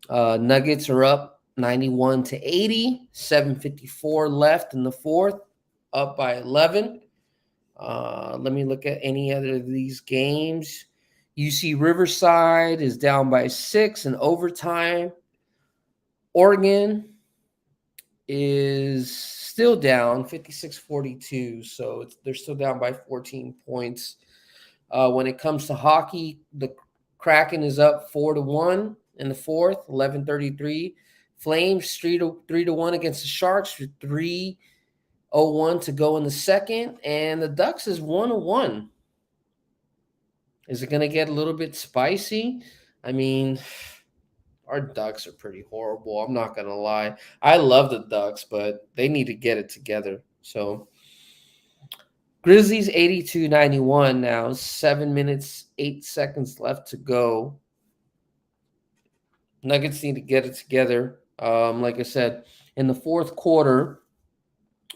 Speaker 2: Nuggets are up 91-80, 7:54 left in the fourth, up by 11. Let me look at any other of these games. UC Riverside is down by 6 in overtime. Oregon is still down 56-42, so they're still down by 14 points. When it comes to hockey, the Kraken is up 4-1 in the fourth, 11:33, Flames 3-1 against the Sharks with 3:01 to go in the second, and the Ducks is 1-1. Is it going to get a little bit spicy? I mean, our Ducks are pretty horrible. I'm not going to lie. I love the Ducks, but they need to get it together. So Grizzlies 82-91 now, 7 minutes, 8 seconds left to go. Nuggets need to get it together. Like I said, in the fourth quarter,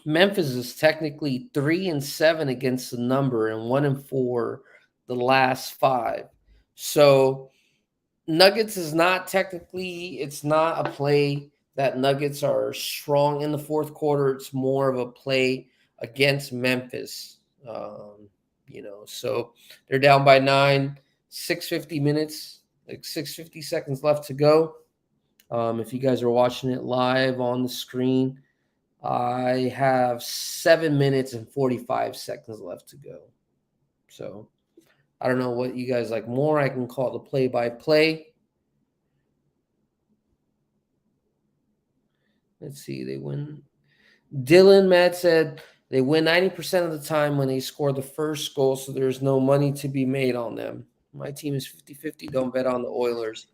Speaker 2: Memphis is technically 3-7 against the number and 1-4 the last 5. So Nuggets is not technically, it's not a play that Nuggets are strong in the fourth quarter. It's more of a play against Memphis. So they're down by 9, 6:50 minutes, like 6:50 seconds left to go. If you guys are watching it live on the screen, I have 7 minutes and 45 seconds left to go. So I don't know what you guys like more. I can call it the play-by-play. Let's see. They win. Dylan Matt said they win 90% of the time when they score the first goal, so there's no money to be made on them. My team is 50-50. Don't bet on the Oilers.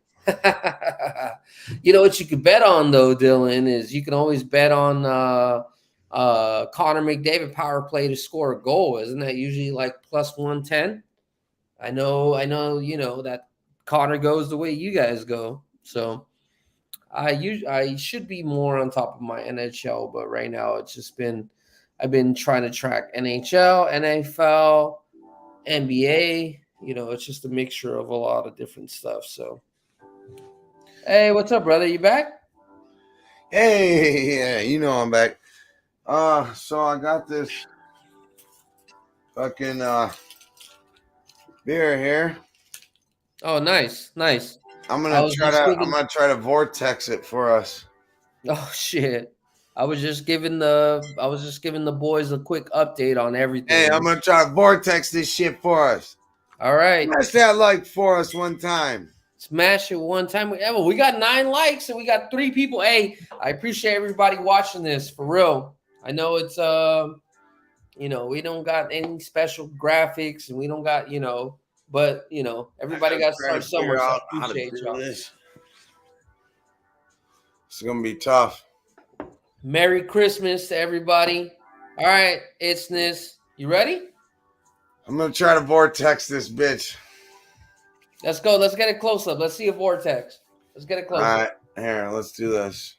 Speaker 2: You know what you could bet on, though, Dylan, is you can always bet on Connor McDavid power play to score a goal. Isn't that usually like plus 110? I know, that Connor goes the way you guys go. So I should be more on top of my NHL, but right now it's just I've been trying to track NHL, NFL, NBA. It's just a mixture of a lot of different stuff. So, hey, what's up, brother? You back?
Speaker 1: Hey, yeah, I'm back. So I got this fucking beer here.
Speaker 2: Oh, nice.
Speaker 1: I'm gonna try to vortex it for us.
Speaker 2: Oh shit. I was just giving the boys a quick update on everything.
Speaker 1: Hey, I'm gonna try to vortex this shit for us.
Speaker 2: All right.
Speaker 1: Smash that like for us one time.
Speaker 2: Smash it one time. We got 9 likes and we got 3 people. Hey, I appreciate everybody watching this for real. I know it's we don't got any special graphics and we don't got, but everybody got to start somewhere. So I appreciate y'all.
Speaker 1: This is gonna be tough.
Speaker 2: Merry Christmas to everybody. All right, It's-ness. You ready?
Speaker 1: I'm gonna try to vortex this bitch.
Speaker 2: Let's go. Let's get it close up. Let's see a vortex. Let's get it close up.
Speaker 1: All right, here, let's do this.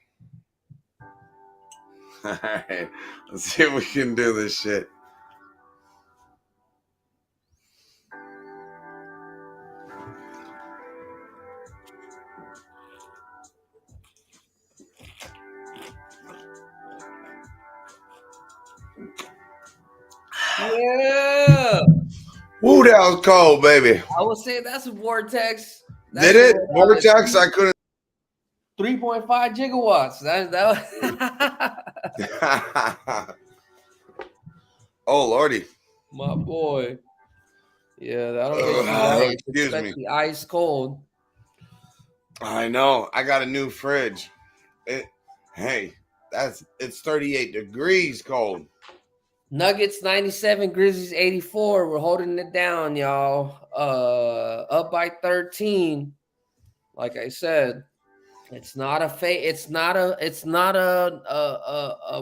Speaker 1: All right, let's see if we can do this shit.
Speaker 2: Yeah.
Speaker 1: Woo, that was cold, baby.
Speaker 2: I would say that's a vortex.
Speaker 1: Did it? Vortex? I couldn't.
Speaker 2: 3.5 gigawatts. That
Speaker 1: Oh, Lordy.
Speaker 2: My boy. Yeah, that'll get
Speaker 1: excuse me.
Speaker 2: Ice cold.
Speaker 1: I know. I got a new fridge. It's 38 degrees cold.
Speaker 2: Nuggets 97, Grizzlies 84. We're holding it down, y'all. Up by 13. Like I said, it's not a fate. It's not a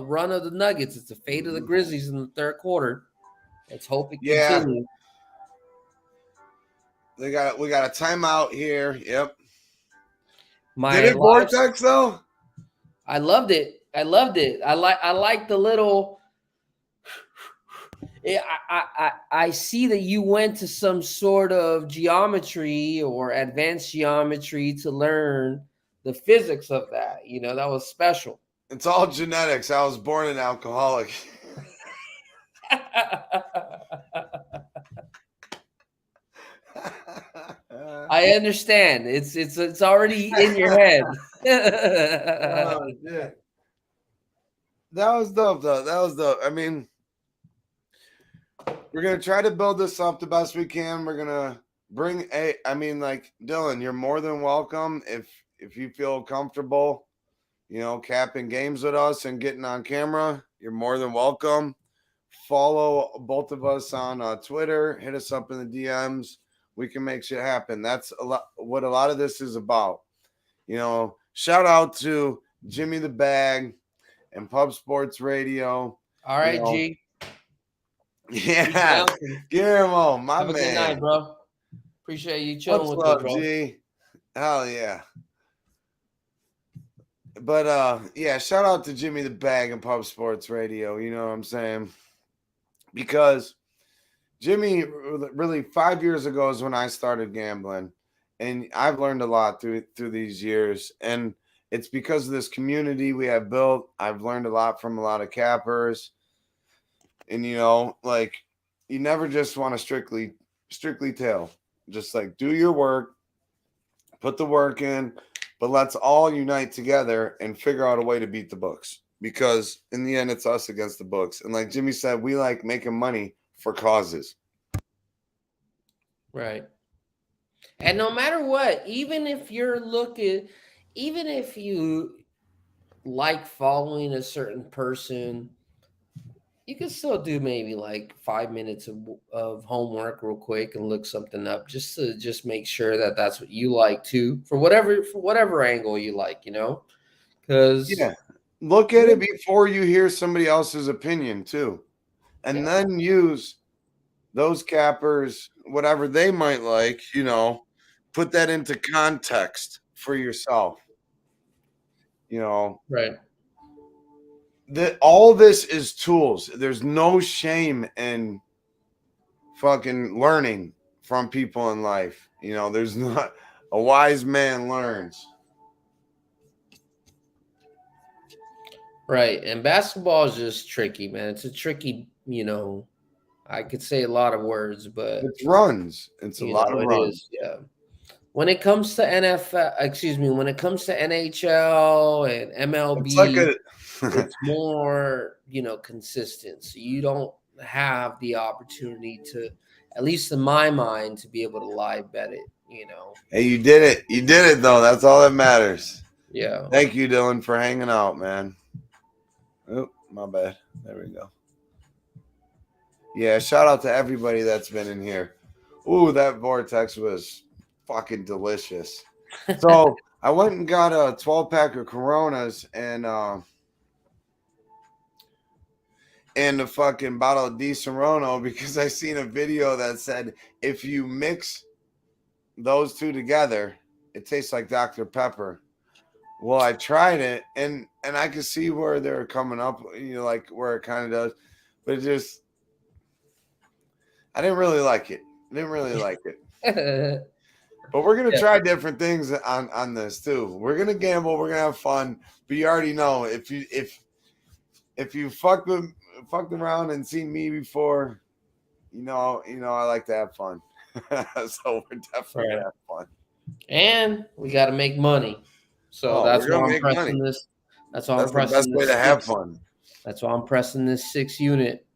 Speaker 2: run of the Nuggets. It's the fate of the Grizzlies in the third quarter. Let's hope it continues.
Speaker 1: We got a timeout here. Yep.
Speaker 2: Did
Speaker 1: it vortex though?
Speaker 2: I loved it. I like the little. I see that you went to some sort of geometry or advanced geometry to learn the physics of that. That was special.
Speaker 1: It's all genetics. I was born an alcoholic.
Speaker 2: I understand. It's already in your head.
Speaker 1: Oh, yeah. That was dope, though. That was dope. I mean, we're gonna try to build this up the best we can. We're gonna bring Dylan, you're more than welcome if you feel comfortable. capping games with us and getting on camera, you're more than welcome. Follow both of us on Twitter. Hit us up in the DMs. We can make shit happen. That's what a lot of this is about. Shout out to Jimmy the Bag and Pub Sports Radio.
Speaker 2: All right, G.
Speaker 1: Yeah, Guillermo, my
Speaker 2: Have a
Speaker 1: man.
Speaker 2: good night, bro. Appreciate you chilling with me, bro.
Speaker 1: G? Hell yeah. But shout out to Jimmy the Bag and Pub Sports Radio. You know what I'm saying? Because Jimmy, really 5 years ago is when I started gambling, and I've learned a lot through these years, and it's because of this community we have built. I've learned a lot from a lot of cappers, and you never just want to strictly tail. Just do your work, put the work in, but let's all unite together and figure out a way to beat the books, because in the end, it's us against the books. And like Jimmy said, we like making money for causes.
Speaker 2: Right. And no matter what, even if you like following a certain person, you can still do maybe 5 minutes of homework real quick and look something up just to make sure that that's what you like too, for whatever angle you like, because
Speaker 1: look at it before you hear somebody else's opinion too, and then use those cappers, whatever they might like, put that into context for yourself.
Speaker 2: Right.
Speaker 1: All this is tools. There's no shame in fucking learning from people in life. There's not a wise man learns.
Speaker 2: Right. And basketball is just tricky, man. It's a tricky, I could say a lot of words, but
Speaker 1: it runs. It's a lot of runs.
Speaker 2: Yeah. When it comes to when it comes to NHL and MLB, it's more, consistent. So you don't have the opportunity to, at least in my mind, to be able to live bet it,
Speaker 1: Hey, you did it. You did it, though. That's all that matters.
Speaker 2: Yeah.
Speaker 1: Thank you, Dylan, for hanging out, man. Oh, my bad. There we go. Yeah, shout out to everybody that's been in here. Ooh, that vortex was fucking delicious. So I went and got a 12-pack of Coronas and a fucking bottle of Di Serono, because I seen a video that said if you mix those two together, it tastes like Dr. Pepper. Well, I tried it, and I could see where they're coming up, where it kind of does, but it just, I didn't really like it. But we're gonna try different things on this too. We're gonna gamble. We're gonna have fun. But you already know, if you fucked around and seen me before, I like to have fun. So we're definitely gonna have fun.
Speaker 2: And we got to make money. So that's why I'm pressing this. That's why I'm pressing this. That's the best way to have fun. That's why I'm pressing this 6 unit.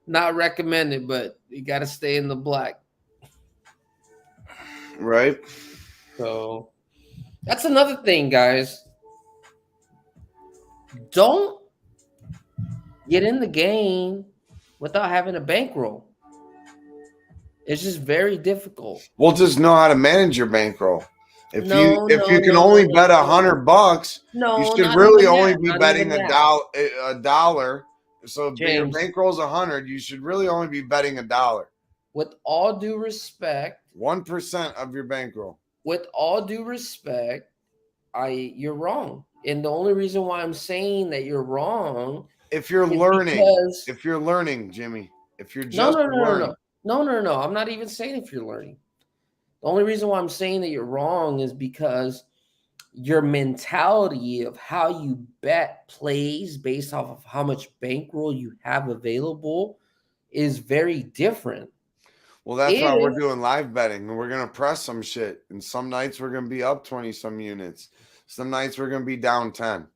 Speaker 2: Not recommended, but you got to stay in the black.
Speaker 1: Right.
Speaker 2: So that's another thing, guys. Don't get in the game without having a bankroll. It's just very difficult.
Speaker 1: Well, just know how to manage your bankroll. If you can only bet $100, you should really only be betting a dollar. So if your bankroll's 100, you should really only be betting $1.
Speaker 2: With all due respect,
Speaker 1: 1% of your bankroll.
Speaker 2: With all due respect, you're wrong. And the only reason why I'm saying that you're wrong,
Speaker 1: if you're learning, Jimmy, if you're just learning.
Speaker 2: No. I'm not even saying if you're learning. The only reason why I'm saying that you're wrong is because your mentality of how you bet plays based off of how much bankroll you have available is very different.
Speaker 1: Well, that's why we're doing live betting, and we're going to press some shit. And some nights we're going to be up 20-some units. Some nights we're going to be down 10.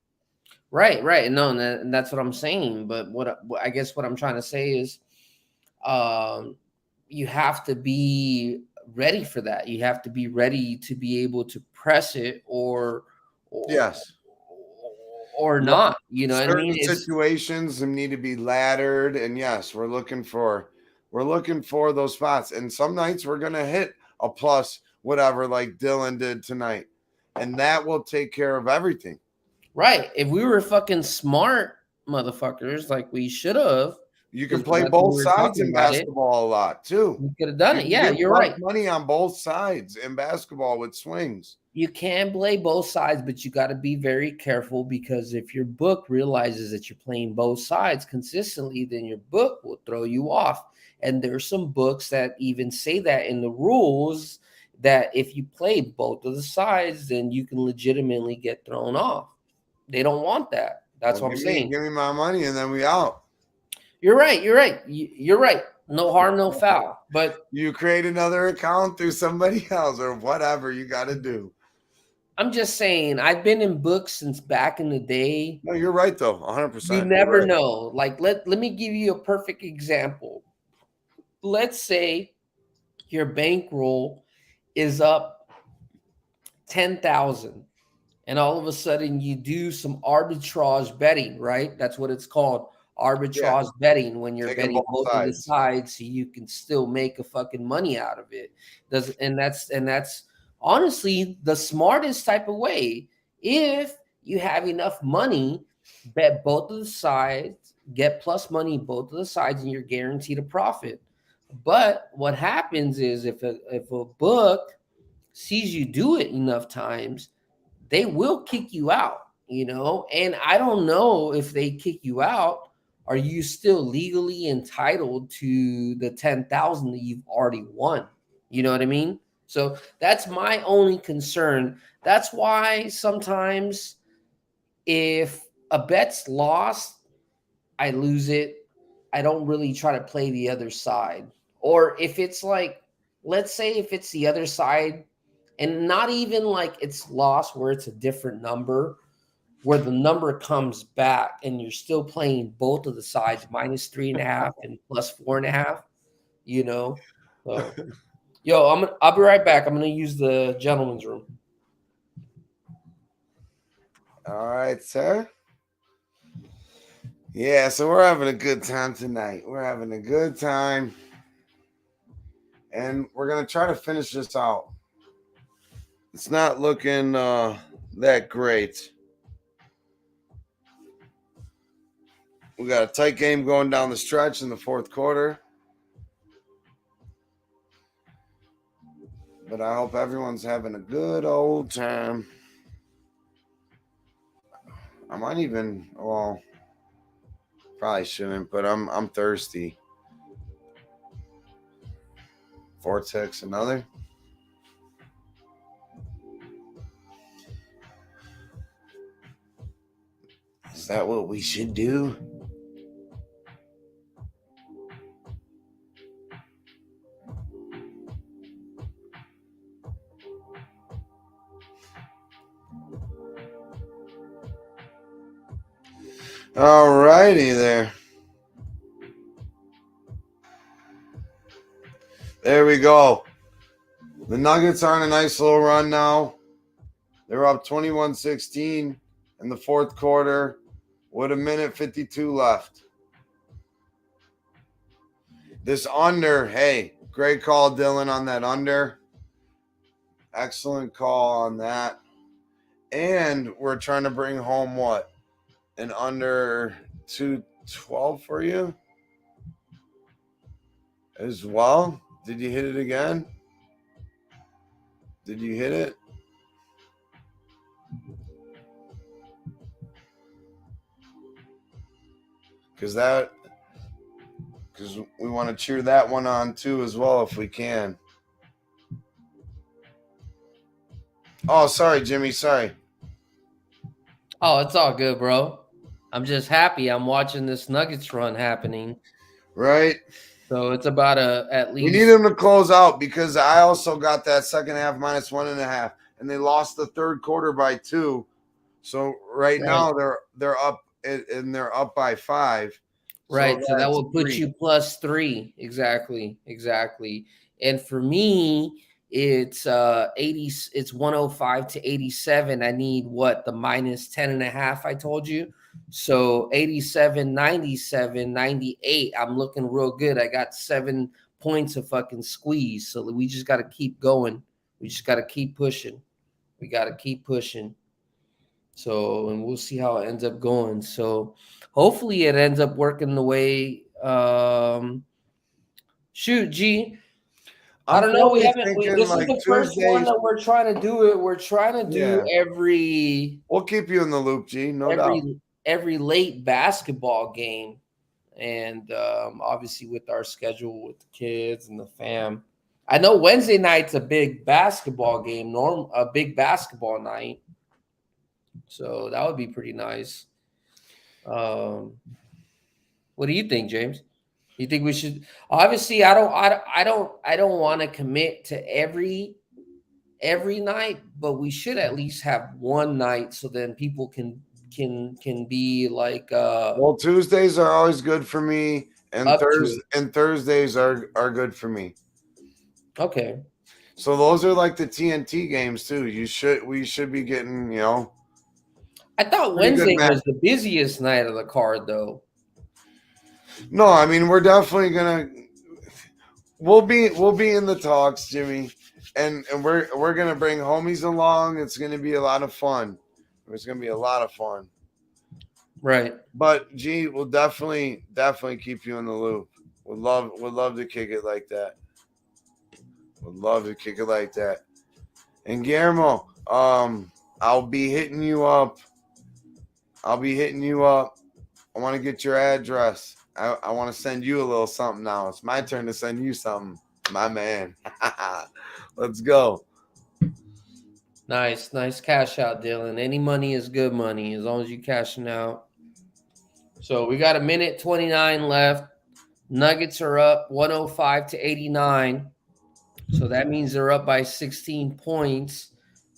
Speaker 2: Right. No, and that's what I'm saying. But what I guess what I'm trying to say is you have to be ready for that. You have to be ready to be able to press it or
Speaker 1: Yes.
Speaker 2: or not. You know what I
Speaker 1: Certain
Speaker 2: mean? It's
Speaker 1: situations need to be laddered, and yes, we're looking for those spots. And some nights we're gonna hit a plus whatever, like Dylan did tonight, and that will take care of everything.
Speaker 2: right. If we were fucking smart motherfuckers, like we should have,
Speaker 1: You can
Speaker 2: because
Speaker 1: play
Speaker 2: that's when
Speaker 1: both
Speaker 2: we were
Speaker 1: sides
Speaker 2: talking
Speaker 1: in
Speaker 2: about it,
Speaker 1: basketball a lot too.
Speaker 2: we could have done
Speaker 1: You
Speaker 2: it.
Speaker 1: can
Speaker 2: Yeah,
Speaker 1: get
Speaker 2: you're
Speaker 1: plus
Speaker 2: right.
Speaker 1: money on both sides in basketball with swings.
Speaker 2: You can play both sides, but you got to be very careful, because if your book realizes that you're playing both sides consistently, then your book will throw you off. And there's some books that even say that in the rules, that if you play both of the sides, then you can legitimately get thrown off. They don't want that. That's
Speaker 1: Well,
Speaker 2: what I'm saying.
Speaker 1: give me my money, and then we out.
Speaker 2: You're right. You're right. You're right. No harm, no foul. But
Speaker 1: You create another account through somebody else or whatever you got to do.
Speaker 2: I'm just saying, I've been in books since back in the day.
Speaker 1: No, you're right though, 100%.
Speaker 2: You never know. Like, let me give you a perfect example. Let's say your bankroll is up 10,000, and all of a sudden you do some arbitrage betting, right? That's what it's called. Arbitrage betting, when you're
Speaker 1: Taking
Speaker 2: betting both of the
Speaker 1: sides.
Speaker 2: sides, so you can still make a fucking money out of it. That's honestly the smartest type of way. If you have enough money, bet both of the sides, get plus money both of the sides, and you're guaranteed a profit. But what happens is, if a book sees you do it enough times, they will kick you out, And I don't know, if they kick you out, are you still legally entitled to the 10,000 that you've already won? You know what I mean? So that's my only concern. That's why sometimes, if a bet's lost, I lose it. I don't really try to play the other side. Or if it's like, let's say if it's the other side, and not even like it's lost where it's a different number, where the number comes back and you're still playing both of the sides, -3.5 and +4.5, So, yo, I'll be right back. I'm gonna use the gentleman's room.
Speaker 1: All right, sir. Yeah, so we're having a good time tonight. We're having a good time. And we're going to try to finish this out. It's not looking that great. We got a tight game going down the stretch in the fourth quarter. But I hope everyone's having a good old time. I might even, well, probably shouldn't, but I'm thirsty. Vortex, another. Is that what we should do? All righty there. There we go. The Nuggets are on a nice little run now. They're up 21-16 in the fourth quarter with 1:52 left. This under, hey, great call, Dylan, on that under. Excellent call on that. And we're trying to bring home what? An under 212 for you as well. Did you hit it again? Did you hit it? Because we want to cheer that one on too as well if we can. Oh, sorry, Jimmy. Sorry.
Speaker 2: Oh, it's all good, bro. I'm just happy I'm watching this Nuggets run happening.
Speaker 1: Right.
Speaker 2: So it's about at least.
Speaker 1: We need them to close out because I also got that second half -1.5, and they lost the third quarter by 2. So right now they're up and they're up by 5.
Speaker 2: Right. So that will put
Speaker 1: 3.
Speaker 2: you +3. Exactly. And for me, It's 80. It's 105 to 87. I need what, the minus 10.5 I told you. So 87, 97, 98. I'm looking real good. I got 7 points of fucking squeeze. So we just got to keep going. We just got to keep pushing. We got to keep pushing. So, and we'll see how it ends up going. So hopefully it ends up working the way, shoot, G. I don't know. We haven't. This is the first one that we're trying to do it. We're trying to do every.
Speaker 1: We'll keep you in the loop, G. No doubt.
Speaker 2: Every late basketball game, and obviously with our schedule with the kids and the fam. I know Wednesday night's a big basketball game, a big basketball night. So that would be pretty nice. What do you think, James? You think we should? Obviously, I don't want to commit to every night, but we should at least have one night so then people can be like.
Speaker 1: Well, Tuesdays are always good for me, and Thursdays are good for me.
Speaker 2: Okay.
Speaker 1: So those are like the TNT games too. We should be getting,
Speaker 2: I thought Wednesday was the busiest night of the card, though.
Speaker 1: No, I mean we're definitely gonna. We'll be in the talks, Jimmy, and we're gonna bring homies along. It's gonna be a lot of fun. It's gonna be a lot of fun.
Speaker 2: Right.
Speaker 1: But G, we'll definitely keep you in the loop. Would love to kick it like that. Would love to kick it like that. And Guillermo, I'll be hitting you up. I want to get your address. I want to send you a little something now. It's my turn to send you something, my man. Let's go.
Speaker 2: Nice cash out, Dylan. Any money is good money as long as you cashing out. So we got 1:29 left. Nuggets are up 105 to 89. So that means they're up by 16 points.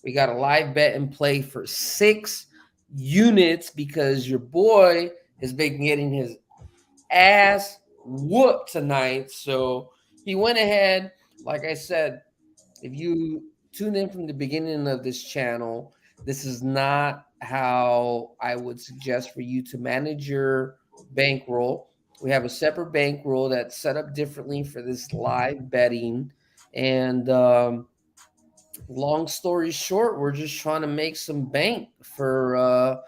Speaker 2: We got a live bet in play for 6 units because your boy has been getting his ass whooped tonight. So he went ahead. Like I said, if you tune in from the beginning of this channel, this is not how I would suggest for you to manage your bankroll. We have a separate bankroll that's set up differently for this live betting. And long story short, we're just trying to make some bank for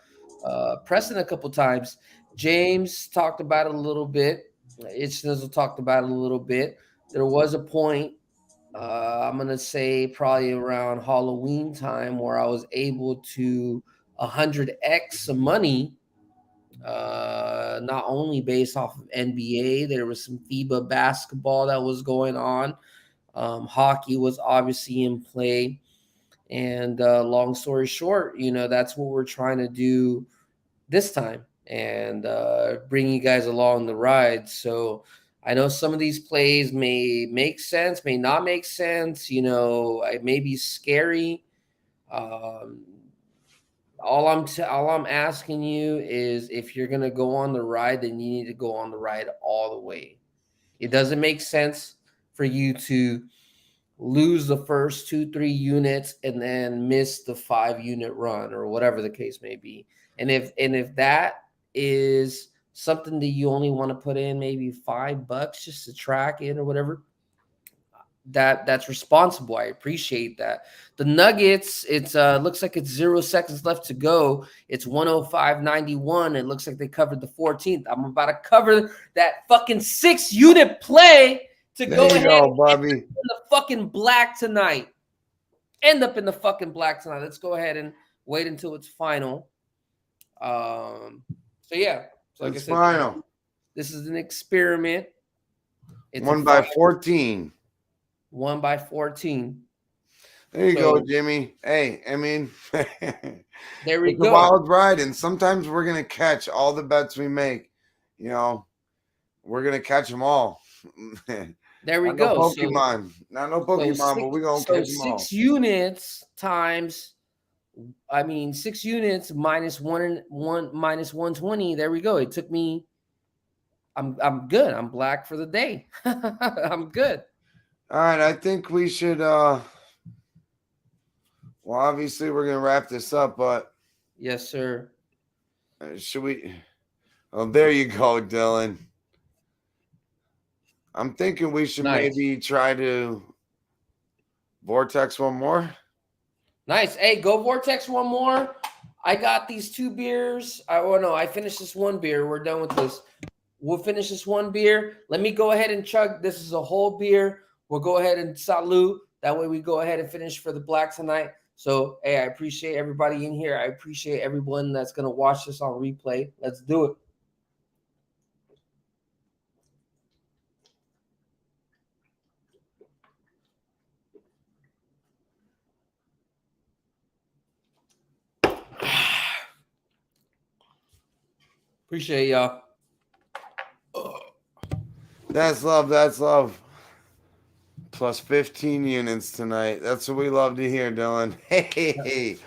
Speaker 2: Preston a couple times. James talked about it a little bit. Itchnizzle talked about it a little bit. There was a point, I'm going to say probably around Halloween time, where I was able to 100x some money, not only based off of NBA. There was some FIBA basketball that was going on. Hockey was obviously in play. And long story short, that's what we're trying to do this time and bring you guys along the ride. So I know some of these plays may make sense, may not make sense. It may be scary. All I'm asking you is, if you're going to go on the ride, then you need to go on the ride all the way. It doesn't make sense for you to lose the first 2-3 units and then miss the 5-unit run or whatever the case may be. And if that is something that you only want to put in maybe $5 just to track it or whatever, that's responsible. I appreciate that. The Nuggets, it's looks like it's 0 seconds left to go. It's 105.91. It looks like they covered the 14th. I'm about to cover that fucking 6-unit play to go ahead and
Speaker 1: Bobby.
Speaker 2: end up in the fucking black tonight. Let's go ahead and wait until it's final. So yeah. So like
Speaker 1: it's
Speaker 2: I said,
Speaker 1: final.
Speaker 2: This is an experiment.
Speaker 1: It's 1 by 14.
Speaker 2: 1 by 14.
Speaker 1: There you go, Jimmy. Hey, I mean,
Speaker 2: there we
Speaker 1: it's
Speaker 2: go.
Speaker 1: a wild ride, and sometimes we're gonna catch all the bets we make. We're gonna catch them all.
Speaker 2: There we
Speaker 1: Not
Speaker 2: go.
Speaker 1: No Pokemon, not no Pokemon, but we're gonna catch them all.
Speaker 2: 6 units times. 6 units minus minus 120. There we go. It took me. I'm good. I'm black for the day. I'm good.
Speaker 1: All right, I think we should. Well, obviously we're gonna wrap this up, but
Speaker 2: Yes, sir.
Speaker 1: should we? Oh, there you go, Dylan. I'm thinking we should
Speaker 2: Nice.
Speaker 1: maybe try to vortex one more.
Speaker 2: Nice. Hey, go Vortex one more. I got these 2 beers. I finished this 1 beer. We're done with this. We'll finish this 1 beer. Let me go ahead and chug. This is a whole beer. We'll go ahead and salute. That way we go ahead and finish for the Black tonight. So, hey, I appreciate everybody in here. I appreciate everyone that's going to watch this on replay. Let's do it. Appreciate y'all.
Speaker 1: That's love. That's love. Plus 15 units tonight. That's what we love to hear, Dylan. Hey,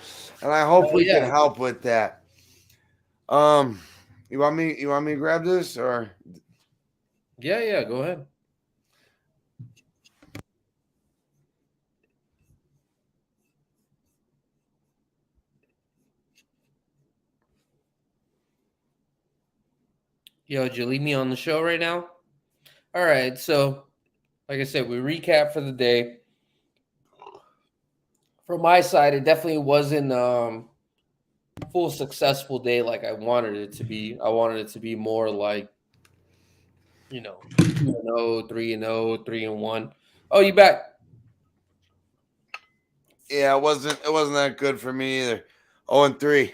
Speaker 1: and I hope we can help with that. You want me to grab this or?
Speaker 2: Yeah, go ahead. Yo, did you leave me on the show right now? All right, so like I said, we recap for the day. From my side, it definitely wasn't full successful day like I wanted it to be. I wanted it to be more like, 2-0, 3-0, 3-1. Oh, you back?
Speaker 1: Yeah, it wasn't that good for me either. 0-3.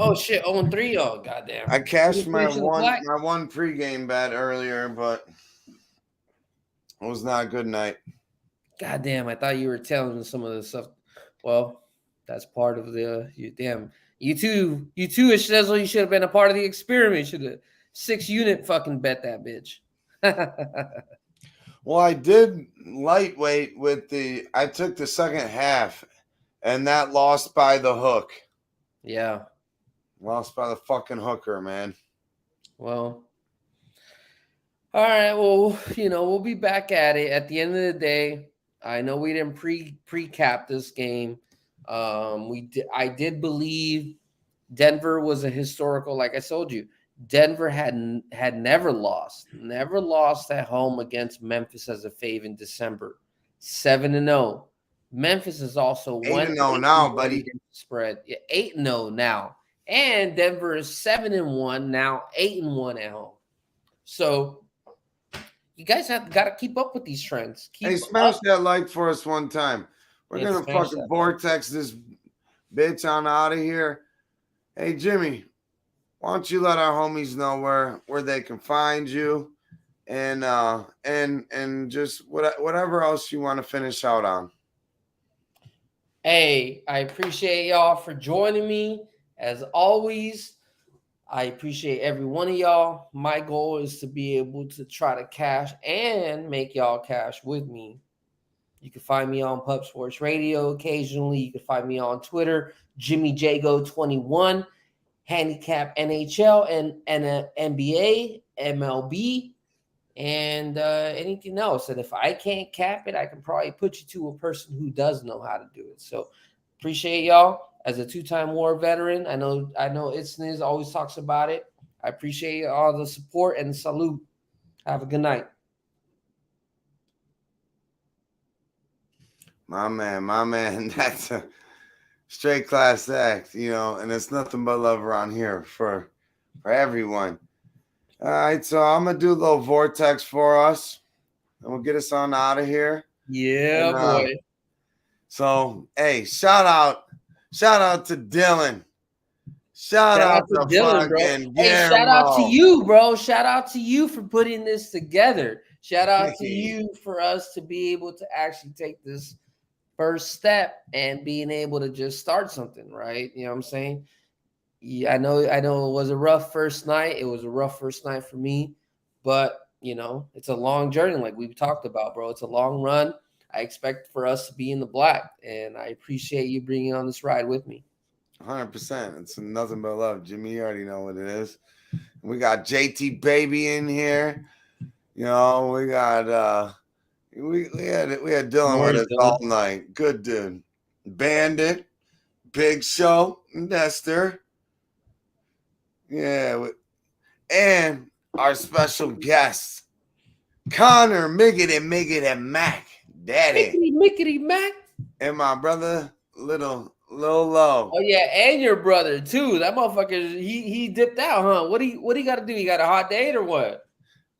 Speaker 2: Oh shit, 0-3. Oh goddamn.
Speaker 1: I cashed my one pregame bet earlier, but it was not a good night.
Speaker 2: Goddamn, I thought you were telling some of the stuff. Well, that's part of the you too, Shizzle, you should have been a part of the experiment. You should have 6-unit fucking bet that bitch.
Speaker 1: Well, I did lightweight I took the second half, and that lost by the hook.
Speaker 2: Yeah.
Speaker 1: Lost by the fucking hooker, man.
Speaker 2: Well, all right. Well, we'll be back at it at the end of the day. I know we didn't pre-cap this game. I did believe Denver was a historical, like I told you. Denver had never lost at home against Memphis as a fave in December. 7-0. Memphis is also
Speaker 1: 8-0 now, buddy.
Speaker 2: Spread 8-0 now, and Denver is 7-1 now, 8-1 at home. So you guys got to keep up with these trends.
Speaker 1: Smash that like for us one time. We're gonna fucking vortex this bitch on out of here. Hey Jimmy, why don't you let our homies know where they can find you, and just whatever else you want to finish out on.
Speaker 2: Hey, I appreciate y'all for joining me as always. I appreciate every one of y'all. My goal is to be able to try to cash and make y'all cash with me. You can find me on Pub Sports Radio occasionally. You can find me on Twitter, JimmyJago21, Handicap NHL and NBA, MLB, and anything else. And if I can't cap it, I can probably put you to a person who does know how to do it. So appreciate y'all. As a 2-time war veteran, I know Itzniz always talks about it. I appreciate all the support and salute. Have a good night.
Speaker 1: My man, that's a straight class act, and it's nothing but love around here for everyone. All right, so I'm gonna do a little vortex for us, and we'll get us on out of here.
Speaker 2: Yeah, boy.
Speaker 1: So, hey, shout out to Dylan. Shout out to Dylan, bro.
Speaker 2: Hey, shout out to you, bro. Shout out to you for putting this together. Shout out to you for us to be able to actually take this first step and being able to just start something, right? You know what I'm saying? Yeah, I know it was a rough first night. It was a rough first night for me, but it's a long journey, like we've talked about, bro. It's a long run. I expect for us to be in the black, and I appreciate you bringing on this ride with me.
Speaker 1: 100%. It's nothing but love, Jimmy. You already know what it is. We got JT Baby in here. We got We had Dylan
Speaker 2: No
Speaker 1: with
Speaker 2: worries,
Speaker 1: us
Speaker 2: Dylan.
Speaker 1: all night. Good dude. Bandit, Big Show, Nestor. Yeah, and our special guest, Connor Miggity Mac, Daddy,
Speaker 2: Mickety Mac.
Speaker 1: and my brother Lil Low.
Speaker 2: Oh yeah, and your brother too. That motherfucker, he dipped out, huh? What he got to do? He got a hot date or what?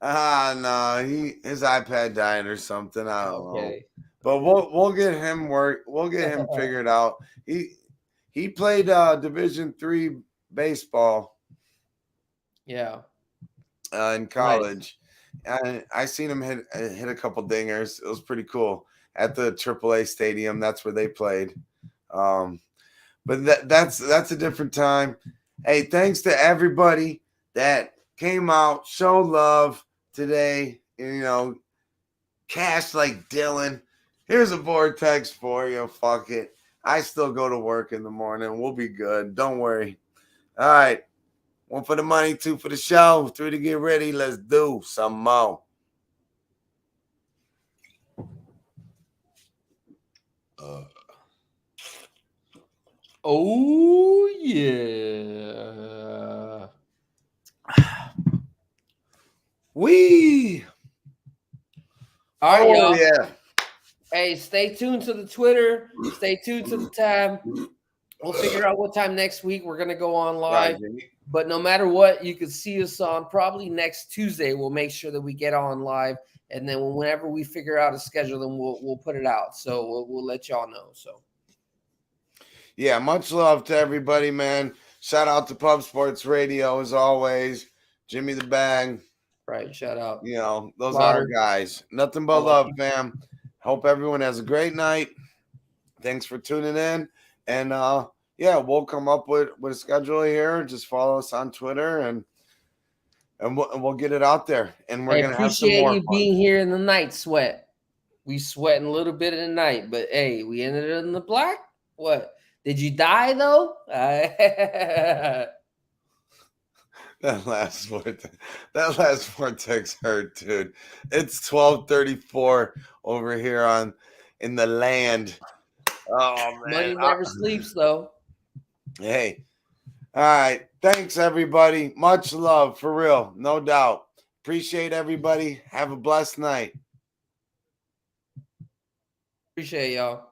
Speaker 1: No, his iPad died or something. I don't know.
Speaker 2: Okay.
Speaker 1: But we'll get him work. We'll get him figured out. He played Division III baseball.
Speaker 2: Yeah.
Speaker 1: In college, and I seen him hit a couple dingers. It was pretty cool at the AAA stadium. That's where they played. But that's a different time. Hey, thanks to everybody that came out, show love today. You know, cash like Dylan. Here's a vortex for you. Fuck it. I still go to work in the morning. We'll be good. Don't worry. All right. 1 for the money, 2 for the show, 3 to get ready. Let's do some more.
Speaker 2: Oh yeah.
Speaker 1: Wee.
Speaker 2: All right, y'all.
Speaker 1: Yeah.
Speaker 2: Hey, stay tuned to the Twitter. Stay tuned to the time. We'll figure out what time next week we're gonna go on live.
Speaker 1: Right,
Speaker 2: but no matter what, you can see us on probably next Tuesday. We'll make sure that we get on live, and then whenever we figure out a schedule, then we'll put it out. So we'll let y'all know. So
Speaker 1: yeah, much love to everybody, man. Shout out to Pub Sports Radio as always. Jimmy the Bag.
Speaker 2: Right, shout out.
Speaker 1: You know, those are our guys. Nothing but love, fam. Hope everyone has a great night. Thanks for tuning in. And yeah, we'll come up with a schedule here. Just follow us on Twitter and we'll get it out there. And we're gonna have some more
Speaker 2: appreciate you being here in the night sweat. We sweating a little bit in the night, but hey, we ended it in the black. What? Did you die though?
Speaker 1: That last vortex hurt, dude. It's 12:34 over here in the land. Oh man,
Speaker 2: money never sleeps though.
Speaker 1: Hey, all right. Thanks everybody. Much love for real, no doubt. Appreciate everybody. Have a blessed night.
Speaker 2: Appreciate y'all.